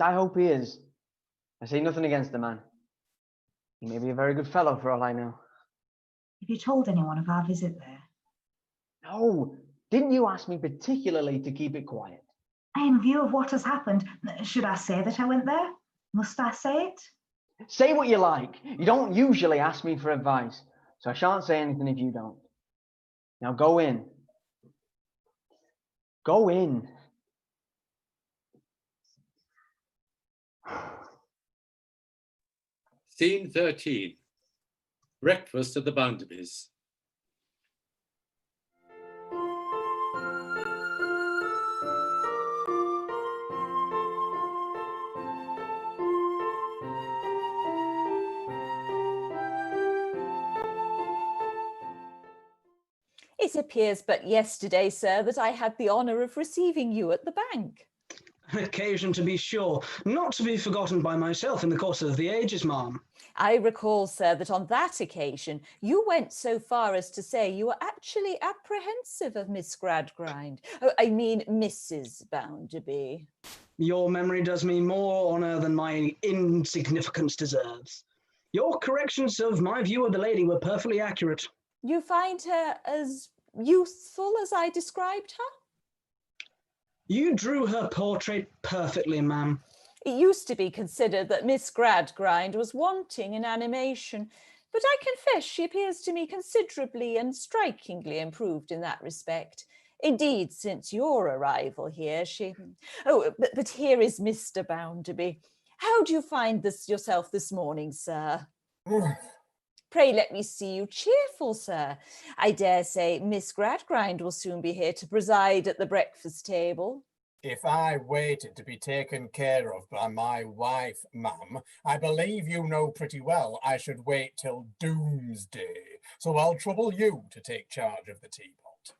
I hope he is. I say nothing against the man. He may be a very good fellow for all I know. Have you told anyone of our visit there? No, didn't you ask me particularly to keep it quiet? In view of what has happened, should I say that I went there? Must I say it? Say what you like. You don't usually ask me for advice, so I shan't say anything if you don't. Now go in. Go in. Scene 13. Breakfast at the Bounderbys. It appears but yesterday, sir, that I had the honour of receiving you at the bank. An occasion, to be sure, not to be forgotten by myself in the course of the ages, ma'am. I recall, sir, that on that occasion you went so far as to say you were actually apprehensive of Miss Gradgrind. Oh, I mean Mrs. Bounderby. Your memory does me more honour than my insignificance deserves. Your corrections of my view of the lady were perfectly accurate. You find her as youthful as I described her? You drew her portrait perfectly, ma'am. It used to be considered that Miss Gradgrind was wanting in animation, but I confess she appears to me considerably and strikingly improved in that respect. Indeed, since your arrival here, she... Oh, but here is Mr. Bounderby. How do you find this yourself this morning, sir? Pray let me see you cheerful, sir. I dare say Miss Gradgrind will soon be here to preside at the breakfast table. If I waited to be taken care of by my wife, ma'am, I believe you know pretty well I should wait till doomsday. So I'll trouble you to take charge of the teapot.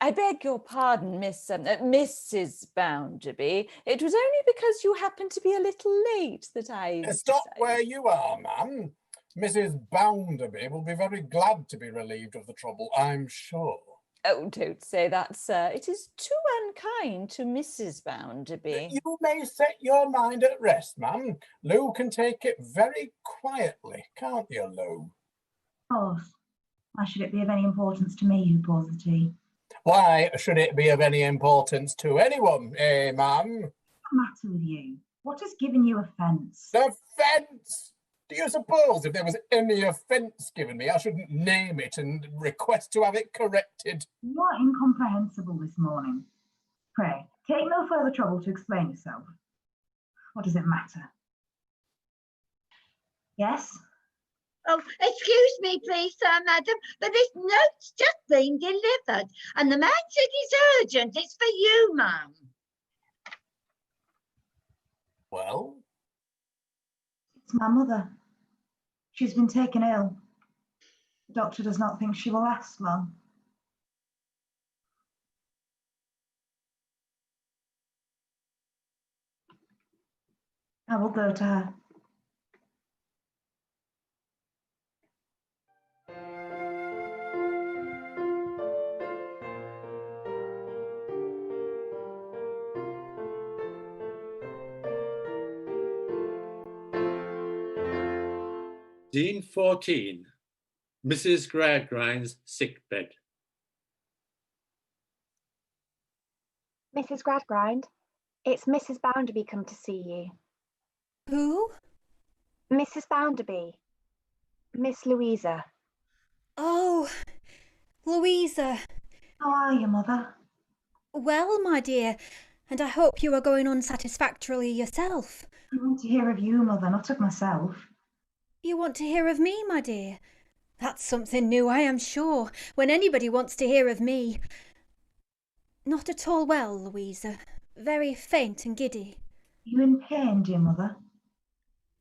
I beg your pardon, Mrs. Bounderby. It was only because you happened to be a little late that I... Stop where you are, ma'am. Mrs. Bounderby will be very glad to be relieved of the trouble, I'm sure. Oh, don't say that, sir. It is too unkind to Mrs. Bounderby. You may set your mind at rest, ma'am. Lou can take it very quietly, can't you, Lou? Of course. Why should it be of any importance to me who pours the tea? Why should it be of any importance to anyone, eh, ma'am? What's the matter with you? What has given you offence? Offence? Do you suppose if there was any offence given me, I shouldn't name it and request to have it corrected? You are incomprehensible this morning. Pray, take no further trouble to explain yourself. What does it matter? Yes? Oh, excuse me, please, sir, madam, but this note's just been delivered, and the man said it's urgent. It's for you, ma'am. Well? It's my mother. She's been taken ill. The doctor does not think she will last long. I will go to her. Scene 14. Mrs. Gradgrind's sick bed. Mrs. Gradgrind, it's Mrs. Bounderby come to see you. Who? Mrs. Bounderby. Miss Louisa. Oh, Louisa. How are you, Mother? Well, my dear, and I hope you are going on satisfactorily yourself. I want to hear of you, Mother, not of myself. You want to hear of me, my dear? That's something new, I am sure, when anybody wants to hear of me. Not at all well, Louisa. Very faint and giddy. Are you in pain, dear Mother?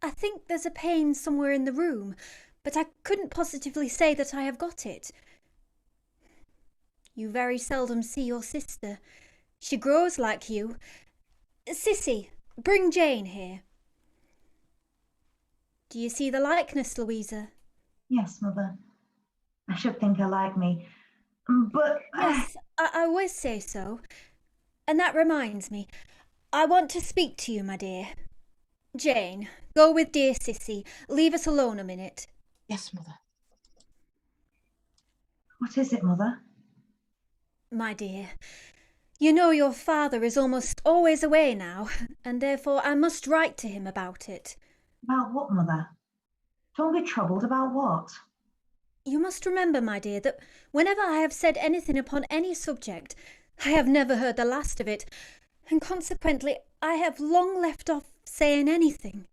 I think there's a pain somewhere in the room, but I couldn't positively say that I have got it. You very seldom see your sister. She grows like you. Sissy, bring Jane here. Do you see the likeness, Louisa? Yes, Mother. I should think her like me. But... Yes, I always say so. And that reminds me, I want to speak to you, my dear. Jane, go with dear Sissy. Leave us alone a minute. Yes, Mother. What is it, Mother? My dear, you know your father is almost always away now, and therefore I must write to him about it. About what, Mother? Don't be troubled. About what? You must remember, my dear, that whenever I have said anything upon any subject, I have never heard the last of it, and consequently I have long left off saying anything.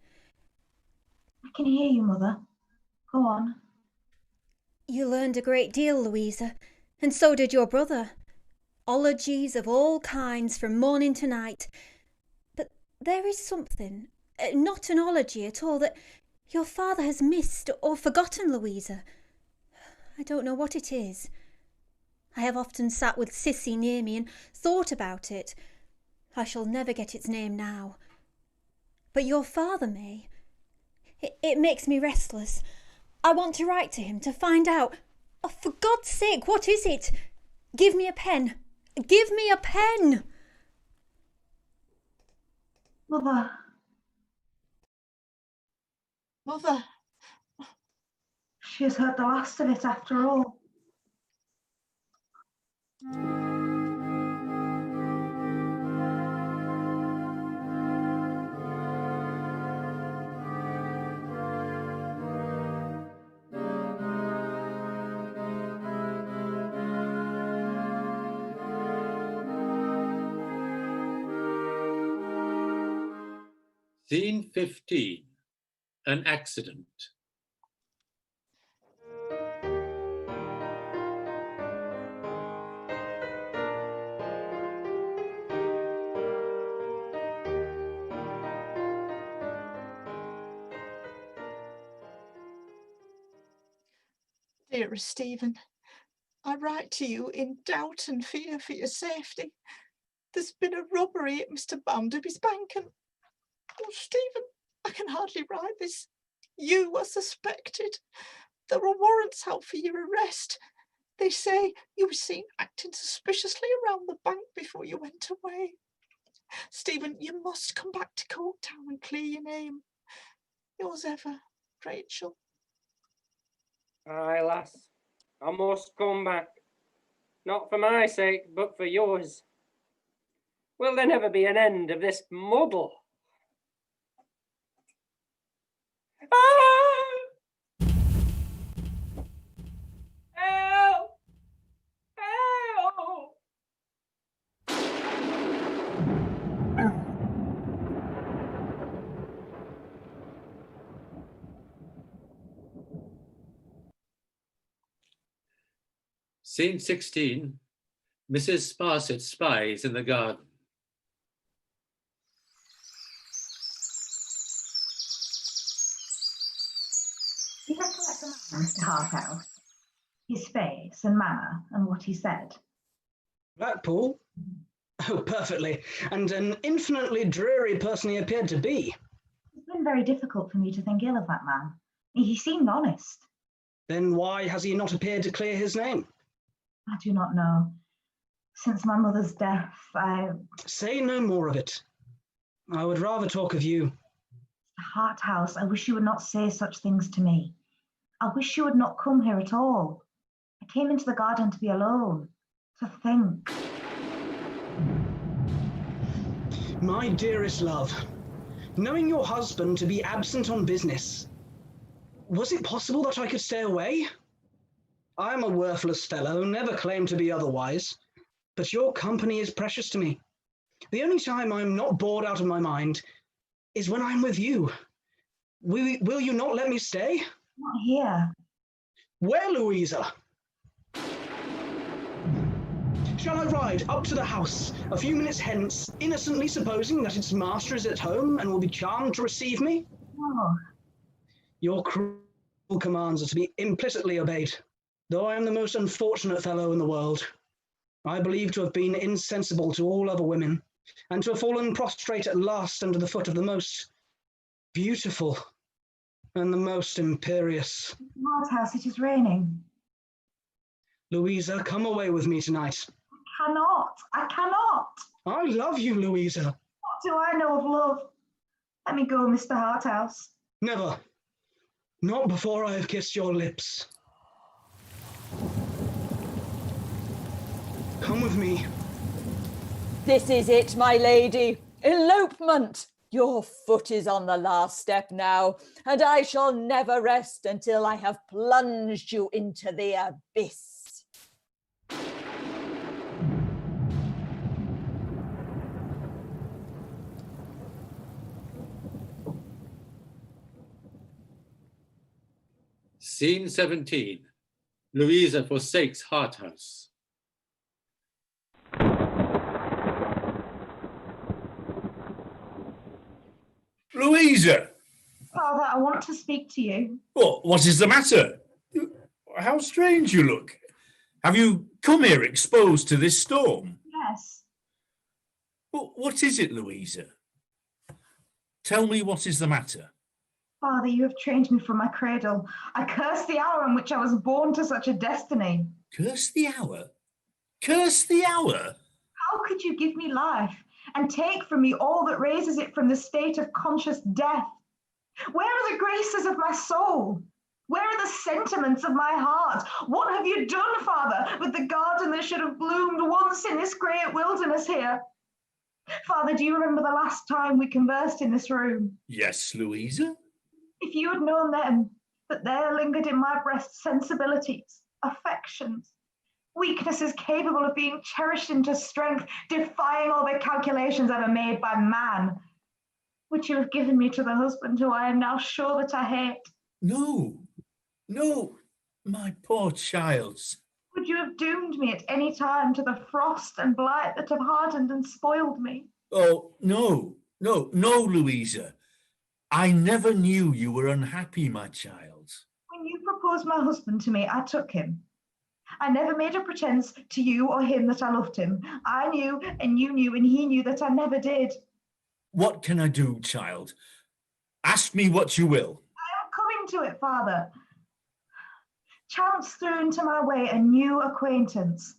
I can hear you, Mother. Go on. You learned a great deal, Louisa, and so did your brother. Ologies of all kinds from morning to night. But there is something, not an ology at all, that your father has missed or forgotten, Louisa. I don't know what it is. I have often sat with Sissy near me and thought about it. I shall never get its name now. But your father may. It makes me restless. I want to write to him to find out. Oh, for God's sake, what is it? Give me a pen. Give me a pen. Mother. Mother. She has heard the last of it after all. Scene 15, an accident. Dearest Stephen, I write to you in doubt and fear for your safety. There's been a robbery at Mr Bounderby's bank and... Oh, Stephen, I can hardly write this. You are suspected. There are warrants out for your arrest. They say you were seen acting suspiciously around the bank before you went away. Stephen, you must come back to Coketown and clear your name. Yours ever, Rachel. Aye, lass, I must come back. Not for my sake, but for yours. Will there never be an end of this muddle? Ah! Help! Help! Scene 16, Mrs. Sparsit spies in the garden. Did I collect the man, Mr Harthouse? His face and manner and what he said? Blackpool? Oh, perfectly. And an infinitely dreary person he appeared to be. It's been very difficult for me to think ill of that man. He seemed honest. Then why has he not appeared to clear his name? I do not know. Since my mother's death, Say no more of it. I would rather talk of you. Harthouse, I wish you would not say such things to me. I wish you would not come here at all. I came into the garden to be alone, to think. My dearest love, knowing your husband to be absent on business, was it possible that I could stay away? I am a worthless fellow, never claimed to be otherwise, but your company is precious to me. The only time I'm not bored out of my mind is when I'm with you. Will you not let me stay? Not here. Where, Louisa? Shall I ride up to the house a few minutes hence, innocently supposing that its master is at home and will be charmed to receive me? No. Your cruel commands are to be implicitly obeyed. Though I am the most unfortunate fellow in the world, I believe to have been insensible to all other women, and to have fallen prostrate at last under the foot of the most beautiful and the most imperious. Harthouse, it is raining. Louisa, come away with me tonight. I cannot. cannot. I cannot. I love you, Louisa. What do I know of love? Let me go, Mr. Harthouse. Never. Not before I have kissed your lips. Come with me. This is it, my lady. Elopement. Your foot is on the last step now, and I shall never rest until I have plunged you into the abyss. Scene 17. Louisa forsakes Harthouse. Louisa! Father, I want to speak to you. What is the matter? How strange you look. Have you come here exposed to this storm? Yes. What is it, Louisa? Tell me what is the matter. Father, you have changed me from my cradle. I curse the hour in which I was born to such a destiny. Curse the hour? Curse the hour? How could you give me life and take from me all that raises it from the state of conscious death? Where are the graces of my soul? Where are the sentiments of my heart? What have you done, Father, with the garden that should have bloomed once in this great wilderness here? Father, do you remember the last time we conversed in this room? Yes, Louisa. If you had known then that there lingered in my breast sensibilities, affections, weaknesses capable of being cherished into strength, defying all the calculations ever made by man, which you have given me to the husband who I am now sure that I hate. No, my poor child. Would you have doomed me at any time to the frost and blight that have hardened and spoiled me? Oh, no, Louisa. I never knew you were unhappy, my child. When you proposed my husband to me, I took him. I never made a pretence to you or him that I loved him. I knew, and you knew, and he knew that I never did. What can I do, child? Ask me what you will. I am coming to it, Father. Chance threw into my way a new acquaintance,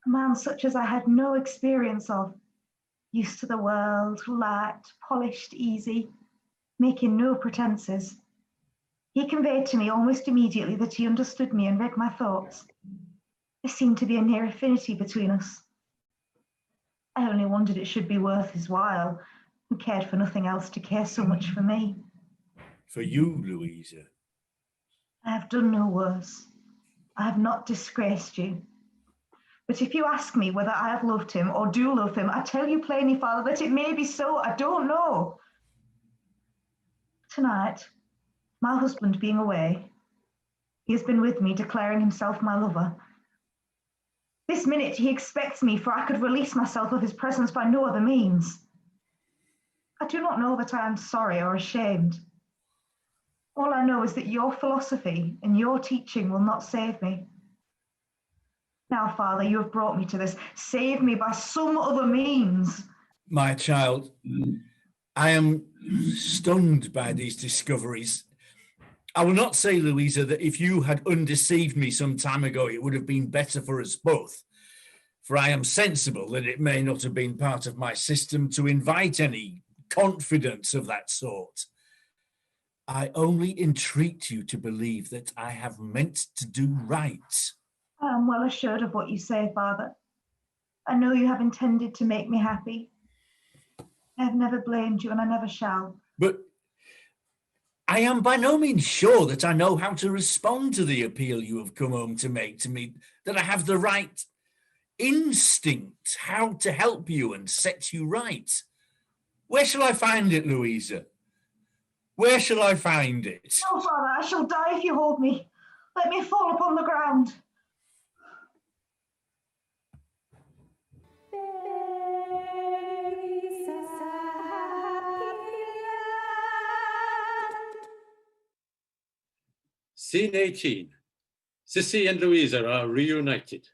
a man such as I had no experience of, used to the world, light, polished, easy, making no pretences. He conveyed to me almost immediately that he understood me and read my thoughts. There seemed to be a near affinity between us. I only wondered it should be worth his while, who cared for nothing else, to care so much for me. For you, Louisa. I have done no worse. I have not disgraced you. But if you ask me whether I have loved him or do love him, I tell you plainly, Father, that it may be so. I don't know. Tonight, my husband being away, he has been with me, declaring himself my lover. This minute he expects me, for I could release myself of his presence by no other means. I do not know that I am sorry or ashamed. All I know is that your philosophy and your teaching will not save me. Now, Father, you have brought me to this. Save me by some other means. My child, I am stunned by these discoveries. I will not say, Louisa, that if you had undeceived me some time ago, it would have been better for us both. For I am sensible that it may not have been part of my system to invite any confidence of that sort. I only entreat you to believe that I have meant to do right. I am well assured of what you say, Father. I know you have intended to make me happy. I have never blamed you, and I never shall. But I am by no means sure that I know how to respond to the appeal you have come home to make to me, that I have the right instinct how to help you and set you right. Where shall I find it, Louisa? Where shall I find it? No, Father, I shall die if you hold me. Let me fall upon the ground. Scene 18. Sissy and Louisa are reunited.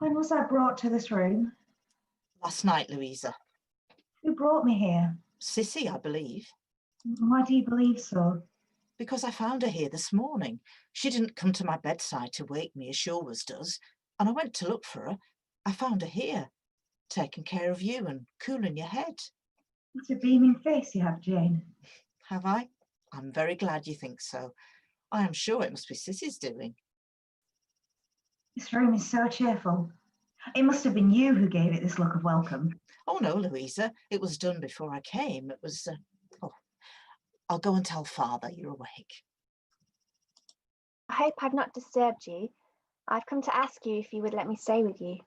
When was I brought to this room? Last night, Louisa. Who brought me here? Sissy, I believe. Why do you believe so? because I found her here this morning. She didn't come to my bedside to wake me as she always does, and I went to look for her. I found her here, taking care of you and cooling your head. What a beaming face you have, Jane. Have I? I'm very glad you think so. I am sure it must be Sissy's doing. This room is so cheerful. It must have been you who gave it this look of welcome. Oh no, Louisa, it was done before I came. It was, oh, I'll go and tell Father you're awake. I hope I've not disturbed you. I've come to ask you if you would let me stay with you.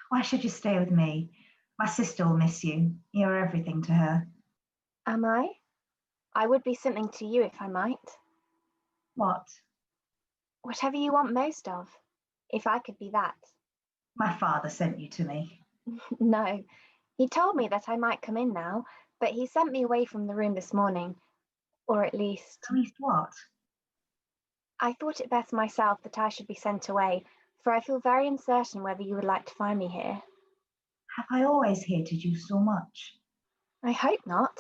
Why should you stay with me? My sister will miss you. You're everything to her. Am I? I would be something to you if I might. What? Whatever you want most of, if I could be that. My father sent you to me. No, he told me that I might come in now, but he sent me away from the room this morning. Or at least... At least what? I thought it best myself that I should be sent away, for I feel very uncertain whether you would like to find me here. Have I always hated you so much? I hope not,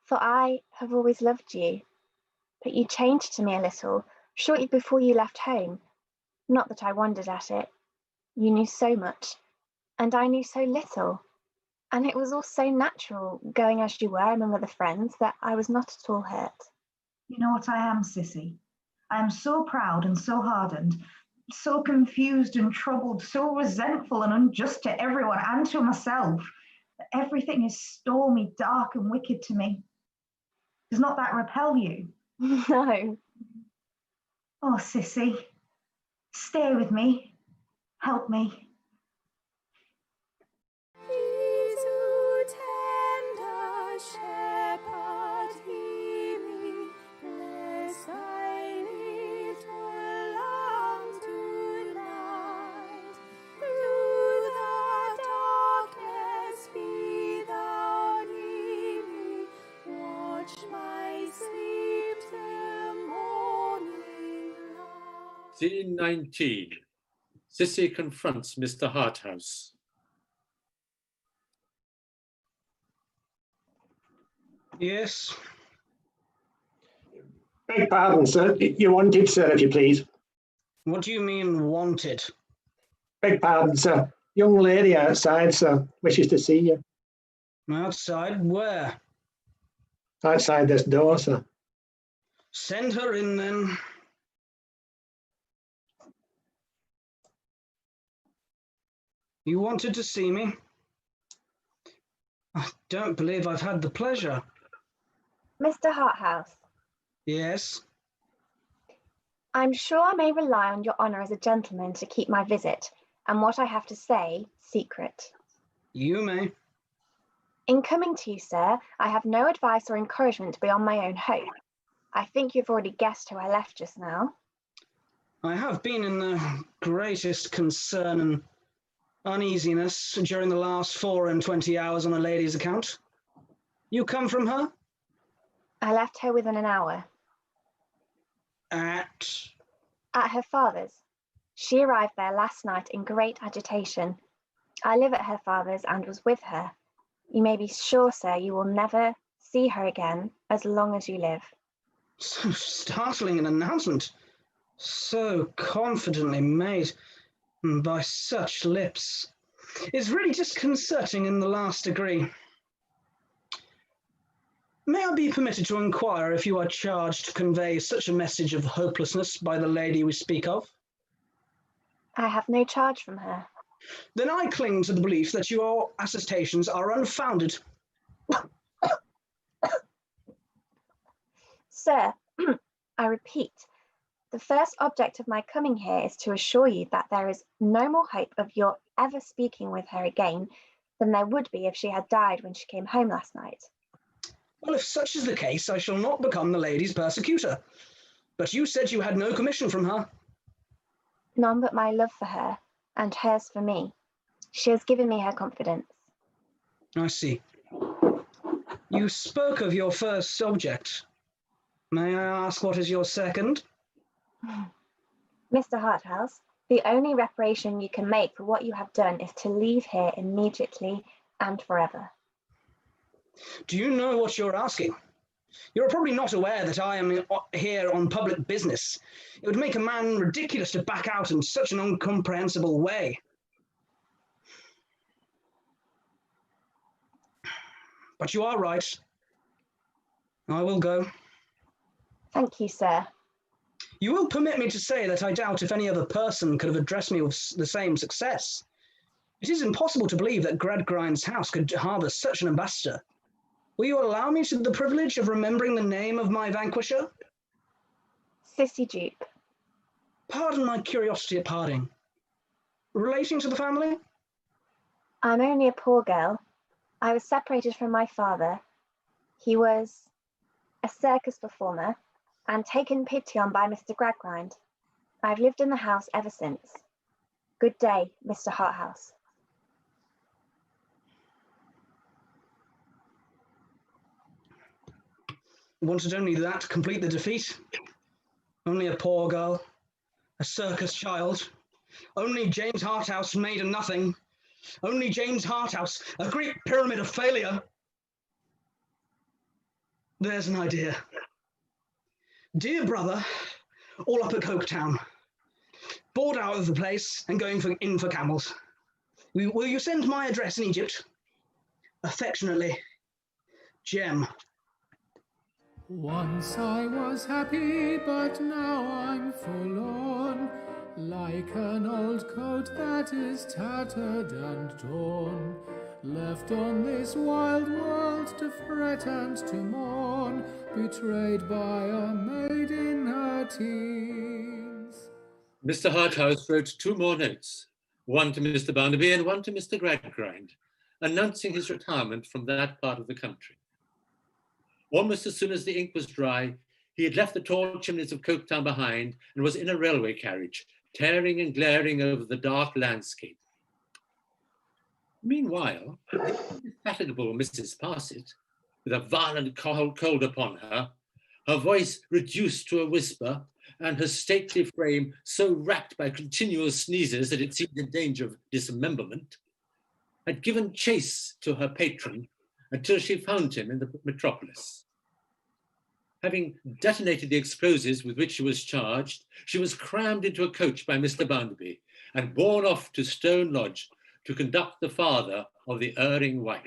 for I have always loved you. But you changed to me a little, shortly before you left home. Not that I wondered at it. You knew so much, and I knew so little. And it was all so natural, going as you were among other friends, that I was not at all hurt. You know what I am, Sissy? I am so proud and so hardened, so confused and troubled, so resentful and unjust to everyone and to myself, that everything is stormy, dark and wicked to me. Does not that repel you? No. Oh, Sissy, stay with me. Help me. He's who tender shepherd he me, bless thy little lambs tonight. Through the darkness be thou near me, watch my sleep till morning light. Scene 19. Sissy confronts Mr. Harthouse. Yes. Beg pardon, sir. You wanted, sir, if you please. What do you mean, wanted? Beg pardon, sir. Young lady outside, sir, wishes to see you. Outside? Where? Outside this door, sir. Send her in, then. You wanted to see me? I don't believe I've had the pleasure. Mr. Harthouse. Yes? I'm sure I may rely on your honour as a gentleman to keep my visit, and what I have to say, secret. You may. In coming to you, sir, I have no advice or encouragement beyond my own hope. I think you've already guessed who I left just now. I have been in the greatest concern and uneasiness during the last 24 hours on a lady's account. You come from her? I left her within an hour. At her father's. She arrived there last night in great agitation. I live at her father's and was with her. You may be sure, sir, you will never see her again as long as you live. So startling an announcement, so confidently made, and by such lips, is really disconcerting in the last degree. May I be permitted to inquire if you are charged to convey such a message of hopelessness by the lady we speak of? I have no charge from her. Then I cling to the belief that your assertions are unfounded. Sir, I repeat, the first object of my coming here is to assure you that there is no more hope of your ever speaking with her again than there would be if she had died when she came home last night. Well, if such is the case, I shall not become the lady's persecutor. But you said you had no commission from her. None but my love for her, and hers for me. She has given me her confidence. I see. You spoke of your first object. May I ask what is your second? Mr. Harthouse, the only reparation you can make for what you have done is to leave here immediately and forever. Do you know what you're asking? You're probably not aware that I am here on public business. It would make a man ridiculous to back out in such an incomprehensible way. But you are right. I will go. Thank you, sir. You will permit me to say that I doubt if any other person could have addressed me with the same success. It is impossible to believe that Gradgrind's house could harbour such an ambassador. Will you allow me the privilege of remembering the name of my vanquisher? Sissy Jupe. Pardon my curiosity at parting. Relating to the family? I'm only a poor girl. I was separated from my father. He was a circus performer and taken pity on by Mr Gradgrind. I've lived in the house ever since. Good day, Mr Harthouse. Wanted only that to complete the defeat. Only a poor girl, a circus child. Only James Harthouse made of nothing. Only James Harthouse, a Greek pyramid of failure. There's an idea. Dear brother, all up at Coketown. Bored out of the place and going in for camels. Will you send my address in Egypt? Affectionately, Jem. Once I was happy, but now I'm forlorn, like an old coat that is tattered and torn, left on this wild world to fret and to mourn, betrayed by a maid in her teens. Mr Harthouse wrote 2 more notes, one to Mr Bounderby and one to Mr Gradgrind, announcing his retirement from that part of the country. Almost as soon as the ink was dry, he had left the tall chimneys of Coketown behind and was in a railway carriage, tearing and glaring over the dark landscape. Meanwhile, the indefatigable Mrs Sparsit, with a violent cold upon her, her voice reduced to a whisper, and her stately frame so racked by continual sneezes that it seemed in danger of dismemberment, had given chase to her patron until she found him in the metropolis. Having detonated the explosives with which she was charged, she was crammed into a coach by Mr Bounderby and borne off to Stone Lodge to conduct the father of the erring wife.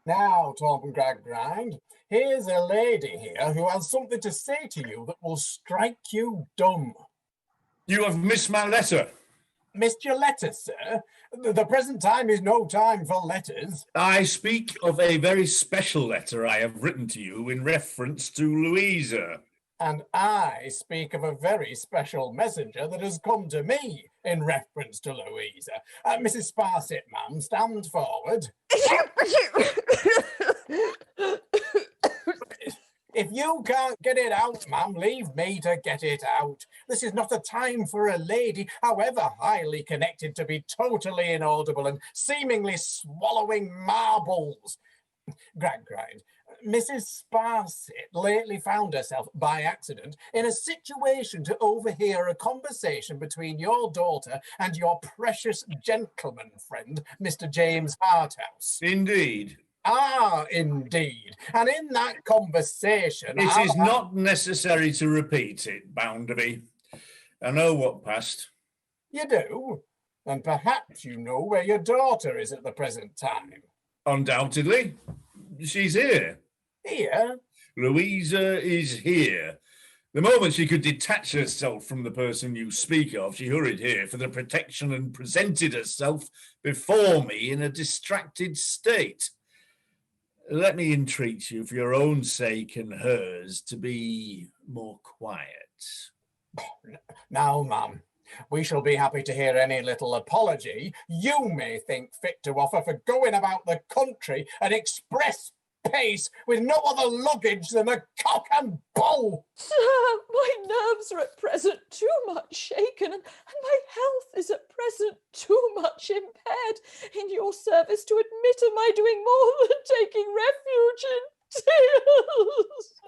Now, Tom Gradgrind, here's a lady here who has something to say to you that will strike you dumb. You have missed my letter. Missed your letter, sir? The present time is no time for letters. I speak of a very special letter I have written to you in reference to Louisa. And I speak of a very special messenger that has come to me in reference to Louisa. Mrs Sparsit, ma'am, stand forward. If you can't get it out, ma'am, leave me to get it out. This is not a time for a lady, however highly connected, to be totally inaudible and seemingly swallowing marbles. Gradgrind, Mrs Sparsit lately found herself, by accident, in a situation to overhear a conversation between your daughter and your precious gentleman friend, Mr James Harthouse. Indeed. Ah, indeed. And in that conversation... It is not necessary to repeat it, Bounderby. I know what passed. You do? And perhaps you know where your daughter is at the present time. Undoubtedly. She's here. Here? Louisa is here. The moment she could detach herself from the person you speak of, she hurried here for the protection and presented herself before me in a distracted state. Let me entreat you, for your own sake and hers, to be more quiet. Now, ma'am, we shall be happy to hear any little apology you may think fit to offer for going about the country at express pace with no other luggage than a cock and bull. Sir, my nerves are at present too much shaken, and my health is at present too much impaired in your service to admit of my doing more than taking refuge in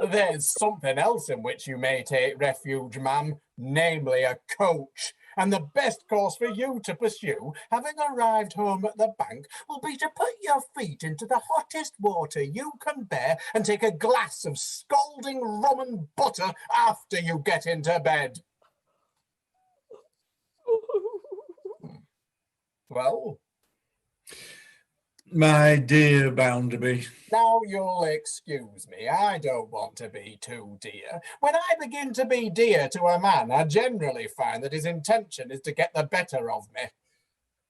tears. There's something else in which you may take refuge, ma'am, namely a coach. And the best course for you to pursue, having arrived home at the bank, will be to put your feet into the hottest water you can bear and take a glass of scalding rum and butter after you get into bed. Well? My dear Bounderby. Now you'll excuse me, I don't want to be too dear. When I begin to be dear to a man, I generally find that his intention is to get the better of me.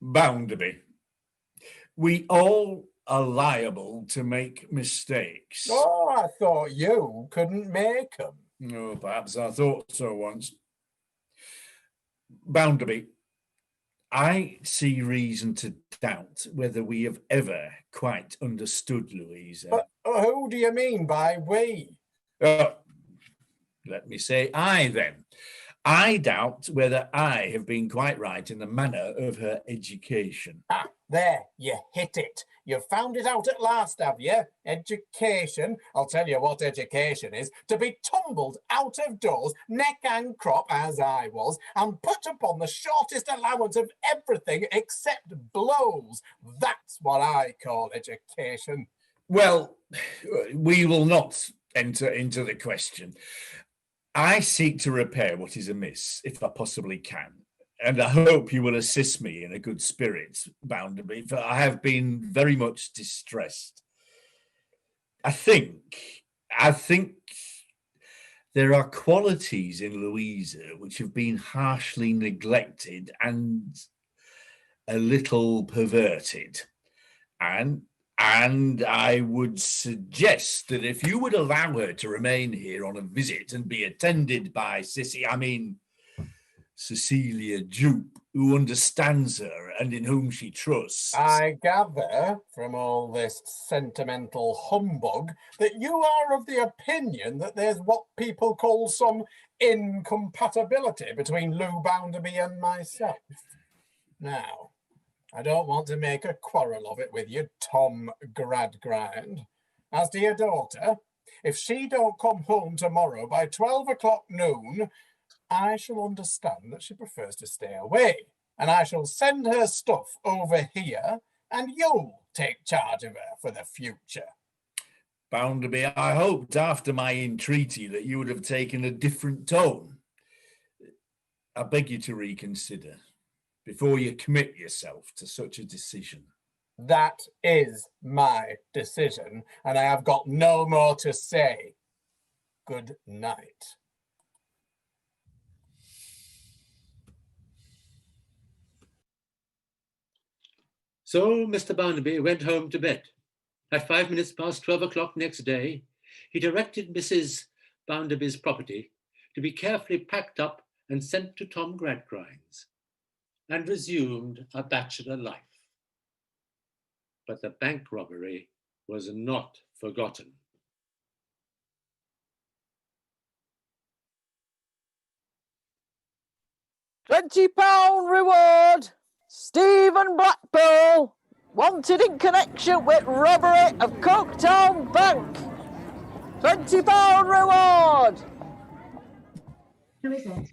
Bounderby, we all are liable to make mistakes. Oh, I thought you couldn't make them. No, perhaps I thought so once. Bounderby, I see reason to doubt whether we have ever quite understood Louisa. Who do you mean by we? Let me say I then. I doubt whether I have been quite right in the manner of her education. Ah, there, you hit it. You've found it out at last, have you? Education. I'll tell you what education is. To be tumbled out of doors, neck and crop, as I was, and put upon the shortest allowance of everything except blows. That's what I call education. Well, we will not enter into the question. I seek to repair what is amiss, if I possibly can, and I hope you will assist me in a good spirit, Bounderby, for I have been very much distressed. I think there are qualities in Louisa which have been harshly neglected and a little perverted, and I would suggest that if you would allow her to remain here on a visit and be attended by Cecilia Jupe, who understands her and in whom she trusts. I gather from all this sentimental humbug that you are of the opinion that there's what people call some incompatibility between Lou Bounderby and myself. Now, I don't want to make a quarrel of it with you, Tom Gradgrind. As to your daughter, if she don't come home tomorrow by 12 o'clock noon, I shall understand that she prefers to stay away, and I shall send her stuff over here, and you'll take charge of her for the future. Bounderby, I hoped after my entreaty that you would have taken a different tone. I beg you to reconsider before you commit yourself to such a decision. That is my decision, and I have got no more to say. Good night. So Mr. Bounderby went home to bed. At 5 minutes past 12 o'clock next day, he directed Mrs. Bounderby's property to be carefully packed up and sent to Tom Gradgrind's, and resumed a bachelor life. But the bank robbery was not forgotten. £20 reward. Stephen Blackpool, wanted in connection with robbery of Coketown Bank. £20 reward. Who is it?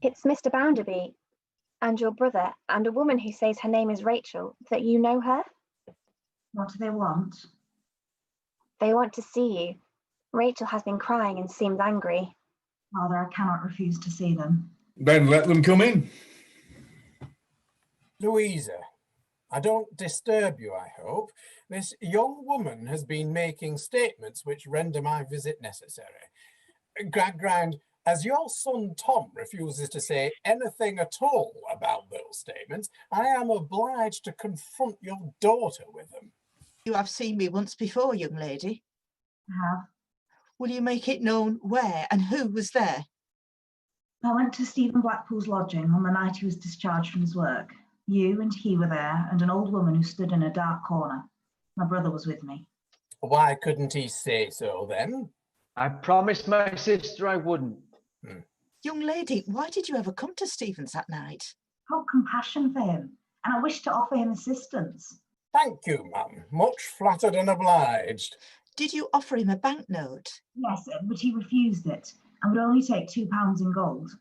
It's Mr. Bounderby and your brother and a woman who says her name is Rachel. That you know her? What do they want? They want to see you. Rachel has been crying and seems angry. Father, I cannot refuse to see them. Then let them come in. Louisa, I don't disturb you, I hope. This young woman has been making statements which render my visit necessary. Gradgrind, as your son Tom refuses to say anything at all about those statements, I am obliged to confront your daughter with them. You have seen me once before, young lady. I have. Will you make it known where and who was there? I went to Stephen Blackpool's lodging on the night he was discharged from his work. You and he were there, and an old woman who stood in a dark corner. My brother was with me. Why couldn't he say so then? I promised my sister I wouldn't. Young lady, why did you ever come to Stephen's that night? I felt compassion for him, and I wished to offer him assistance. Thank you, ma'am. Much flattered and obliged. Did you offer him a banknote? Yes, but he refused it, and would only take £2 in gold.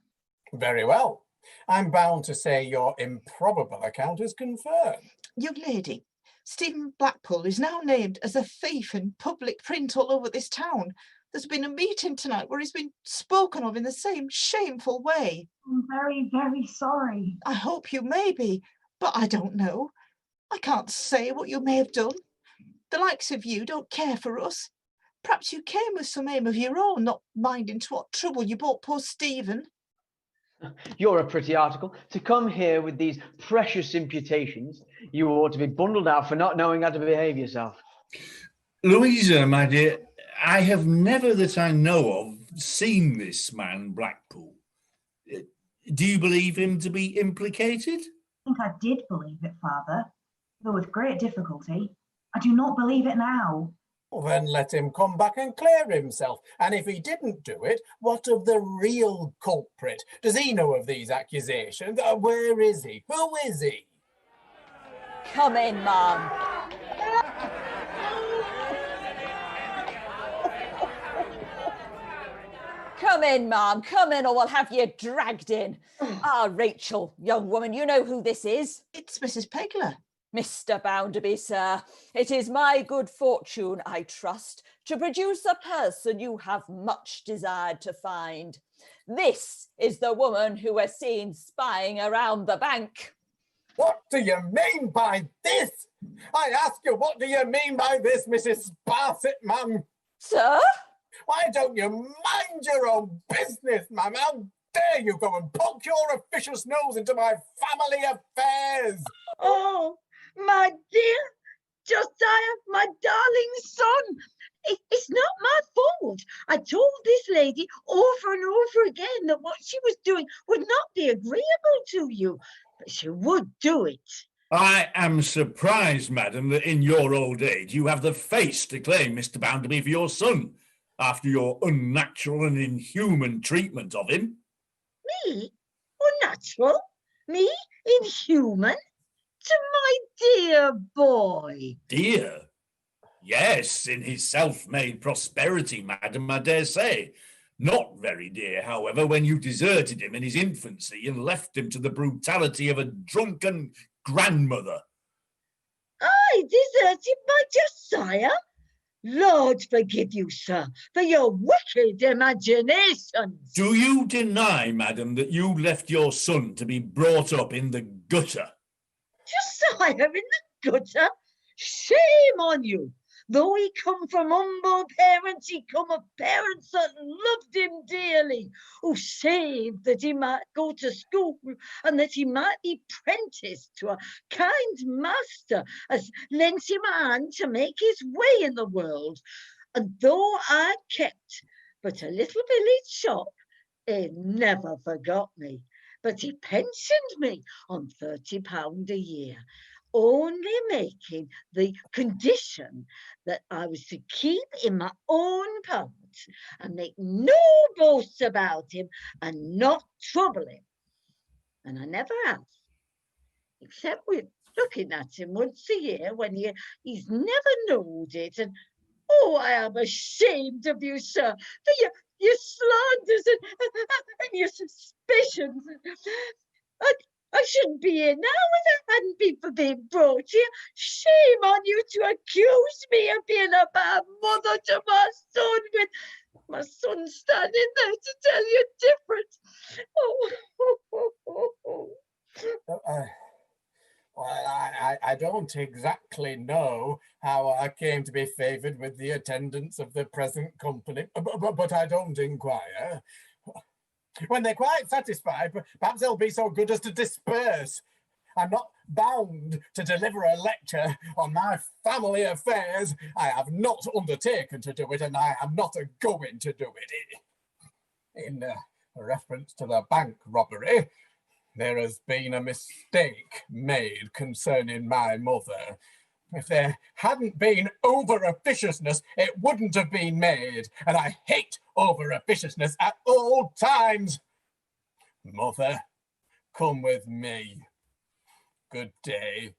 Very well. I'm bound to say your improbable account is confirmed. Young lady, Stephen Blackpool is now named as a thief in public print all over this town. There's been a meeting tonight where he's been spoken of in the same shameful way. I'm very, very sorry. I hope you may be, but I don't know. I can't say what you may have done. The likes of you don't care for us. Perhaps you came with some aim of your own, not minding to what trouble you brought poor Stephen. You're a pretty article. To come here with these precious imputations, you ought to be bundled out for not knowing how to behave yourself. Louisa, my dear, I have never that I know of seen this man Blackpool. Do you believe him to be implicated? I think I did believe it, Father, though with great difficulty. I do not believe it now. Well, then let him come back and clear himself. And if he didn't do it, what of the real culprit? Does he know of these accusations? Where is he? Who is he? Come in, Mum. Come in, Mum. Come in, or we'll have you dragged in. Rachel, young woman, you know who this is? It's Mrs. Pegler. Mr. Bounderby, sir, it is my good fortune, I trust, to produce a person you have much desired to find. This is the woman who was seen spying around the bank. What do you mean by this? I ask you, what do you mean by this, Mrs. Sparsit, ma'am? Sir? Why don't you mind your own business, ma'am? How dare you go and poke your officious nose into my family affairs? Oh, my dear Josiah, my darling son, it's not my fault. I told this lady over and over again that what she was doing would not be agreeable to you, but she would do it. I am surprised, madam, that in your old age you have the face to claim Mr. Bounderby for your son, after your unnatural and inhuman treatment of him. Me? Unnatural? Me? Inhuman? To my dear boy. Dear? Yes, in his self-made prosperity, madam, I dare say. Not very dear, however, when you deserted him in his infancy and left him to the brutality of a drunken grandmother. I deserted my Josiah? Lord forgive you, sir, for your wicked imaginations. Do you deny, madam, that you left your son to be brought up in the gutter? Josiah in the gutter? Shame on you. Though he come from humble parents, he come of parents that loved him dearly, who saved that he might go to school and that he might be apprenticed to a kind master as lent him a hand to make his way in the world. And though I kept but a little village shop, he never forgot me, but he pensioned me on £30 a year, only making the condition that I was to keep in my own pounds and make no boasts about him and not trouble him. And I never have, except with looking at him once a year when he's never knowed it. And oh, I am ashamed of you, sir, for your slanders and your suspicions. I shouldn't be here now if it hadn't been for being brought here. Shame on you to accuse me of being a bad mother to my son, with my son standing there to tell you different. Well, I don't exactly know how I came to be favoured with the attendance of the present company, but I don't inquire. When they're quite satisfied, perhaps they'll be so good as to disperse. I'm not bound to deliver a lecture on my family affairs. I have not undertaken to do it, and I am not going to do it. In reference to the bank robbery, there has been a mistake made concerning my mother. If there hadn't been over-officiousness, it wouldn't have been made. And I hate over-officiousness at all times. Mother, come with me. Good day.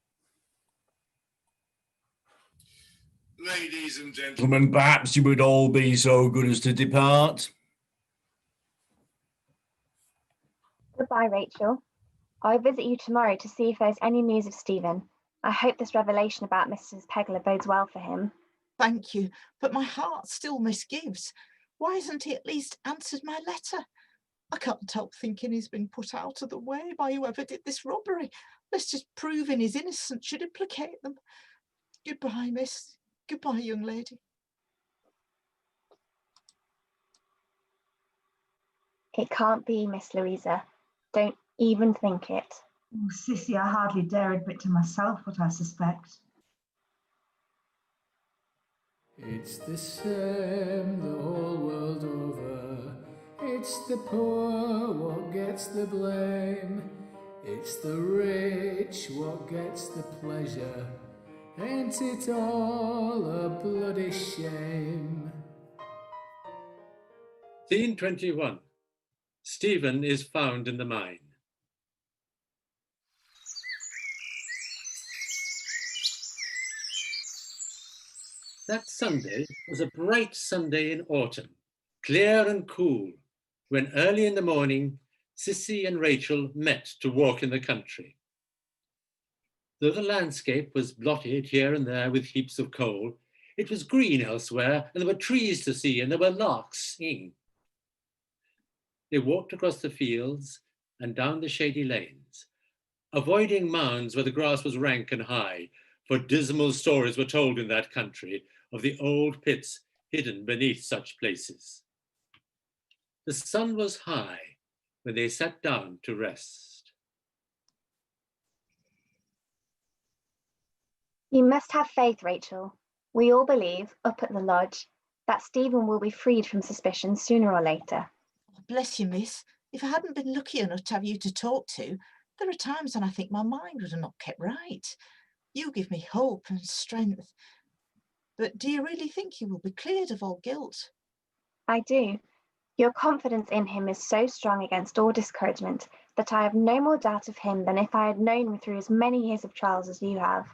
Ladies and gentlemen, perhaps you would all be so good as to depart. Goodbye, Rachel. I'll visit you tomorrow to see if there's any news of Stephen. I hope this revelation about Mrs. Pegler bodes well for him. Thank you, but my heart still misgives. Why hasn't he at least answered my letter? I can't help thinking he's been put out of the way by whoever did this robbery. Let's just proving his innocence should implicate them. Goodbye, miss. Goodbye, young lady. It can't be, Miss Louisa. Don't even think it. Oh, Sissy, I hardly dare admit to myself what I suspect. It's the same the whole world over. It's the poor what gets the blame. It's the rich what gets the pleasure. Ain't it all a bloody shame? Scene 21. Stephen is found in the mine. That Sunday was a bright Sunday in autumn, clear and cool, when early in the morning, Sissy and Rachel met to walk in the country. Though the landscape was blotted here and there with heaps of coal, it was green elsewhere, and there were trees to see, and there were larks singing. They walked across the fields and down the shady lanes, avoiding mounds where the grass was rank and high, for dismal stories were told in that country of the old pits hidden beneath such places. The sun was high when they sat down to rest. You must have faith, Rachel. We all believe, up at the lodge, that Stephen will be freed from suspicion sooner or later. Bless you, miss. If I hadn't been lucky enough to have you to talk to, there are times when I think my mind would have not kept right. You give me hope and strength. But do you really think he will be cleared of all guilt? I do. Your confidence in him is so strong against all discouragement that I have no more doubt of him than if I had known him through as many years of trials as you have.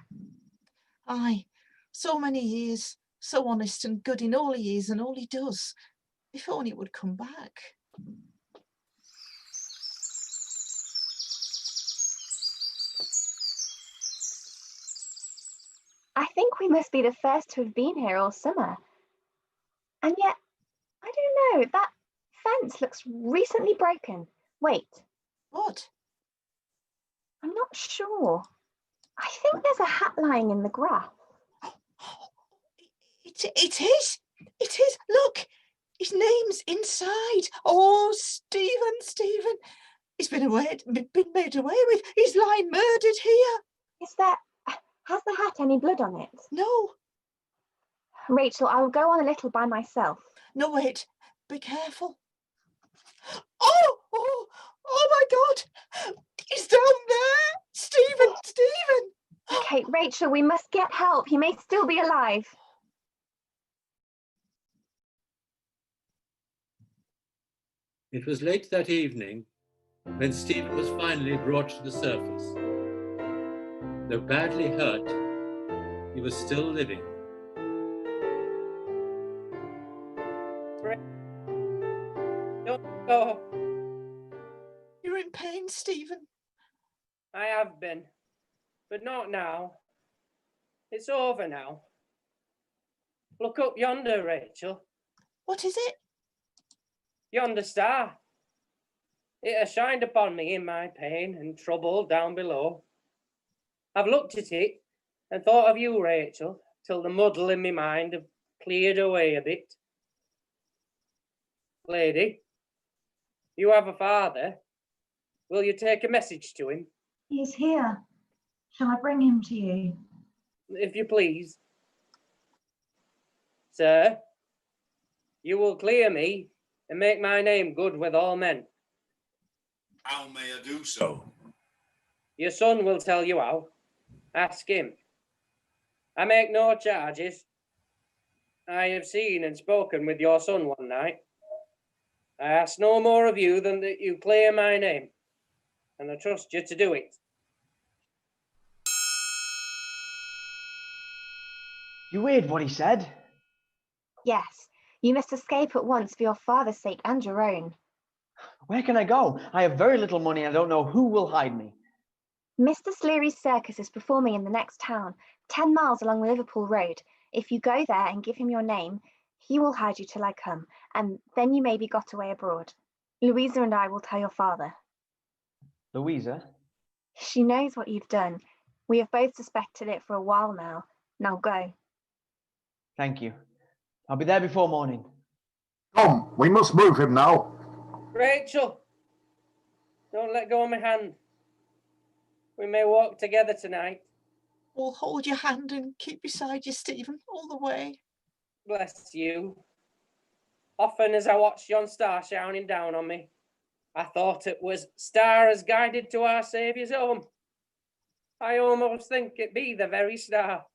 Aye, so many years, so honest and good in all he is and all he does. If only it would come back. I think we must be the first to have been here all summer. And yet, I don't know, that fence looks recently broken. Wait. What? I'm not sure. I think there's a hat lying in the grass. It is. It is. Look, his name's inside. Oh, Stephen. He's been made away with. He's lying murdered here. Has the hat any blood on it? No. Rachel, I will go on a little by myself. No, wait. Be careful. Oh my God. He's down there. Stephen. Okay, Rachel, we must get help. He may still be alive. It was late that evening when Stephen was finally brought to the surface. Though badly hurt, he was still living. Don't go. You're in pain, Stephen. I have been, but not now. It's over now. Look up yonder, Rachel. What is it? Yonder star. It has shined upon me in my pain and trouble down below. I've looked at it and thought of you, Rachel, till the muddle in my mind have cleared away a bit. Lady, you have a father. Will you take a message to him? He is here. Shall I bring him to you? If you please. Sir, you will clear me and make my name good with all men. How may I do so? Your son will tell you how. Ask him. I make no charges. I have seen and spoken with your son one night. I ask no more of you than that you clear my name, and I trust you to do it. You heard what he said? Yes, you must escape at once for your father's sake and your own. Where can I go? I have very little money. I don't know who will hide me. Mr. Sleary's circus is performing in the next town, 10 miles along the Liverpool Road. If you go there and give him your name, he will hide you till I come, and then you may be got away abroad. Louisa and I will tell your father. Louisa? She knows what you've done. We have both suspected it for a while now. Now go. Thank you. I'll be there before morning. Come, we must move him now. Rachel, don't let go of my hand. We may walk together tonight. We'll hold your hand and keep beside you, Stephen, all the way. Bless you. Often as I watched yon star shining down on me, I thought it was star as guided to our Saviour's home. I almost think it be the very star.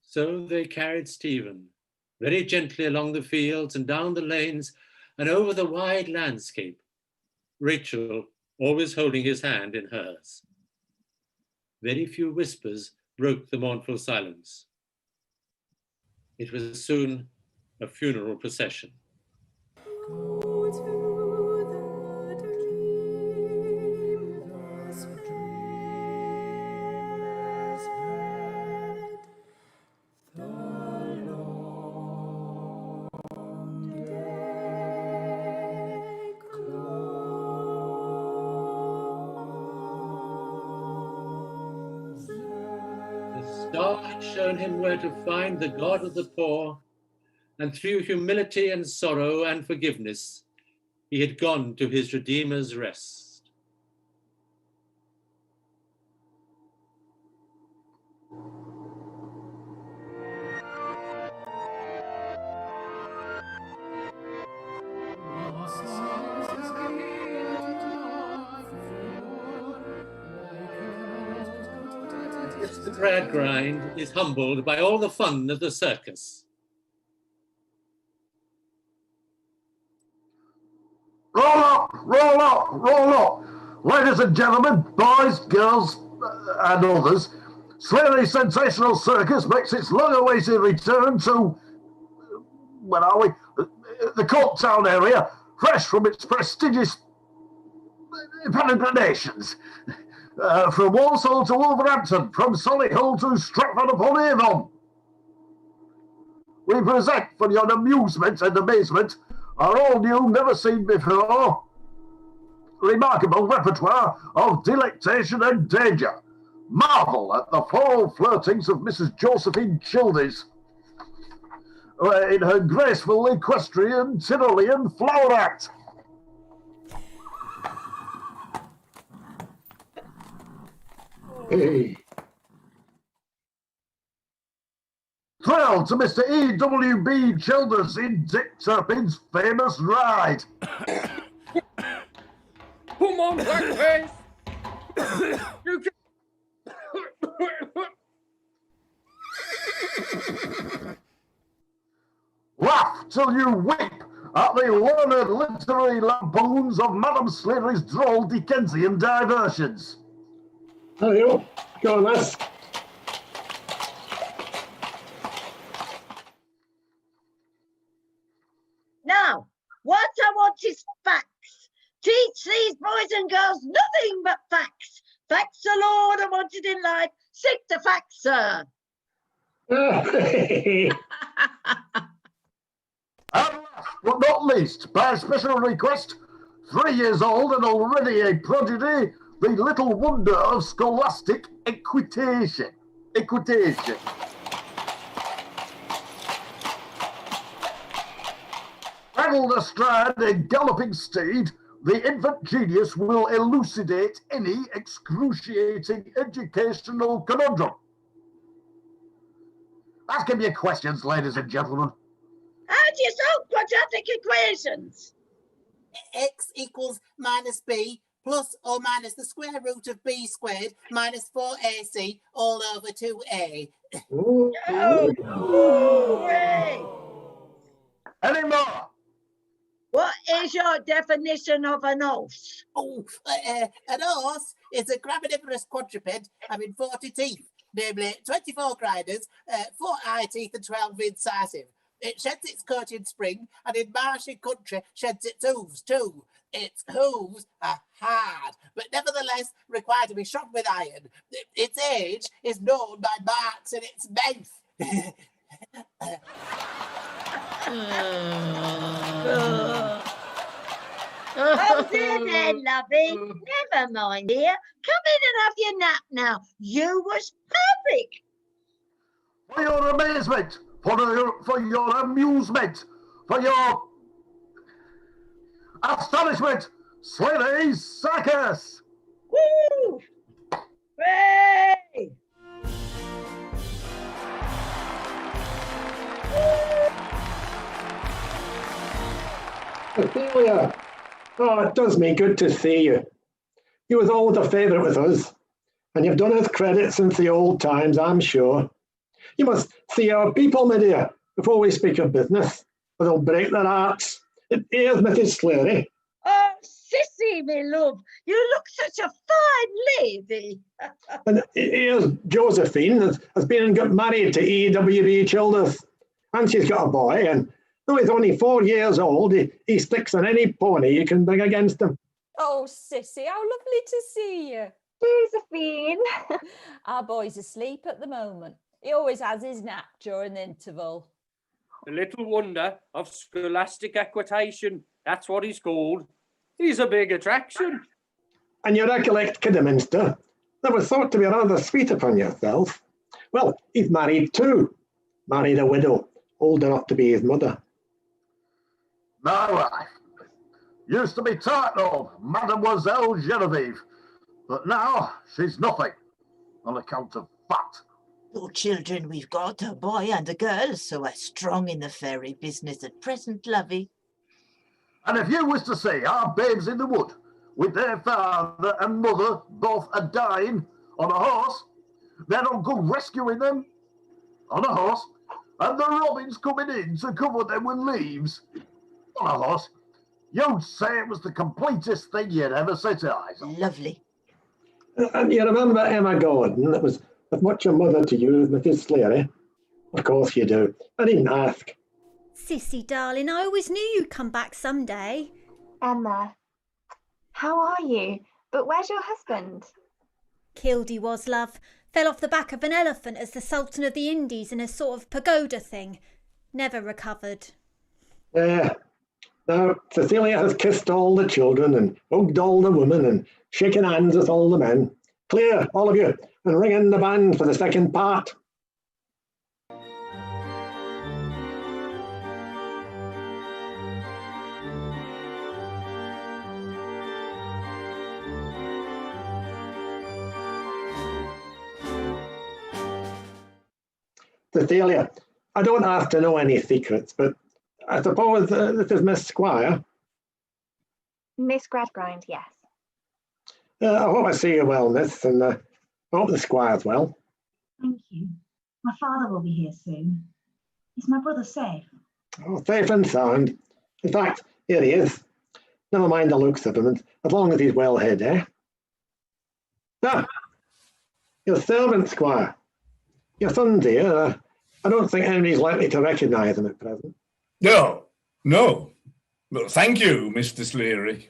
So they carried Stephen very gently along the fields and down the lanes and over the wide landscape, Rachel always holding his hand in hers. Very few whispers broke the mournful silence. It was soon a funeral procession. The star had shown him where to find the God of the poor, and through humility and sorrow and forgiveness, he had gone to his Redeemer's rest. Mr. Gradgrind is humbled by all the fun of the circus. Roll up, roll up, roll up. Ladies and gentlemen, boys, girls, and others, Slearys Sensational Circus makes its long-awaited return to, where are we? The Coketown area, fresh from its prestigious peregrinations. From Walsall to Wolverhampton, from Solihull to Stratford-upon-Avon. We present for your amusement and amazement our all-new, never-seen-before, remarkable repertoire of delectation and danger. Marvel at the floral flirtings of Mrs. Josephine Childies in her graceful equestrian Tyrolean flower act. Hey. Thrilled to Mr. E.W.B. Childers in Dick Turpin's famous ride. Come on, Blackface! You can... Laugh till you weep at the learned literary lampoons of Madame Sleary's droll Dickensian diversions. There you go. Go on, lads. Now, what I want is facts. Teach these boys and girls nothing but facts. Facts alone are wanted in life. Stick to facts, sir. And last but not least, by special request, 3 years old and already a prodigy, the little wonder of scholastic equitation. Saddled astride a galloping steed, the infant genius will elucidate any excruciating educational conundrum. Ask him your questions, ladies and gentlemen. How do you solve quadratic equations? X equals minus b plus or minus the square root of b squared minus 4ac all over 2a. Ooh. short definition of an horse? Oh, an horse is a graminivorous quadruped having 40 teeth, namely 24 grinders, 4 eye teeth and 12 incisive. It sheds its coat in spring, and in marshy country sheds its hooves too. Its hooves are hard, but nevertheless require to be shod with iron. Its age is known by marks in its mouth. Oh, there, lovey. Never mind, dear. Come in and have your nap now. You was perfect. For your amazement, for your amusement, for your astonishment, Slearys Circus! Woo! Hooray! Ophelia, oh, it does me good to see you. You was always a favourite with us, and you've done us credit since the old times, I'm sure. You must see our people, my dear, before we speak of business, or they'll break their hearts. Here's Mrs. Sleary. Oh, Sissy, me love, you look such a fine lady. And here's Josephine, has been and got married to E.W.B. Childers. And she's got a boy, and though he's only 4 years old, he sticks on any pony you can bring against him. Oh, Sissy, how lovely to see you. Josephine. Our boy's asleep at the moment. He always has his nap during the interval. The little wonder of scholastic equitation. That's what he's called. He's a big attraction. And you recollect Kidderminster? That was thought to be rather sweet upon yourself. Well, he's married too. Married a widow, old enough to be his mother. My wife used to be titled Mademoiselle Genevieve, but now she's nothing on account of fat. 2 children we've got, a boy and a girl, so we're strong in the fairy business at present, lovey. And if you was to see our babes in the wood, with their father and mother both a-dying on a horse, then Uncle rescuing them on a horse, and the robins coming in to cover them with leaves on a horse, you'd say it was the completest thing you'd ever set eyes on. Lovely. And you remember Emma Gordon, that was as much a mother to you as Mrs. Sleary? Of course you do. I didn't ask. Sissy, darling, I always knew you'd come back someday. Emma, how are you? But where's your husband? Killed he was, love. Fell off the back of an elephant as the Sultan of the Indies in a sort of pagoda thing. Never recovered. Yeah. Now, Cecilia has kissed all the children and hugged all the women and shaken hands with all the men. Clear, all of you, and ring in the band for the second part. Cecilia, I don't have to know any secrets, but I suppose this is Miss Squire. Miss Gradgrind, yes. I hope I see you well, miss, and I hope the Squire's well. Thank you. My father will be here soon. Is my brother safe? Oh, safe and sound. In fact, here he is. Never mind the looks of him, as long as he's well hid, eh? Ah, your servant, Squire. Your son's here. I don't think anybody's likely to recognise him at present. No. Well, thank you, Mr. Sleary.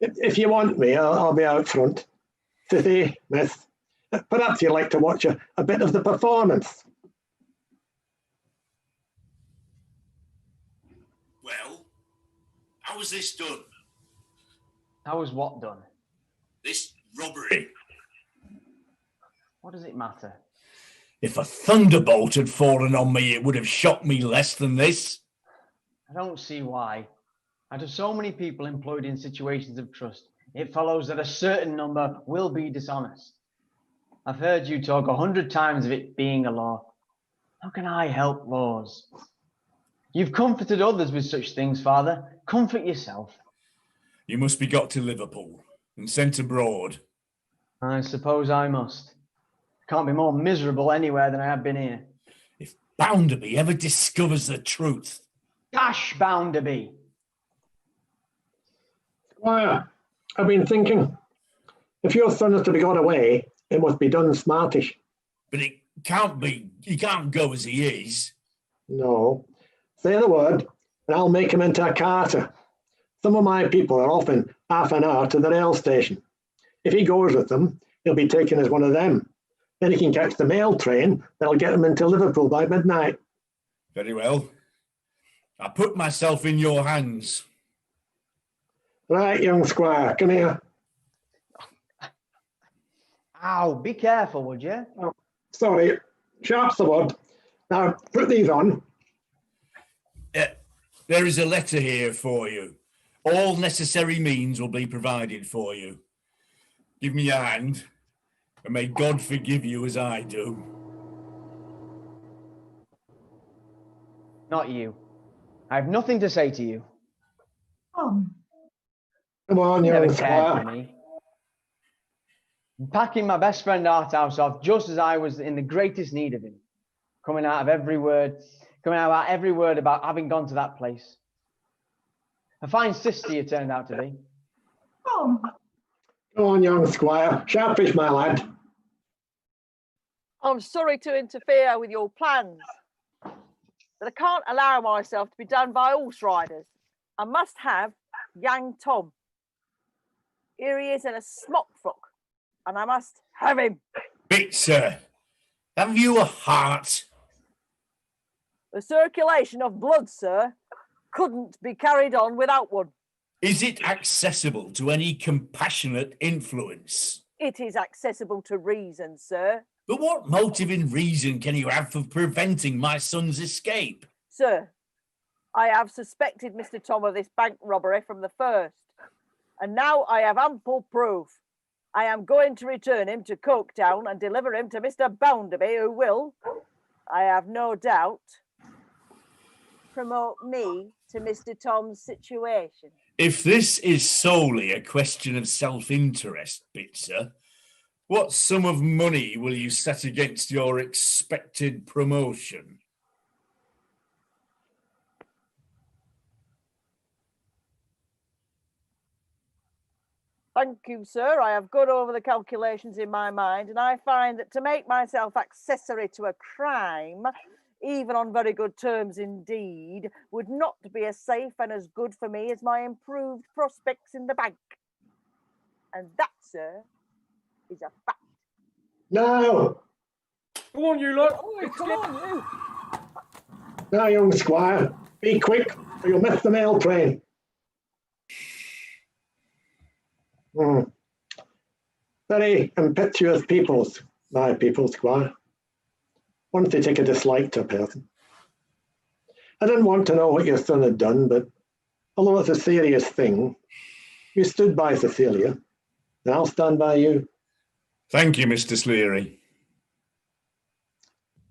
If you want me, I'll be out front. Sissy, miss, perhaps you'd like to watch a bit of the performance. Well, how was this done? How was what done? This robbery. What does it matter? If a thunderbolt had fallen on me, it would have shocked me less than this. I don't see why. Out of so many people employed in situations of trust, it follows that a certain number will be dishonest. I've heard you talk 100 times of it being a law. How can I help laws? You've comforted others with such things, Father. Comfort yourself. You must be got to Liverpool and sent abroad. I suppose I must. Can't be more miserable anywhere than I have been here. If Bounderby ever discovers the truth. Dash Bounderby! Squire, I've been thinking, if your son is to be got away, it must be done smartish. But it can't be, he can't go as he is. No. Say the word, and I'll make him into a carter. Some of my people are off in half an hour to the rail station. If he goes with them, he'll be taken as one of them. Then he can catch the mail train that'll get him into Liverpool by midnight. Very well. I put myself in your hands. Right, young squire, come here. Ow, be careful, would you? Oh, sorry, sharp's the word. Now, put these on. There is a letter here for you. All necessary means will be provided for you. Give me your hand, and may God forgive you as I do. Not you. I have nothing to say to you. Tom. Come on, You never young cared for squire. me. Packing my best friend Harthouse off just as I was in the greatest need of him. Coming out about every word about having gone to that place. A fine sister you turned out to be. Tom. Come on, young squire. Sharpish, my lad. I'm sorry to interfere with your plans, but I can't allow myself to be done by horse riders. I must have young Tom. Here he is in a smock frock, and I must have him. Bitzer, have you a heart? The circulation of blood, sir, couldn't be carried on without one. Is it accessible to any compassionate influence? It is accessible to reason, sir. But what motive in reason can you have for preventing my son's escape? Sir, I have suspected Mr. Tom of this bank robbery from the first, and now I have ample proof. I am going to return him to Coketown and deliver him to Mr. Bounderby, who will, I have no doubt, promote me to Mr. Tom's situation. If this is solely a question of self-interest, Bitzer, what sum of money will you set against your expected promotion? Thank you, sir. I have gone over the calculations in my mind, and I find that to make myself accessory to a crime, even on very good terms indeed, would not be as safe and as good for me as my improved prospects in the bank. And that, sir, is a fact. No! Go on, you lot. Come on, you. Now, young squire, be quick, or you'll miss the mail train. Very impetuous peoples, my people, squire. Once they take a dislike to a person. I didn't want to know what your son had done, but although it's a serious thing, you stood by Cecilia, and I'll stand by you. Thank you, Mr. Sleary.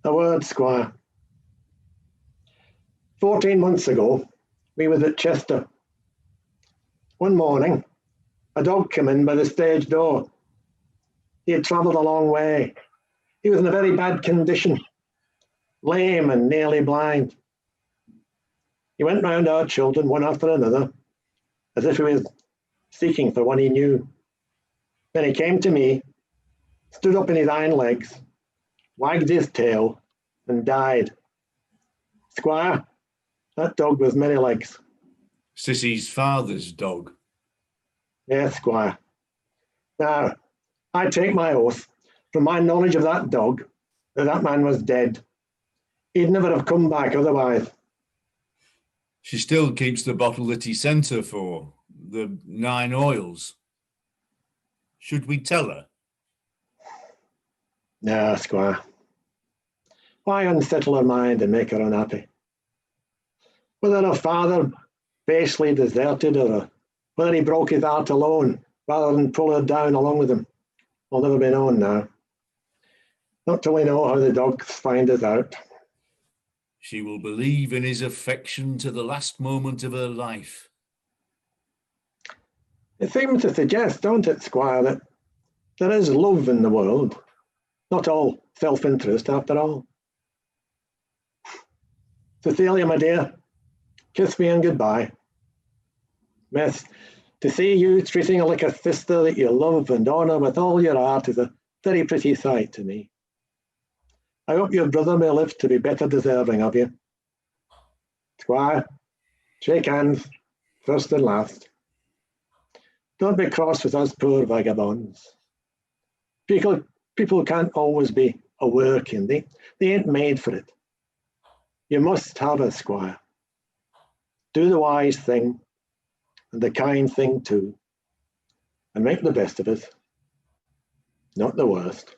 A word, squire. 14 months ago, we was at Chester. One morning, a dog came in by the stage door. He had travelled a long way. He was in a very bad condition, lame and nearly blind. He went round our children one after another, as if he was seeking for one he knew. Then he came to me, stood up in his hind legs, wagged his tail, and died. Squire, that dog was Merrylegs. Sissy's father's dog. Yes, squire. Now, I take my oath, from my knowledge of that dog, that that man was dead. He'd never have come back otherwise. She still keeps the bottle that he sent her for, the 9 oils. Should we tell her? No, squire. Why unsettle her mind and make her unhappy? Whether her father basely deserted her, whether he broke his heart alone rather than pull her down along with him, will never be known now. Not till we know how the dogs find us out. She will believe in his affection to the last moment of her life. It seems to suggest, don't it, squire, that there is love in the world, not all self-interest after all. Cecilia, my dear, kiss me and goodbye. Miss, To see you treating her like a sister that you love and honour with all your heart is a very pretty sight to me. I hope your brother may live to be better deserving of you. Squire, shake hands, first and last. Don't be cross with us poor vagabonds. People can't always be a working. They ain't made for it. You must have a squire. Do the wise thing and the kind thing too, and make the best of it, not the worst.